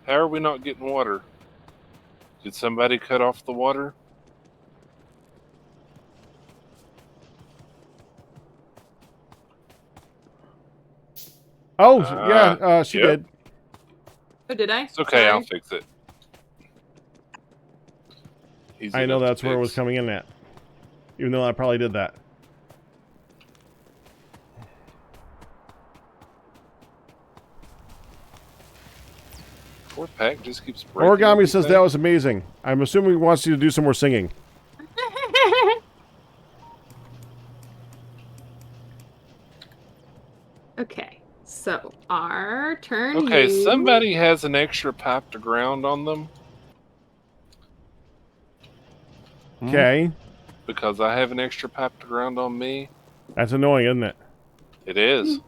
How are we not getting water? Did somebody cut off the water? Oh, yeah, she yep. did. Oh, did I? It's okay, Sorry. I'll fix it. Easy I know enough to that's where it was fix. coming in at. Even though I probably did that. Poor Pack just keeps breaking. Origami says everything. that was amazing. I'm assuming he wants you to do some more singing. Okay, so our turn. Okay, you... somebody has an extra pipe to ground on them Okay. because I have an extra pipe to ground on me. That's annoying, isn't it? It is.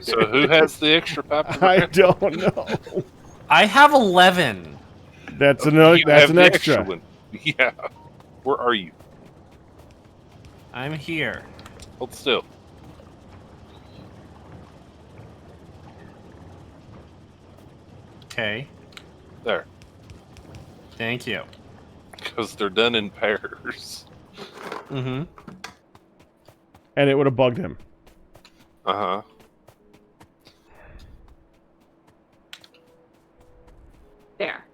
So who has the extra pipe to I ground? don't know. I have 11. That's an You that's have an the extra. one. Yeah. Where are you? I'm here. Hold still. Okay. There. Thank you. Because they're done in pairs. Mm-hmm. And it would have bugged him. Uh-huh. There.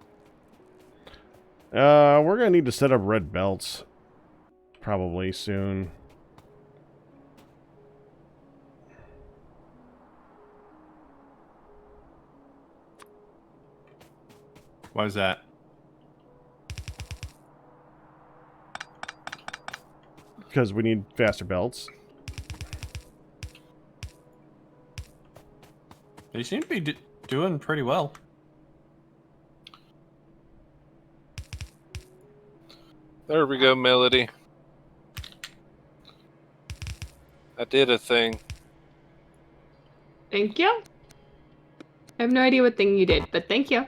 We're gonna need to set up red belts. Probably soon. Why is that? Because we need faster belts. They seem to be doing pretty well. There we go, Melody. I did a thing. Thank you. I have no idea what thing you did, but thank you.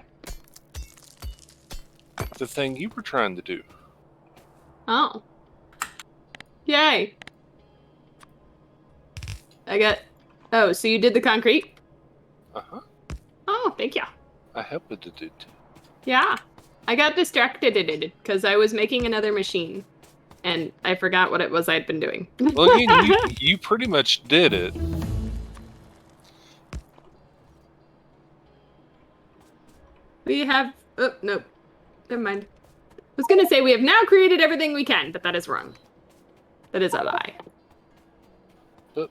The thing you were trying to do. Oh. Yay. I got... Oh, so you did the concrete? Uh-huh. Oh, thank you. I helped it do. Yeah. I got distracted because I was making another machine. And I forgot what it was I'd been doing. Well, again, you pretty much did it. We have... Oh, nope. Never mind. I was going to say we have now created everything we can, but that is wrong. That is a lie. But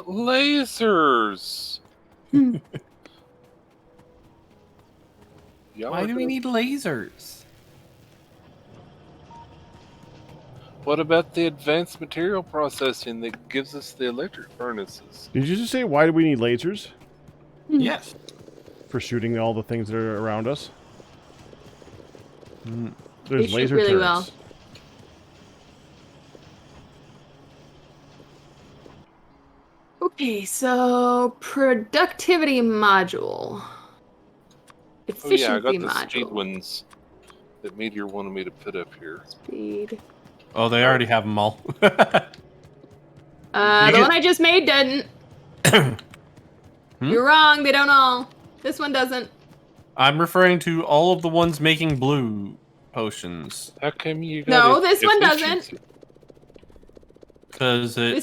lasers. Y'all Why are do we good. need lasers? What about the advanced material processing that gives us the electric furnaces? Did you just say why do we need lasers? Yes. For shooting all the things that are around us? Mm. They There's shoot laser really turrets. well. Okay, so productivity module. Oh Efficiency yeah, I got the module. speed ones that Meteor wanted me to put up here. Speed. Oh, they already have them all. The get- one I just made didn't. You're wrong, they don't all. This one doesn't. I'm referring to all of the ones making blue potions. How come you got No, this one doesn't. efficiency? Because it...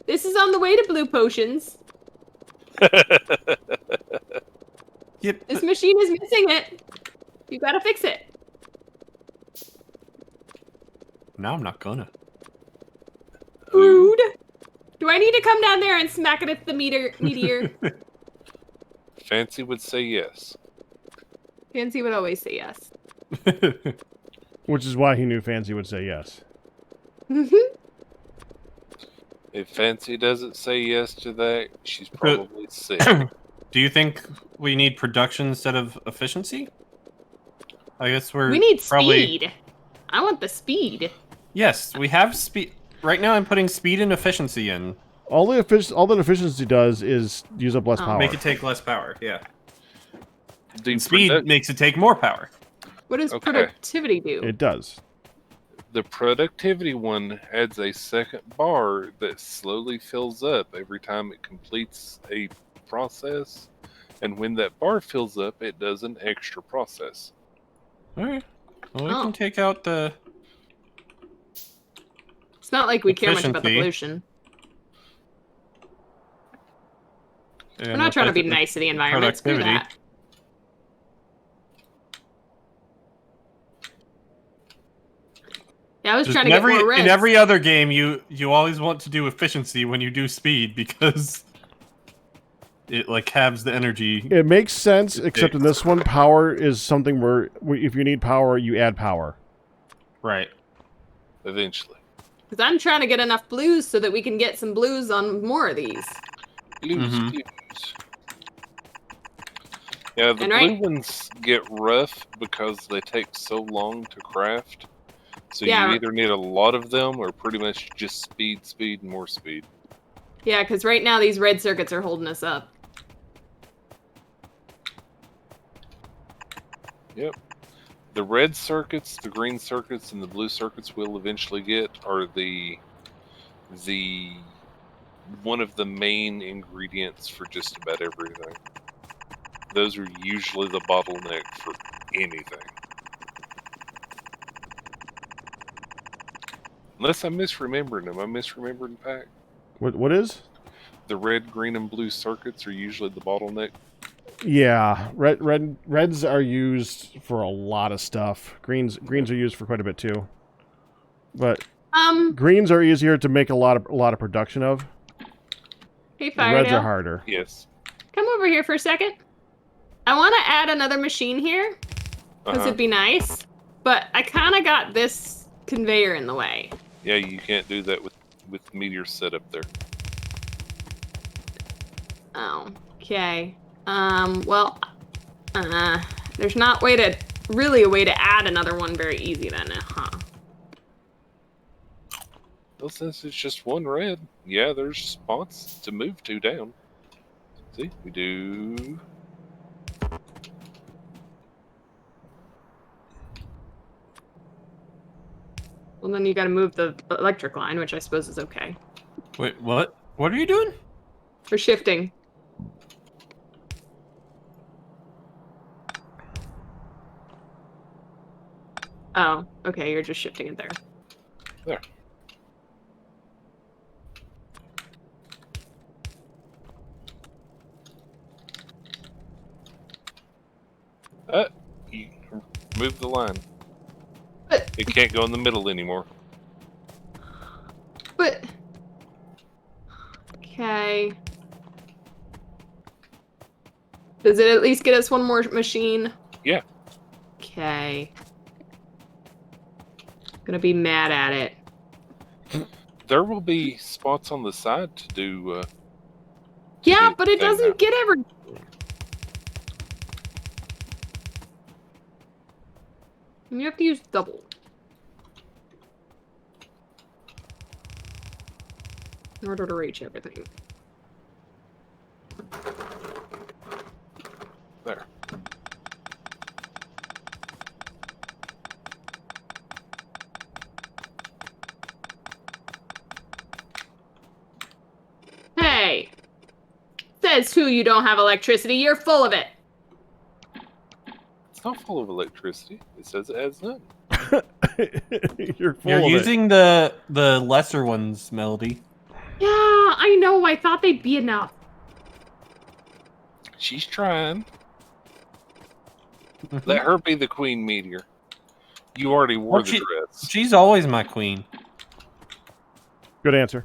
This is on the way to blue potions. Yep. This machine is missing it. You gotta fix it. Now I'm not gonna. Rude. Do I need to come down there and smack it at the meteor? Fancy would say yes. Fancy would always say yes. Which is why he knew Fancy would say yes. If Fancy doesn't say yes to that, she's probably sick. Do you think we need production instead of efficiency? I guess We need probably... speed. I want the speed. Yes, we have speed. Right now I'm putting speed and efficiency in. All that efficiency does is use up less Oh. power. Make it take less power, yeah. The And speed makes it take more power. What does Okay. productivity do? It does. The productivity one adds a second bar that slowly fills up every time it completes a process. And when that bar fills up, it does an extra process. Alright. Well, we Oh. can take out the... It's not like we care much about the Efficiency. pollution. We're not trying to be nice to the environment. Screw productivity. that. Yeah, I was Just trying to get more reds. in every other game, you always want to do efficiency when you do speed because it like halves the energy. It makes sense, It except in takes. this one, power is something where if you need power, you add power. Right. Eventually. Because I'm trying to get enough blues so that we can get some blues on more of these. Blues, Mhm. blues. Yeah, the And blue right- ones get rough because they take so long to craft. So Yeah. you either need a lot of them or pretty much just speed, speed, and more speed. Yeah, because right now these red circuits are holding us up. Yep. The red circuits, the green circuits, and the blue circuits we'll eventually get are the one of the main ingredients for just about everything. Those are usually the bottleneck for anything. Unless I'm misremembering them. I'm misremembering Pack. What is? The red, green, and blue circuits are usually the bottleneck. Yeah, reds are used for a lot of stuff. Greens are used for quite a bit too. But greens are easier to make a lot of production of. Hey, And reds are Firedale. harder. Yes. Come over here for a second. I want to add another machine here, because it'd be nice. But I kind of got this conveyor in the way. Yeah, you can't do that with meteor set up there. Oh, okay. Well, there's not really a way to add another one very easy then, huh? Well, since it's just one red, yeah, there's spots to move to down. See, we do. Well, then you gotta move the electric line, which I suppose is okay. Wait, what? What are you doing? For shifting. Oh, okay, you're just shifting it there. There. You move the line. But, It can't go in the middle anymore. but... Okay. Does it at least get us one more machine? Yeah. Okay. Gonna be mad at it. There will be spots on the side to do. Yeah, do but it thing doesn't now. get every... You have to use double. In order to reach everything. There. Hey! Says who you don't have electricity, you're full of it! It's not full of electricity. It says it has none. You're full You're of using the lesser ones, Melody. Yeah, I know, I thought they'd be enough. She's trying. Let her be the queen meteor. You already wore Well, the dress. She's always my queen. it. Good answer.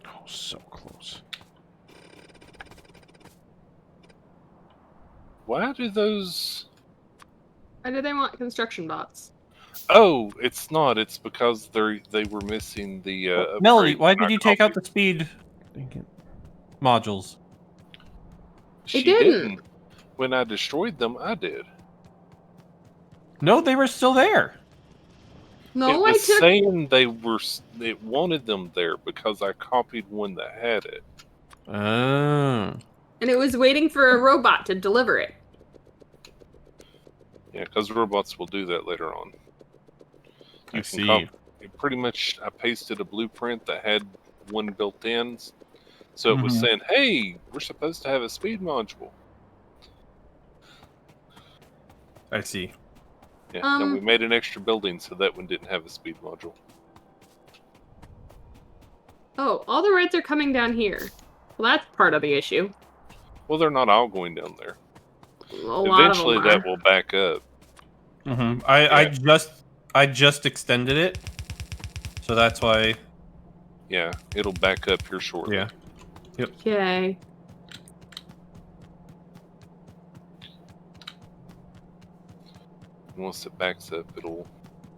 Oh, so close. Why do those? Why do they want construction bots? Oh, it's not. It's because they were missing the. Melody, upgrade why when I did you take out copied. the speed Thinking. modules? She didn't. When I destroyed them, I did. No, they were still there. No, it I was took... saying they were. It wanted them there because I copied one that had it. Oh. And it was waiting for a robot to deliver it. Yeah, because robots will do that later on. I You see. can pretty much. I pasted a blueprint that had one built in, so it was Mhm. saying, "Hey, we're supposed to have a speed module." I see. Yeah, and we made an extra building so that one didn't have a speed module. Oh, all the reds are coming down here. Well, that's part of the issue. Well, they're not all going down there. A lot Eventually, of them that will back up. Mm-hmm. Yeah. I just extended it, so that's why. Yeah, it'll back up here shortly. Yeah. Yep. Okay. Once it backs up, it'll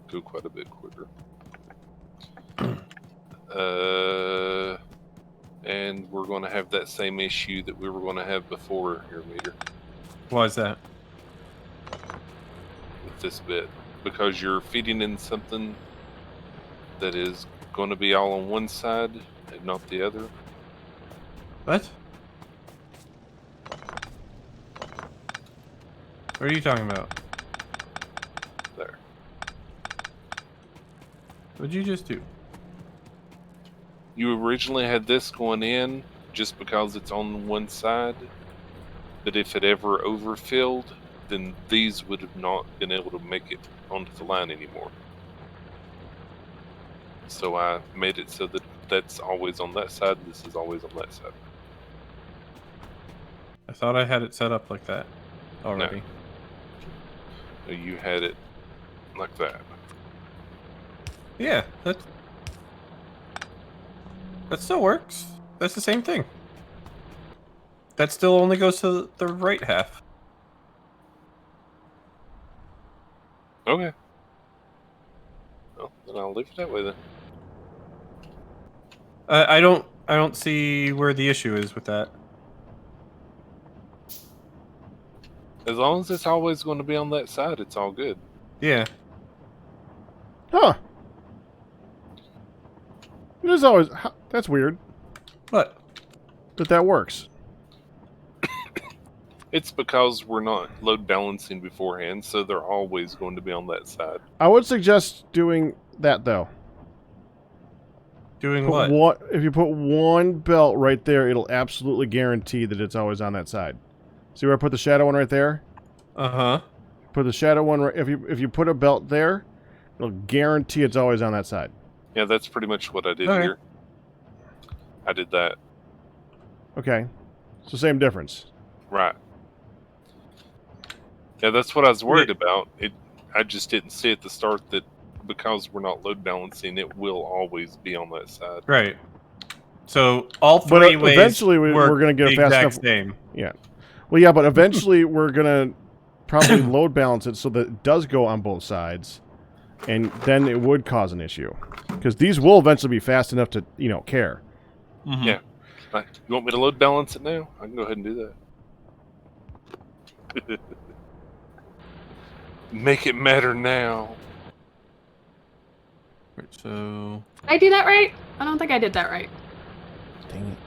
go quite a bit quicker. And we're going to have that same issue that we were going to have before here, Meter, Why is that? with this bit. Because you're feeding in something that is going to be all on one side and not the other. What? What are you talking about? There. What'd you just do? You originally had this going in just because it's on one side, but if it ever overfilled, then these would have not been able to make it onto the line anymore. So I made it so that that's always on that side, and this is always on that side. I thought I had it set up like that already. So you had it like that. Yeah, that still works. That's the same thing. That still only goes to the right half. Okay. Well, then I'll leave it that way then. I don't see where the issue is with that. As long as it's always going to be on that side, it's all good. Yeah. Huh. It is always... That's weird What? that works. It's because we're not load balancing beforehand, so they're always going to be on that side. I would suggest doing that, though. Doing Put what? if you put one belt right there, it'll absolutely guarantee that it's always on that side. See where I put the shadow one right there? Uh-huh. Put the shadow one right... If you put a belt there, it'll guarantee it's always on that side. Yeah, that's pretty much what I did Okay. here. I did that. Okay. So same difference. Right. Yeah, that's what I was worried about. I just didn't see at the start that because we're not load balancing, it will always be on that side. Right. So all But three ways eventually we're going to get the a fast exact enough... same. Yeah. Well, yeah, but eventually we're going to probably load balance it so that it does go on both sides. And then it would cause an issue. Because these will eventually be fast enough to, care. Mhm. Yeah. Right. You want me to load balance it now? I can go ahead and do that. Make it matter now. Right, so Did I do that right? I don't think I did that right. Dang it.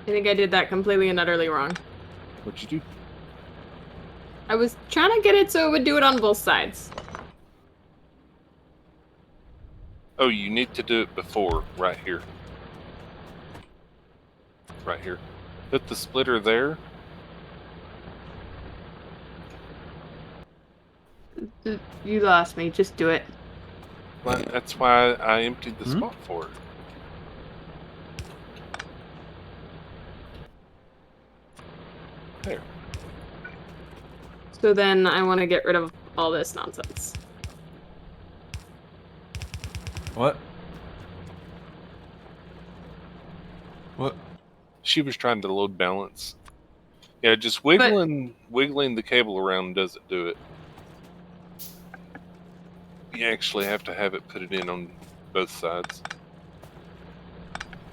I think I did that completely and utterly wrong. What'd you do? I was trying to get it so it would do it on both sides. Oh, you need to do it before, right here. Right here. Put the splitter there. You lost me. Just do it. Well, that's why I emptied the spot for it. There. So then I want to get rid of all this nonsense. what? What? She was trying to load balance. Yeah, just wiggling the cable around doesn't do it. You actually have to have it put it in on both sides.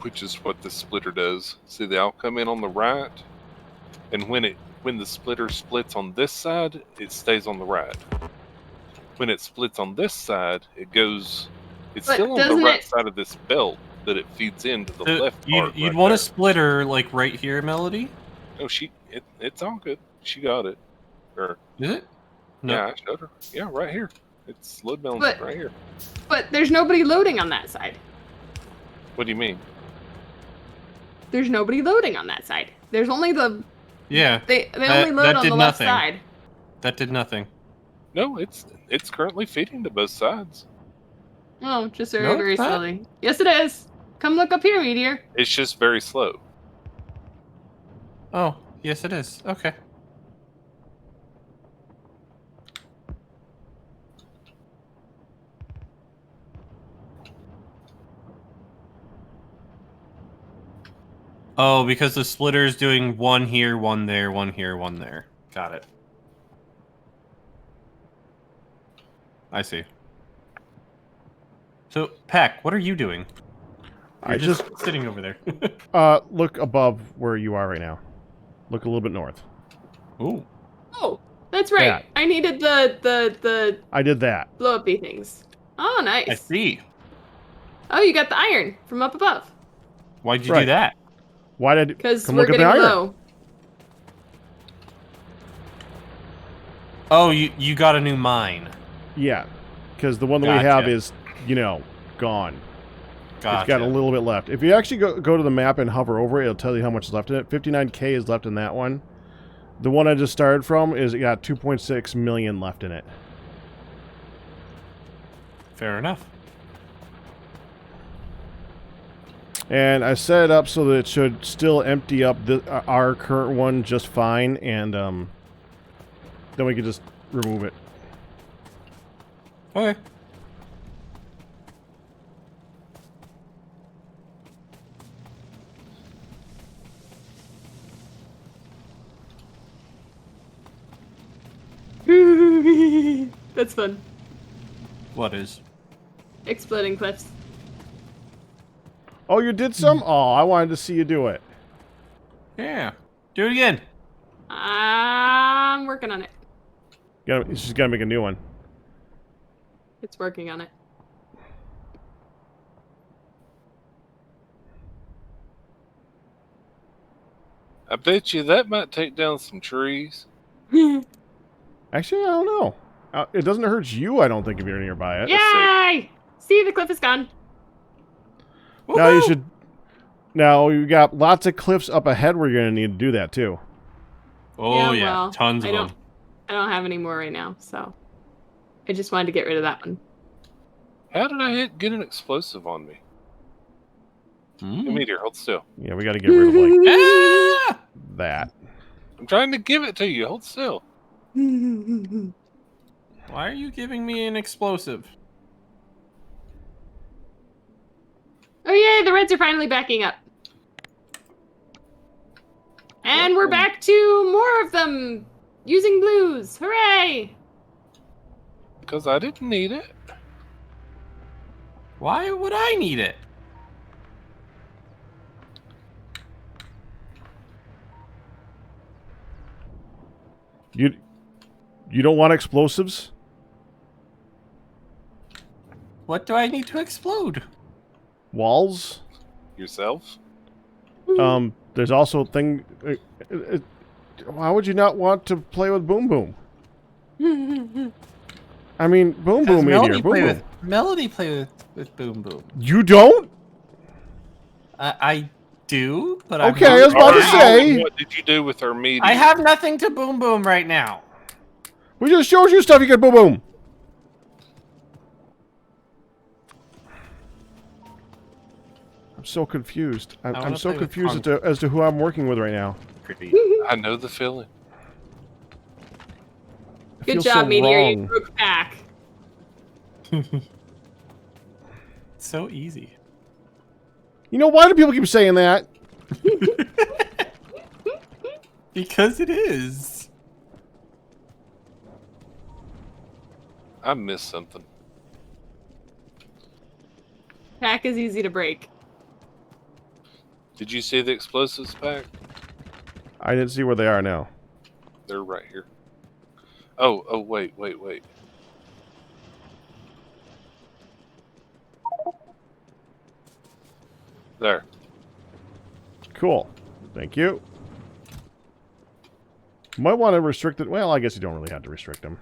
Which is what the splitter does. See, they all come in on the right, and when the splitter splits on this side, it stays on the right. When it splits on this side, it goes. It's But still on the doesn't right it- side of this belt, but it feeds into the left part. You'd right want there. a splitter like right here, Melody? No, it's all good. She got it. Or Is it? No. yeah, I showed her. Yeah, right here. It's load balancing But- right here. But there's nobody loading on that side. What do you mean? There's nobody loading on that side. There's only the Yeah. they only load that on did the left nothing. side. That did nothing. No, it's currently feeding to both sides. Oh, just very, No, it's very not. slowly. Yes, it is. Come look up here, Meteor. It's just very slow. Oh, yes, it is. Okay. Oh, because the splitter's doing one here, one there, one here, one there. Got it. I see. So, Pack, what are you doing? You're I just sitting over there. look above where you are right now. Look a little bit north. Ooh. Oh, that's right. That. I needed the I did that. blow uppy things. Oh, I nice. see. Oh, you got the iron from up above. Why'd you do Right. that? Why did Because come we're look at the getting iron? low. Oh, you got a new mine. Yeah, because the one that we Gotcha. have is, gone. Gotcha. It's got a little bit left. If you actually go to the map and hover over it, it'll tell you how much is left in it. 59K is left in that one. The one I just started from it got 2.6 million left in it. Fair enough. And I set it up so that it should still empty up our current one just fine, and then we can just remove it. Okay. That's fun. What is? Exploding cliffs. Oh, you did some? Oh, I wanted to see you do it. Yeah. Do it again. I'm working on it. She's got to make a new one. It's working on it. I bet you that might take down some trees. Actually, I don't know. It doesn't hurt you, I don't think, if you're nearby it. Yay! See, the cliff is gone. Now you Woohoo! should. Now you got lots of cliffs up ahead where you're gonna need to do that too. Oh Yeah, yeah, well, tons of them. I don't have any more right now, so I just wanted to get rid of that one. How did I get an explosive on me? Hey, Meteor, hold still. Yeah, we got to get rid of like Ah! that. I'm trying to give it to you. Hold still. Why are you giving me an explosive? Oh yay, the reds are finally backing up. And we're back to more of them using blues. Hooray! Because I didn't need it. Why would I need it? You don't want explosives? What do I need to explode? Walls? Yourself? There's also a thing. Why would you not want to play with Boom Boom? I mean, Boom Boom, Meteor. Boom Boom. Melody play with Boom Boom. You don't? I do, but Okay, I'm I was about to Alright, say. what did you do with our meeting? I have nothing to Boom Boom right now. We just showed you stuff you can Boom Boom. I'm so confused. I'm wanna so play with confused as to who I'm working with right now. I know the feeling. It Good feels job, so Meteor. You wrong. broke back. So easy. You know, why do people keep saying that? Because it is. I missed something. Pack is easy to break. Did you see the explosives pack? I didn't see where they are now. They're right here. Oh, wait. There. Cool. Thank you. Might want to restrict it. Well, I guess you don't really have to restrict them.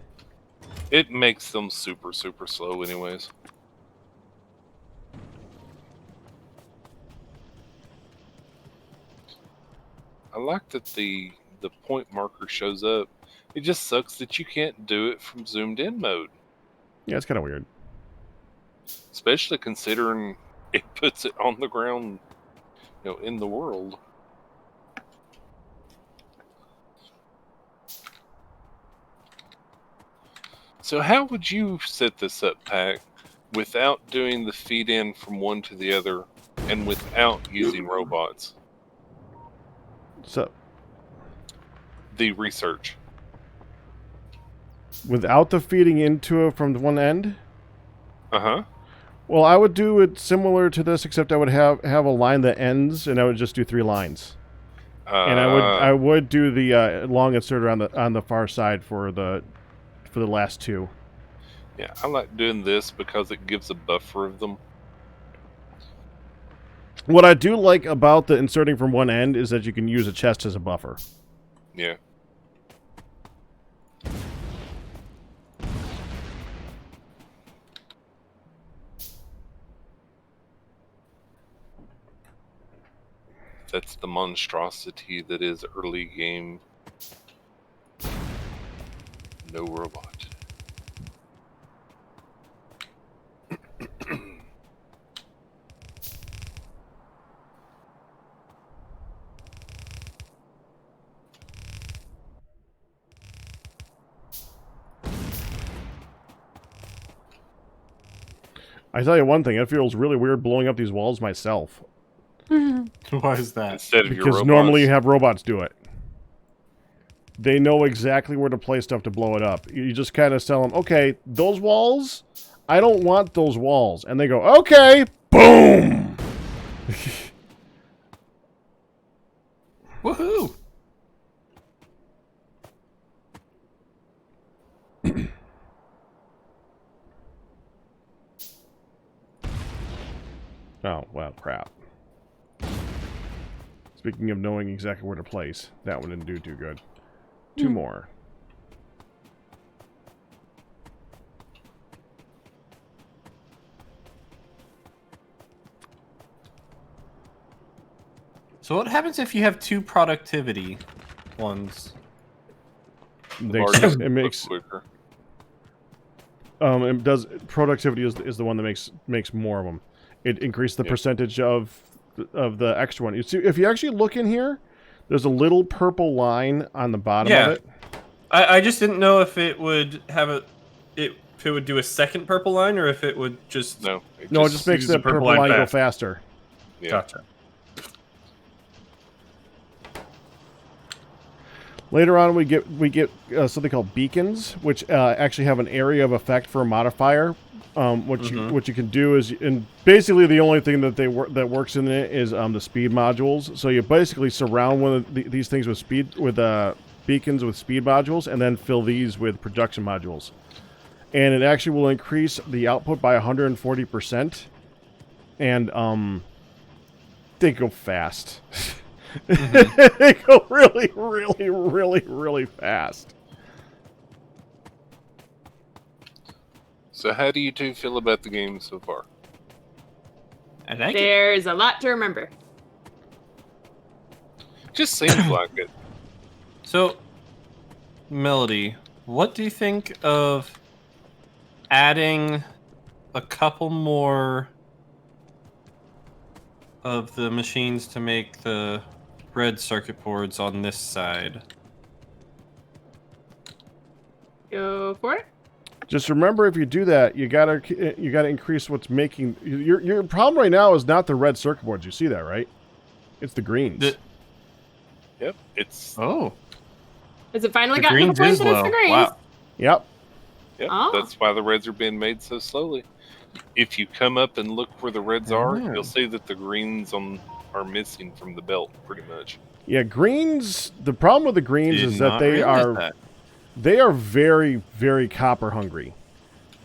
It makes them super, super slow anyways. I like that the point marker shows up. It just sucks that you can't do it from zoomed in mode. Yeah, it's kind of weird. Especially considering it puts it on the ground, in the world. So how would you set this up, Pack, without doing the feed in from one to the other and without using robots? So The research. without the feeding into it from the one end. Uh-huh. Well, I would do it similar to this, except I would have a line that ends, and I would just do 3 lines. And I would do the long insert on the far side for the last 2. Yeah, I like doing this because it gives a buffer of them. What I do like about the inserting from one end is that you can use a chest as a buffer. Yeah. That's the monstrosity that is early game. No robot. I tell you one thing, it feels really weird blowing up these walls myself. Why is that? Instead of your Because robots. normally you have robots do it. They know exactly where to place stuff to blow it up. You just kind of tell them, okay, those walls, I don't want those walls. And they go, okay, boom! Woohoo! Oh, well, crap. Speaking of knowing exactly where to place, that one didn't do too good. 2 more. So what happens if you have 2 productivity ones? It makes quicker. it does productivity is the one that makes more of them. It increased the percentage of the extra one. You see, if you actually look in here, there's a little purple line on the bottom of it. I just didn't know if it would have if it would do a second purple line or if it would just No, it just makes use the the purple purple line line go fast. faster. Yeah. Gotcha. Later on, we get something called beacons, which actually have an area of effect for a modifier. What you can do is, and basically the only thing that that works in it is the speed modules. So you basically surround one of these things with beacons with speed modules, and then fill these with production modules. And it actually will increase the output by 140%. And they go fast. They go really, really, really, really fast. So how do you two feel about the game so far? I like it. There's a lot to remember. Just seems like it. So, Melody, what do you think of adding a couple more of the machines to make the red circuit boards on this side? Go for it. Just remember, if you do that, you gotta increase what's making your problem right now is not the red circuit boards. You see that, right? It's the greens. Yep. It's Has it finally The gotten to the greens point is that it's low. the greens? Wow. Yep. Oh. That's why the reds are being made so slowly. If you come up and look where the reds are, Oh. you'll see that the greens are missing from the belt pretty much. Yeah, greens. The problem with the greens Did is that not they realize are that. they are very, very copper hungry.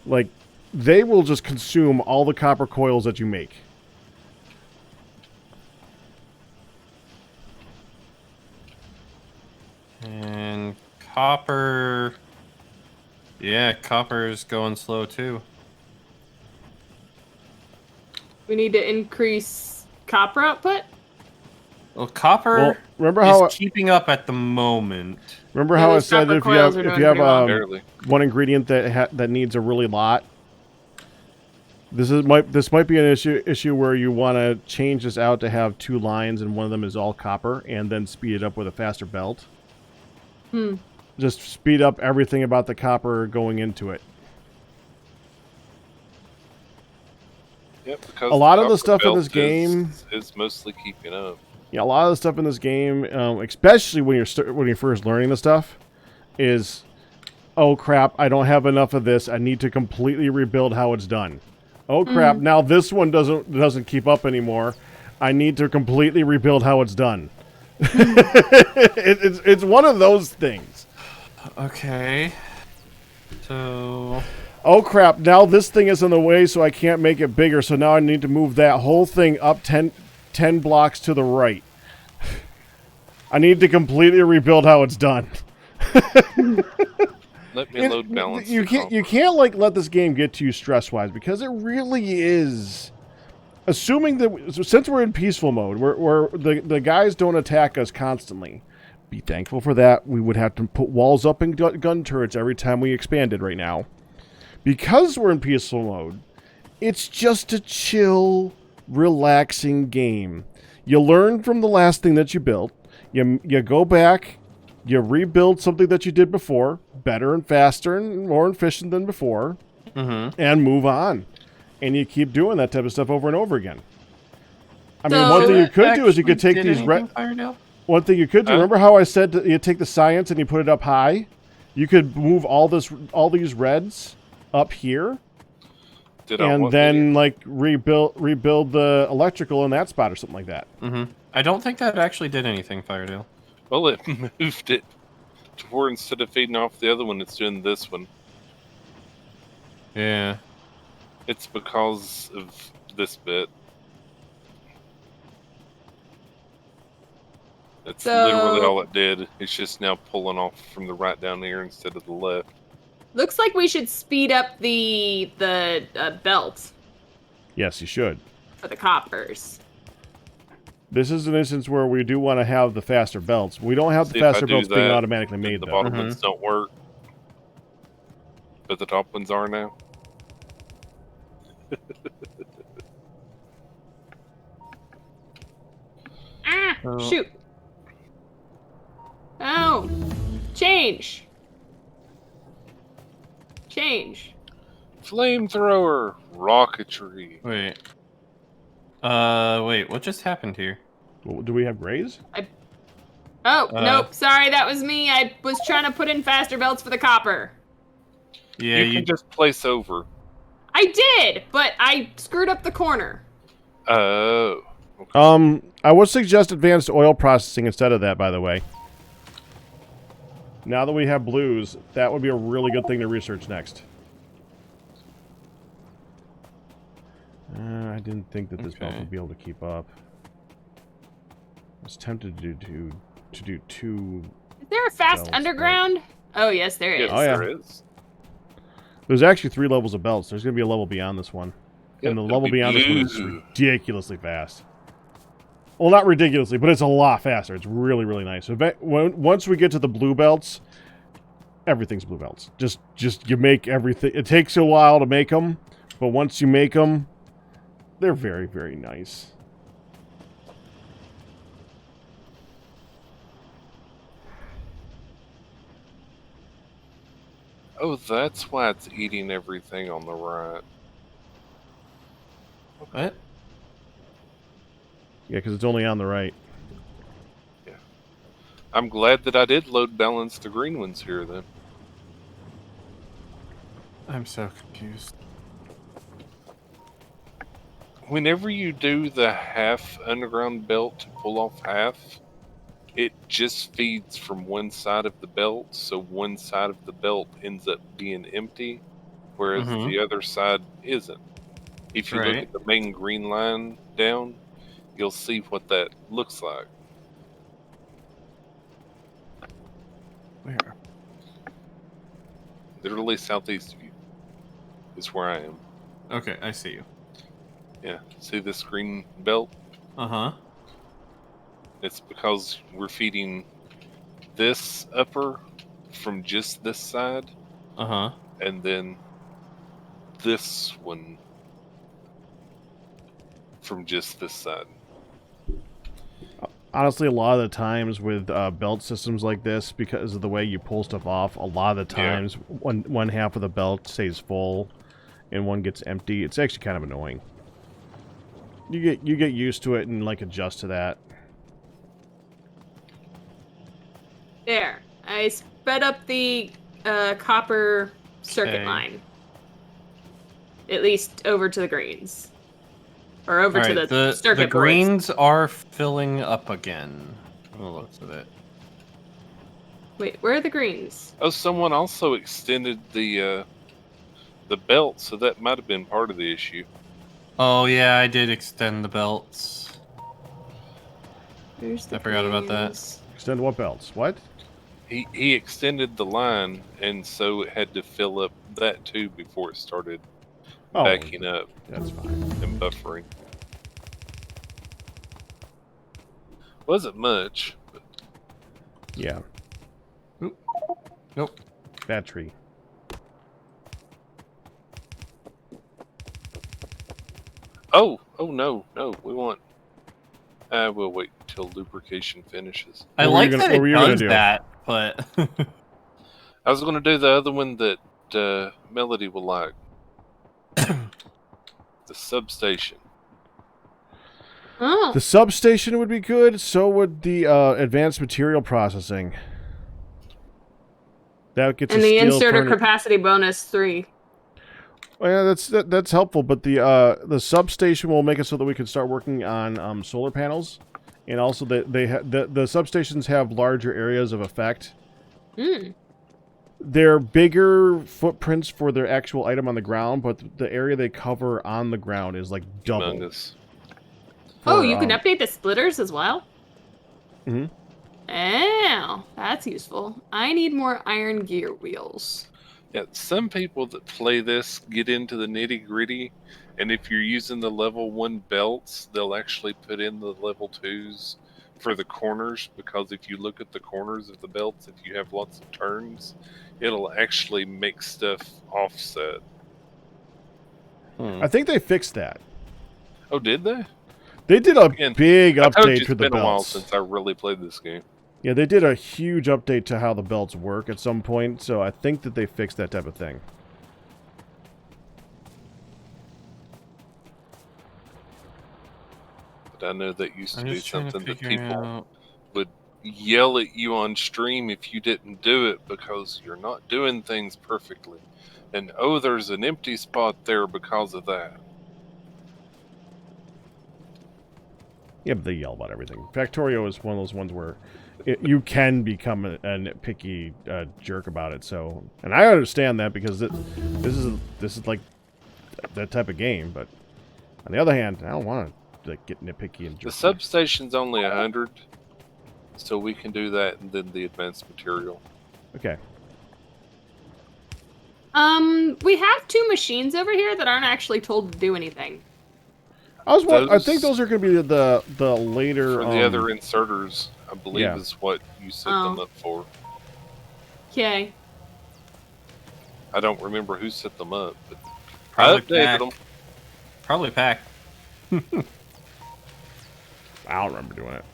Like, they will just consume all the copper coils that you make. And copper. Yeah, copper's going slow too. We need to increase copper output. Well, copper Well, remember is how keeping up at the moment. remember Yeah, how I those said copper if you coils have are if doing you have pretty well. Barely. one ingredient that needs a really lot. This might be an issue where you want to change this out to have 2 lines and one of them is all copper, and then speed it up with a faster belt. Just speed up everything about the copper going into it. Yep, because A lot the of the copper stuff in belt this game- is a lot of the copper stuff in belt this game- is mostly keeping up. Yeah, a lot of the stuff in this game, especially when you're first learning the stuff, is, oh crap, I don't have enough of this. I need to completely rebuild how it's done. Oh crap, now this one doesn't keep up anymore. I need to completely rebuild how it's done. It's one of those things. Okay. So... Oh crap, now this thing is in the way, so I can't make it bigger, so now I need to move that whole thing up 10 blocks to the right. I need to completely rebuild how it's done. Let me load balance. You can't like let this game get to you stress-wise, because it really is. Assuming that since we're in peaceful mode, where the guys don't attack us constantly, be thankful for that. We would have to put walls up and gun turrets every time we expanded right now. Because we're in peaceful mode, it's just a chill, relaxing game. You learn from the last thing that you built. You go back, you rebuild something that you did before, better and faster and more efficient than before, and move on. And you keep doing that type of stuff over and over again. I mean, one thing you could do is you could take these One thing you could do, remember how I said you take the science and you put it up high? You could move all these reds up here, and then like rebuild the electrical in that spot or something like that. I don't think that actually did anything, Firedale. Well, it moved it to where instead of feeding off the other one, it's doing this one. Yeah. It's because of this bit. That's literally all it did. It's just now pulling off from the right down here instead of the left. Looks like we should speed up the belt Yes, you should. for the coppers. This is an instance where we do want to have the faster belts. We don't have the faster belts being automatically made, the though. bottom ones don't work, but the top ones are now. Shoot. Oh. Change. Flamethrower, rocketry. Wait. Wait, what just happened here? Well, do we have grays? Nope. Sorry, that was me. I was trying to put in faster belts for the copper. Yeah, you can just place over. I did, but I screwed up the corner. Oh. Okay. I would suggest advanced oil processing instead of that, by the way. Now that we have blues, that would be a really good thing to research next. I didn't think that this belt would be able to keep up. I was tempted to do two. Is there a fast belts, underground? Oh, yes, there is. Oh, yeah. There is. There's actually 3 levels of belts. There's going to be a level beyond this one. Yep, And the it'll level be beyond this one is blue. ridiculously fast. Well, not ridiculously, but it's a lot faster. It's really, really nice. So once we get to the blue belts, everything's blue belts. Just you make everything. It takes a while to make them, but once you make them, they're very, very nice. Oh, that's why it's eating everything on the right. What? Yeah, because it's only on the right. Yeah. I'm glad that I did load balance the green ones here then. I'm so confused. Whenever you do the half underground belt to pull off half, it just feeds from one side of the belt, so one side of the belt ends up being empty, whereas the other side isn't. If you look at the main green line down, you'll see what that looks like. Where? Literally southeast of you is where I am. Okay, I see you. Yeah, see this green belt? Uh-huh. It's because we're feeding this upper from just this side, Uh-huh. and then this one from just this side. Honestly, a lot of the times with belt systems like this, because of the way you pull stuff off, a lot of the times one half of the belt stays full and one gets empty. It's actually kind of annoying. You get used to it and like adjust to that. There. I sped up the copper circuit Okay. line. At least over to the greens. Or over to Alright, the circuit the boards. greens are filling up again. From the looks of it. Wait, where are the greens? Oh, someone also extended the belt, so that might have been part of the issue. Oh yeah, I did extend the belts. There's the I forgot about that. greens. Extend what belts? What? He extended the line, and so it had to fill up that too before it started Oh, backing up that's fine. and buffering. Wasn't much, but Yeah. Nope. Battery. oh no, we want. We'll wait till lubrication finishes. I What were you like gonna- that what were it you gonna does do? that, but I was going to do the other one that Melody will like. The substation. Oh. The substation would be good. So would the advanced material processing. That gets And a the steel inserter furnace. capacity bonus 3. Oh, yeah, that's helpful. But the substation will make it so that we can start working on solar panels, and also the substations have larger areas of effect. Hmm. They're bigger footprints for their actual item on the ground, but the area they cover on the ground is like double. Humongous. Oh, for, you can update the splitters as well? Mhm. Oh, that's useful. I need more iron gear wheels. Yeah, some people that play this get into the nitty gritty, and if you're using the level 1 belts, they'll actually put in the level 2s for the corners, because if you look at the corners of the belts, if you have lots of turns, it'll actually make stuff offset. Hmm. I think they fixed that. Oh, did they? They did a Again, big I told you update it's to the been a while belts. since I really played this game. Yeah, they did a huge update to how the belts work at some point, so I think that they fixed that type of thing. But I know that used to I'm be just trying to something that figure people out. would yell at you on stream if you didn't do it because you're not doing things perfectly. And oh, there's an empty spot there because of that. Yeah, but they yell about everything. Factorio is one of those ones where you can become a nitpicky jerk about it. So, and I understand that because this is like that type of game. But on the other hand, I don't want to like, get nitpicky and The jerk. substation's only 100, so we can do that, and then the advanced material. Okay. We have 2 machines over here that aren't actually told to do anything. I think those are going to be the later For the other inserters, I believe yeah. is what you set them Oh. up for. Okay. I don't remember who set them up, but Probably I updated Pack. them. Probably Pack. I don't remember doing it.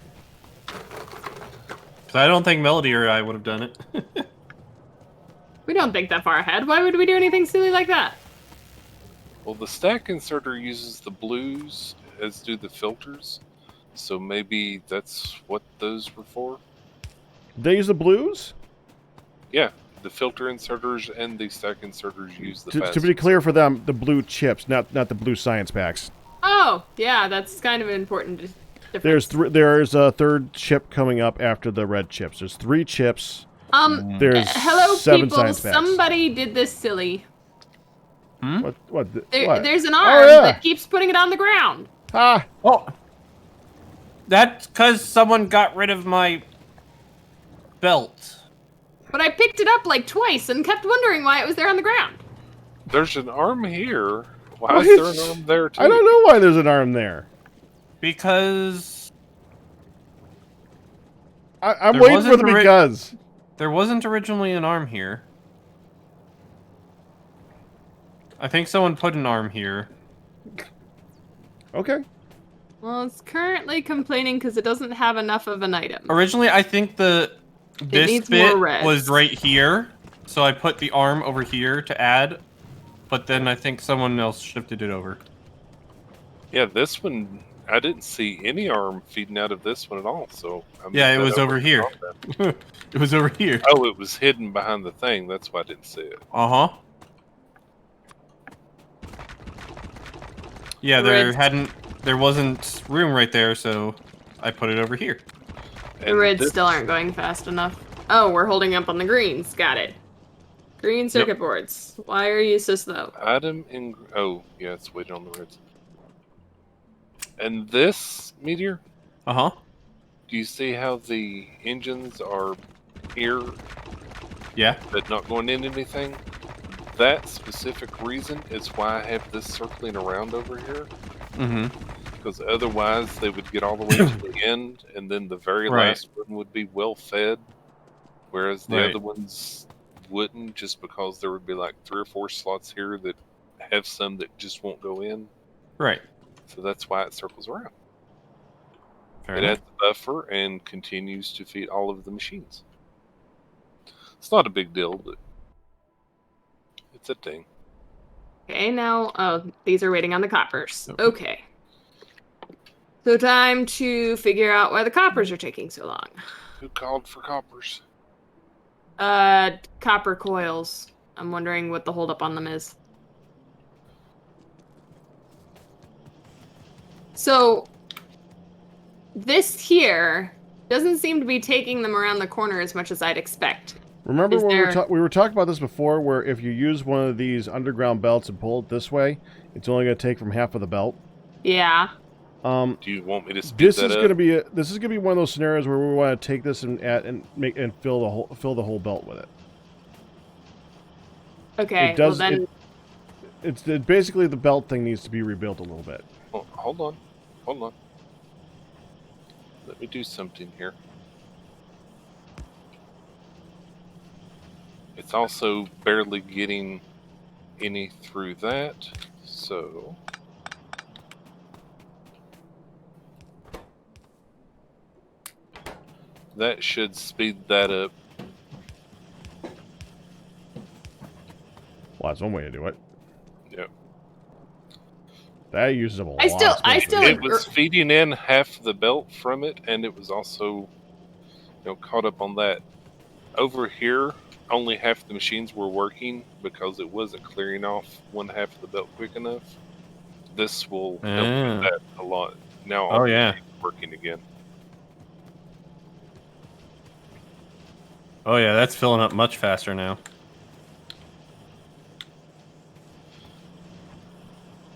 Because I don't think Melody or I would have done it. We don't think that far ahead. Why would we do anything silly like that? Well, the stack inserter uses the blues, as do the filters. So maybe that's what those were for? They use the blues? Yeah, the filter inserters and the stack inserters use the To be clear for them, the blue chips, not the blue science packs. Oh, yeah, that's kind of an important difference. There's a third chip coming up after the red chips. There's 3 chips. There's hello, 7 people. science packs. Somebody did this silly. What? What? There's an Oh, arm yeah. that keeps putting it on the ground. Ah! Oh, that's because someone got rid of my belt. But I picked it up like twice and kept wondering why it was there on the ground. There's an arm here. Why What? is there an arm there too? I don't know why there's an arm there. Because I'm There waiting for wasn't the a ri- because. there wasn't originally an arm here. I think someone put an arm here. Okay. Well, it's currently complaining because it doesn't have enough of an item. Originally, I think this needs bit more reds. was right here, so I put the arm over here to add, but then I think someone else shifted it over. Yeah, this one, I didn't see any arm feeding out of this one at all. So I Yeah, it moved was that over here. that. It was over here. Oh, it was hidden behind the thing. That's why I didn't see it. Uh-huh. Yeah, Red- there wasn't room right there, so I put it over here. The And reds this- still aren't going fast enough. Oh, we're holding up on the greens. Got it. Green circuit boards. Why are you so slow? Item in. Oh, yeah, it's waiting on the reds. And this meteor, Uh-huh. do you see how the engines are here Yeah. but not going in anything? That specific reason is why I have this circling around over here. Mm-hmm. Because otherwise they would get all the way to the end, and then the very Right. last one would be well fed, whereas the Right. other ones wouldn't, just because there would be like 3 or 4 slots here that have some that just won't go in. Right. So that's why it circles around. Fair It enough. adds a buffer and continues to feed all of the machines. It's not a big deal, but it's a thing. Okay, now, oh, these are waiting on the coppers. Okay. So time to figure out why the coppers are taking so long. Who called for coppers? Copper coils. I'm wondering what the holdup on them is. So, this here doesn't seem to be taking them around the corner as much as I'd expect. Remember Is when there- we were talking about this before, where if you use one of these underground belts and pull it this way, it's only going to take from half of the belt. Yeah. Do you want me to speed This that is up? going to be one of those scenarios where we want to take this and fill the whole belt with it. Okay, It does. well then... It's basically the belt thing needs to be rebuilt a little bit. Oh, hold on. Hold on. Let me do something here. It's also barely getting any through that, so... That should speed that up. Well, that's one way to do it. Yep. That uses up a lot. I still- of space. I still- It was feeding in half the belt from it, and it was also, caught up on that. Over here, only half the machines were working because it wasn't clearing off one half of the belt quick enough. This will help Ah. with that a lot. Now Oh, all the yeah. machines are working again. Oh yeah, that's filling up much faster now.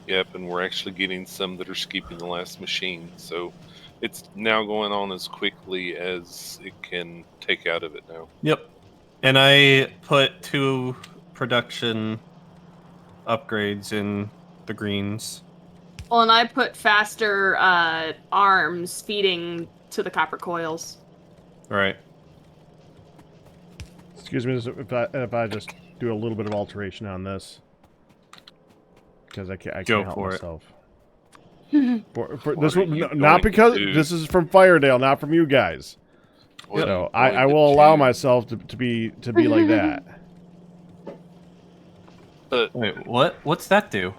Yep, and we're actually getting some that are skipping the last machine, so it's now going on as quickly as it can take out of it now. Yep. And I put 2 production upgrades in the greens. Well, and I put faster arms feeding to the copper coils. Right. Excuse me if I just do a little bit of alteration on this, because I can't Go help for it. myself. For What this are one, you not going to because do? this is from Firedale, not from you guys. What So are you I going will to allow do? myself to be like that. But Wait, what? What's that do?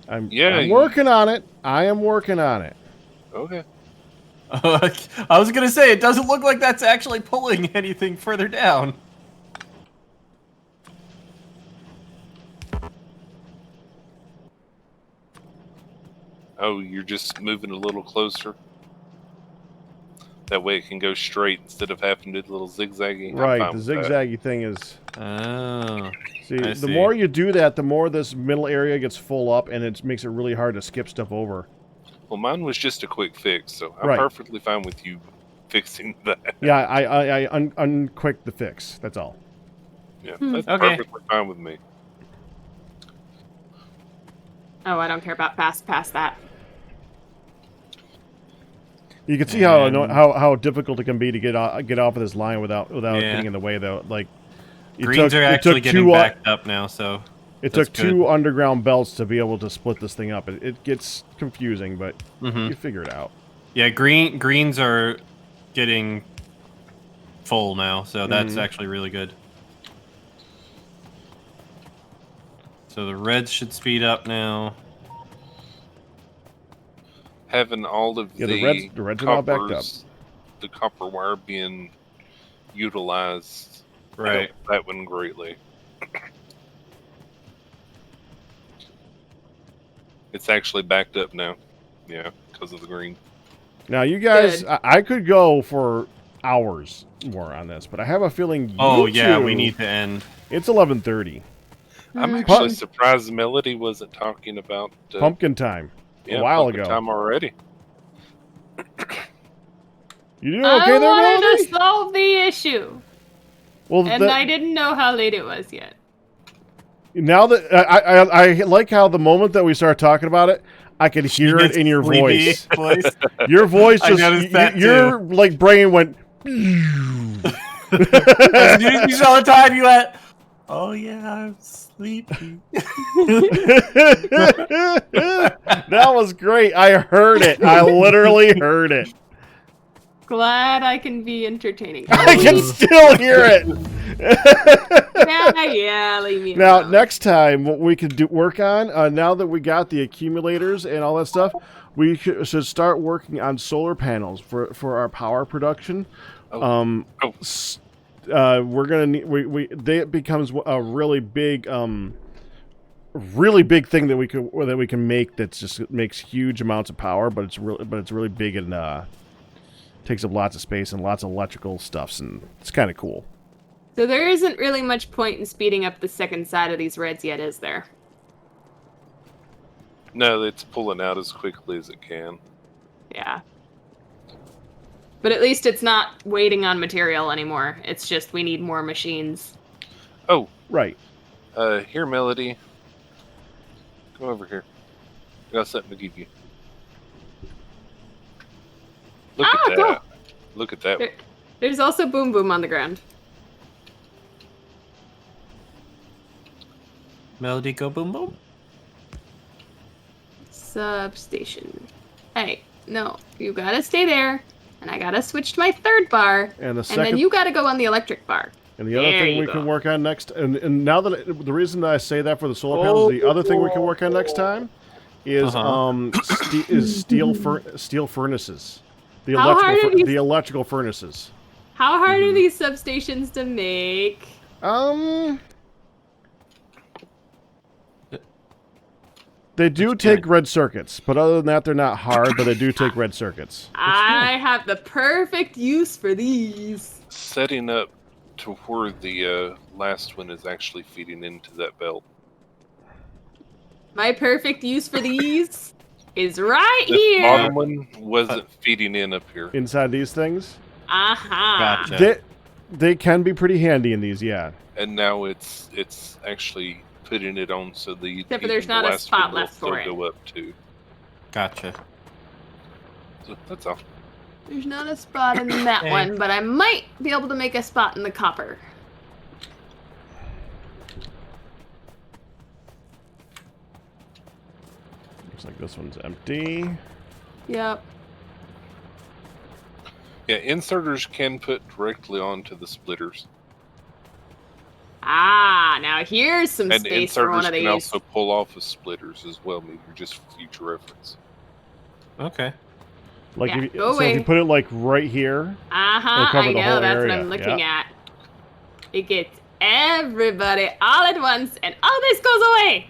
I'm Yeah, working on it. I am working on it. okay. I was gonna say, it doesn't look like that's actually pulling anything further down. Oh, you're just moving a little closer. That way it can go straight instead of having to do the little zigzaggy. I'm Right, fine the with that. zigzaggy thing is. Oh. See, I the see. more you do that, the more this middle area gets full up, and it makes it really hard to skip stuff over. Well, mine was just a quick fix, so I'm Right. perfectly fine with you fixing that. Yeah, I unquick the fix. That's all. Yeah, that's Okay. perfectly fine with me. Oh, I don't care about past that. You can see how And- how difficult it can be to get off of this line without Yeah. getting in the way, though. Like Greens are actually getting backed up now, so It that's took 2 underground belts to be able to split this thing up. It gets confusing, but you figure it out. yeah, greens are getting full now, so that's actually really good. So the reds should speed up now. having all of Yeah, the the reds are all backed up. coppers, the copper wire being utilized, Right. helped that one greatly. It's actually backed up now. Yeah, because of the green. Now, you guys, Good. I could go for hours more on this, but I have a feeling you Oh yeah, we two- need to end. It's 11:30. I'm Mhm. actually surprised Melody wasn't talking about Pumpkin time. yeah, a while pumpkin ago. time already. You doing I okay there, wanted Melody? to solve the issue, Well, and I didn't know how late it was yet. now that I like how the moment that we start talking about it, I can hear it in your Sleepy voice. voice. Your voice I just noticed that your like brain went. As soon as you saw the time, you went, "Oh yeah, I'm sleepy." That was great. I heard it. I literally heard it. Glad I can be entertaining. I can still hear it. yeah, leave me Now, alone. next time, what we could work on, now that we got the accumulators and all that stuff, we should start working on solar panels for our power production. Oh. We're gonna need it becomes a really big thing that we can make that just makes huge amounts of power, but it's really big and takes up lots of space and lots of electrical stuffs, and it's kind of cool. So there isn't really much point in speeding up the second side of these reds yet, is there? No, it's pulling out as quickly as it can. Yeah. But at least it's not waiting on material anymore. It's just we need more machines. Oh, Right. here, Melody. Come over here. I got something to give you. Look Ah, at that. cool. Look at that. There, there's also Boom Boom on the ground. Melody, go boom boom. Substation. Hey, no, you gotta stay there, and I gotta switch to my third bar, And the and second then you gotta go on the electric bar. And the other There thing you we go. can work on next, and now that the reason that I say that for the solar panels, the other thing we can work on next time is steel furnaces, the How hard are these- electrical furnaces. How hard are these substations to make? They do take red circuits, but other than that, they're not hard. But they do take red circuits. I have the perfect use for these. Setting up to where the last one is actually feeding into that belt. My perfect use for these is right This here. bottom one wasn't feeding in up here. Inside these things, Aha. Gotcha. they can be pretty handy in these. Yeah. And now it's actually putting it on so the Except for there's even not the a last spot one will left for still it. go up too. Gotcha. So that's all. There's not a spot in that Okay. one, but I might be able to make a spot in the copper. Looks like this one's empty. Yep. Yeah, inserters can put directly onto the splitters. Ah, now here's some And space for one inserters of can these. also pull off of splitters as well, maybe just for future reference. Okay. Like Yeah, if, go so if you away. put it like right here, Uh-huh, cover I the know, whole that's what area, I'm looking yeah. at. It gets everybody all at once, and all this goes away!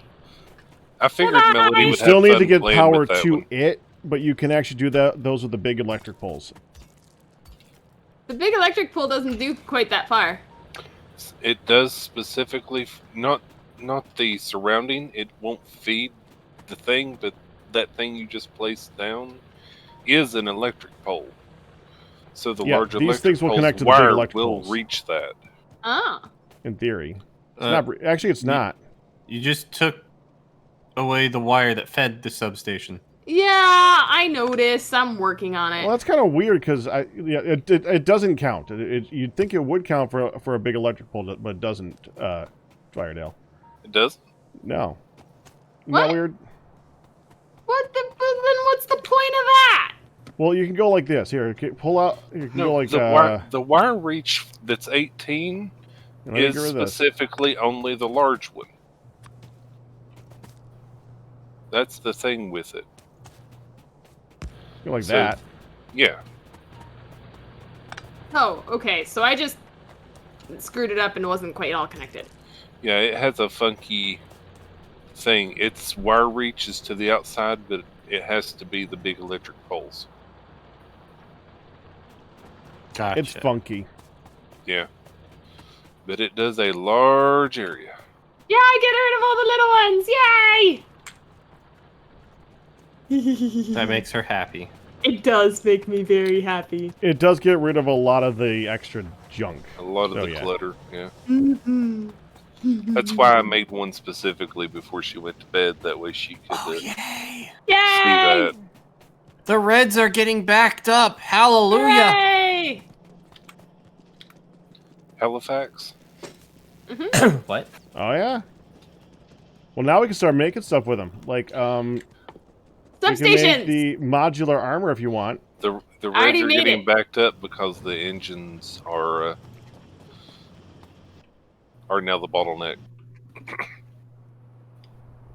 I figured Bye-bye. Melody you would still have need fun to get playing power with that to one. it, but you can actually do those with the big electric poles. The big electric pole doesn't do quite that far. It does specifically, not the surrounding. It won't feed the thing, but that thing you just placed down is an electric pole. So the Yeah, large these electric things will pole's connect to the big wire electric will poles. reach that. Ah. In theory, it's not. Actually, it's not. You just took away the wire that fed the substation. Yeah, I noticed. I'm working on it. Well, that's kind of weird because it doesn't count. You'd think it would count for a big electric pole, but it doesn't. Firedale. It does. No. Isn't What? that weird? Then what's the point of that? Well, you can go like this. Here, okay, pull out. You can go No, like the wire reach that's 18 let me is get rid of this. specifically only the large one. That's the thing with it. Like So- that. Yeah. Oh, okay. So I just screwed it up and wasn't quite all connected. Yeah, it has a funky thing. Its wire reach is to the outside, but it has to be the big electric poles. Gotcha. It's funky. Yeah. But it does a large area. Yeah, I get rid of all the little ones. Yay! That makes her happy. It does make me very happy. It does get rid of a lot of the extra junk. A lot of Oh, the yeah. clutter. Yeah. Mm-hmm. That's why I made one specifically before she went to bed. That way she could see Yay! Yay! that. The Reds are getting backed up. Hallelujah! Hooray! Halifax. What? Oh yeah. Well, now we can start making stuff with them. Like, we can make Substations! the modular armor if you want. The I already Reds are made getting it. backed up because the engines are now the bottleneck.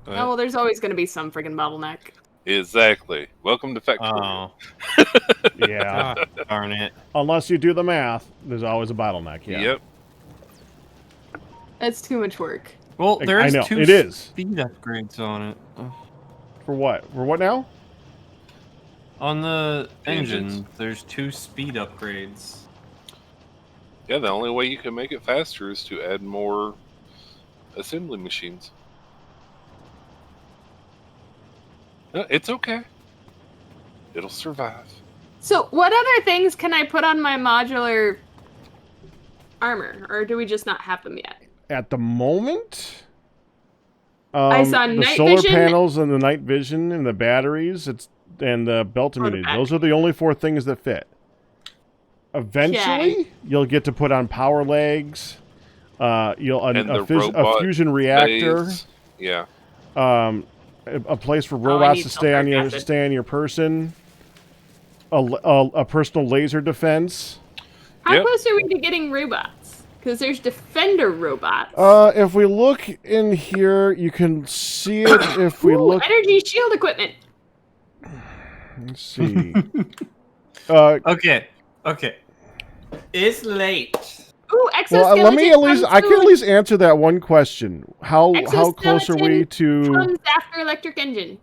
Oh, well, there's always going to be some friggin' bottleneck. Exactly. Welcome to Factorio. Oh, Yeah. darn it. Unless you do the math, there's always a bottleneck. Yeah. Yep. That's too much work. Well, I there's know, two it is. speed upgrades on it. For what? For what now? On the Engines. engine, there's 2 speed upgrades. Yeah, the only way you can make it faster is to add more assembly machines. No, it's okay. It'll survive. So, what other things can I put on my modular armor? Or do we just not have them yet? At the moment, I saw the night solar vision. panels and the night vision and the batteries. And the belt Oh, the immunity. Those are the only 4 things that fit. Eventually, you'll get to put on power legs. You'll And the a robot fusion reactor. Bays. Yeah. A place for I robots need to stay on sulfuric acid. your person. A personal laser defense. How Yep. close are we to getting robots? Because there's defender robots. If we look in here, you can see it. If we Ooh, look, energy shield equipment. let's see. Okay. It's late. Ooh, exoskeleton. Well, let me at least. comes I can at soon. least answer that one question. How close are we to? Comes after electric engine.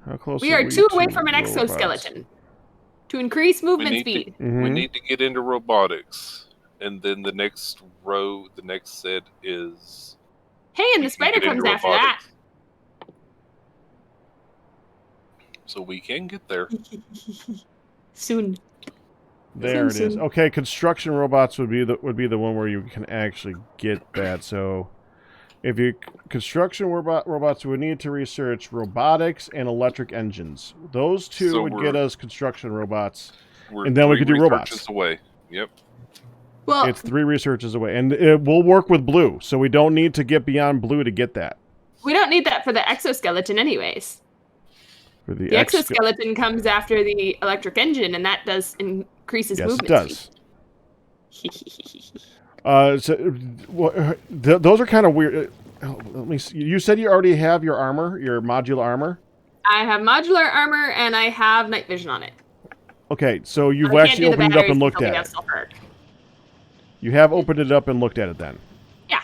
How close? We are 2 away to from an robots? exoskeleton. To increase movement need to- speed. We Mhm. need to get into robotics. And then the next set is... Hey, and the we can spider get into comes after that. robotics. So we can get there. Soon. There it is. Soon. Okay, construction robots would be the one where you can actually get that. So, if you construction robots, we would need to research robotics and electric engines. Those 2 So would we're- get us construction robots. We're And then we 3 could do robots. researches away. Yep. Well, It's 3 researches away, and it will work with blue. So we don't need to get beyond blue to get that. we don't need that for the exoskeleton anyways. For the The exoskeleton comes after the electric engine, and that does increases yes, it movement does. speed. Those are kind of weird. Let me see. You said you already have your armor, your modular armor. I have modular armor, and I have night vision on it. Okay, so you've I can't actually do the opened it up batteries and looked until we at have it. sulfur. You have opened it up and looked at it then. Yeah.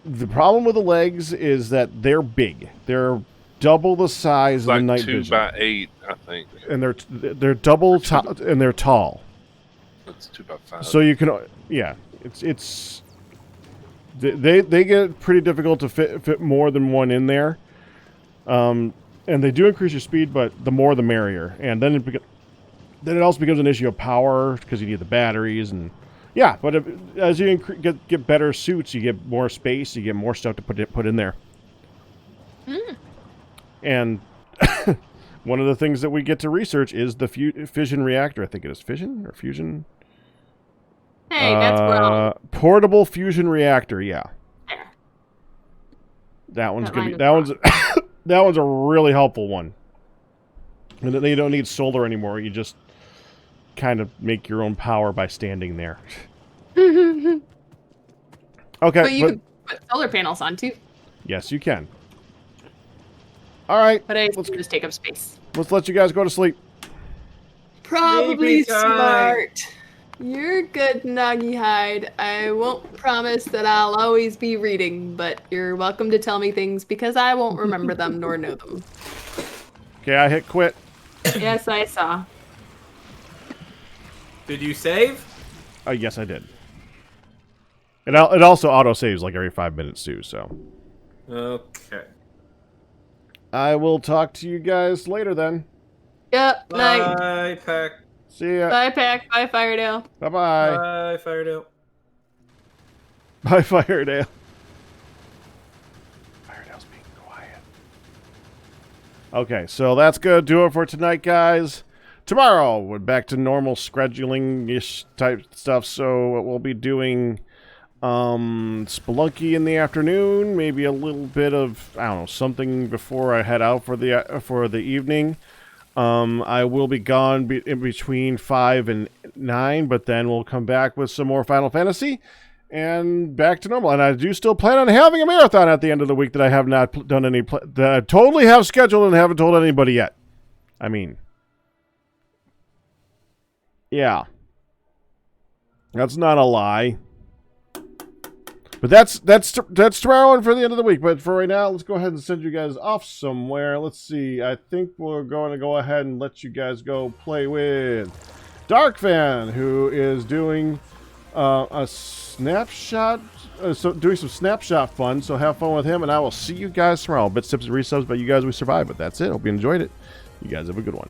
The problem with the legs is that they're big. They're double the size of the Like night 2 vision, by 8, I think. and they're double and they're tall. That's 2 by 5. So you can, yeah, it's they get pretty difficult to fit more than one in there. And they do increase your speed, but the more the merrier. And then it also becomes an issue of power because you need the batteries and yeah. But as you get better suits, you get more space, you get more stuff to put in there. And one of the things that we get to research is the fission reactor. I think it is fission or fusion. Hey, that's wrong. Portable fusion reactor. Yeah, There. that one's That gonna line be is that one's a really helpful one. And then you don't need solar anymore. You just kind of make your own power by standing there. Okay, But you can put solar panels on too. yes, you can. All right. But I Let's just take up space. let you guys go to sleep. Probably Sleepy time. smart. You're good, Nagi Hide. I won't promise that I'll always be reading, but you're welcome to tell me things because I won't remember them nor know them. Okay, I hit quit. Yes, I saw. Did you save? Oh, yes, I did. It also auto saves like every 5 minutes too. So Okay. I will talk to you guys later then. Yep, night. Bye, Pack. See ya. Bye, Pack. Bye, Firedale. Bye bye. Bye, Firedale. Bye, Firedale. Firedale's being quiet. Okay, so that's gonna do it for tonight, guys. Tomorrow we're back to normal scheduling-ish type stuff. So we'll be doing Spelunky in the afternoon, maybe a little bit of, I don't know, something before I head out for the evening. I will be gone in between 5 and 9, but then we'll come back with some more Final Fantasy and back to normal. And I do still plan on having a marathon at the end of the week that I have not done any that I totally have scheduled and haven't told anybody yet. I mean, yeah, that's not a lie. But that's tomorrow and for the end of the week. But for right now, let's go ahead and send you guys off somewhere. Let's see. I think we're going to go ahead and let you guys go play with Darkfan, who is doing a snapshot, doing some snapshot fun. So have fun with him, and I will see you guys tomorrow. Bits, tips, and resubs, but you guys, we survived. But that's it. Hope you enjoyed it. You guys have a good one.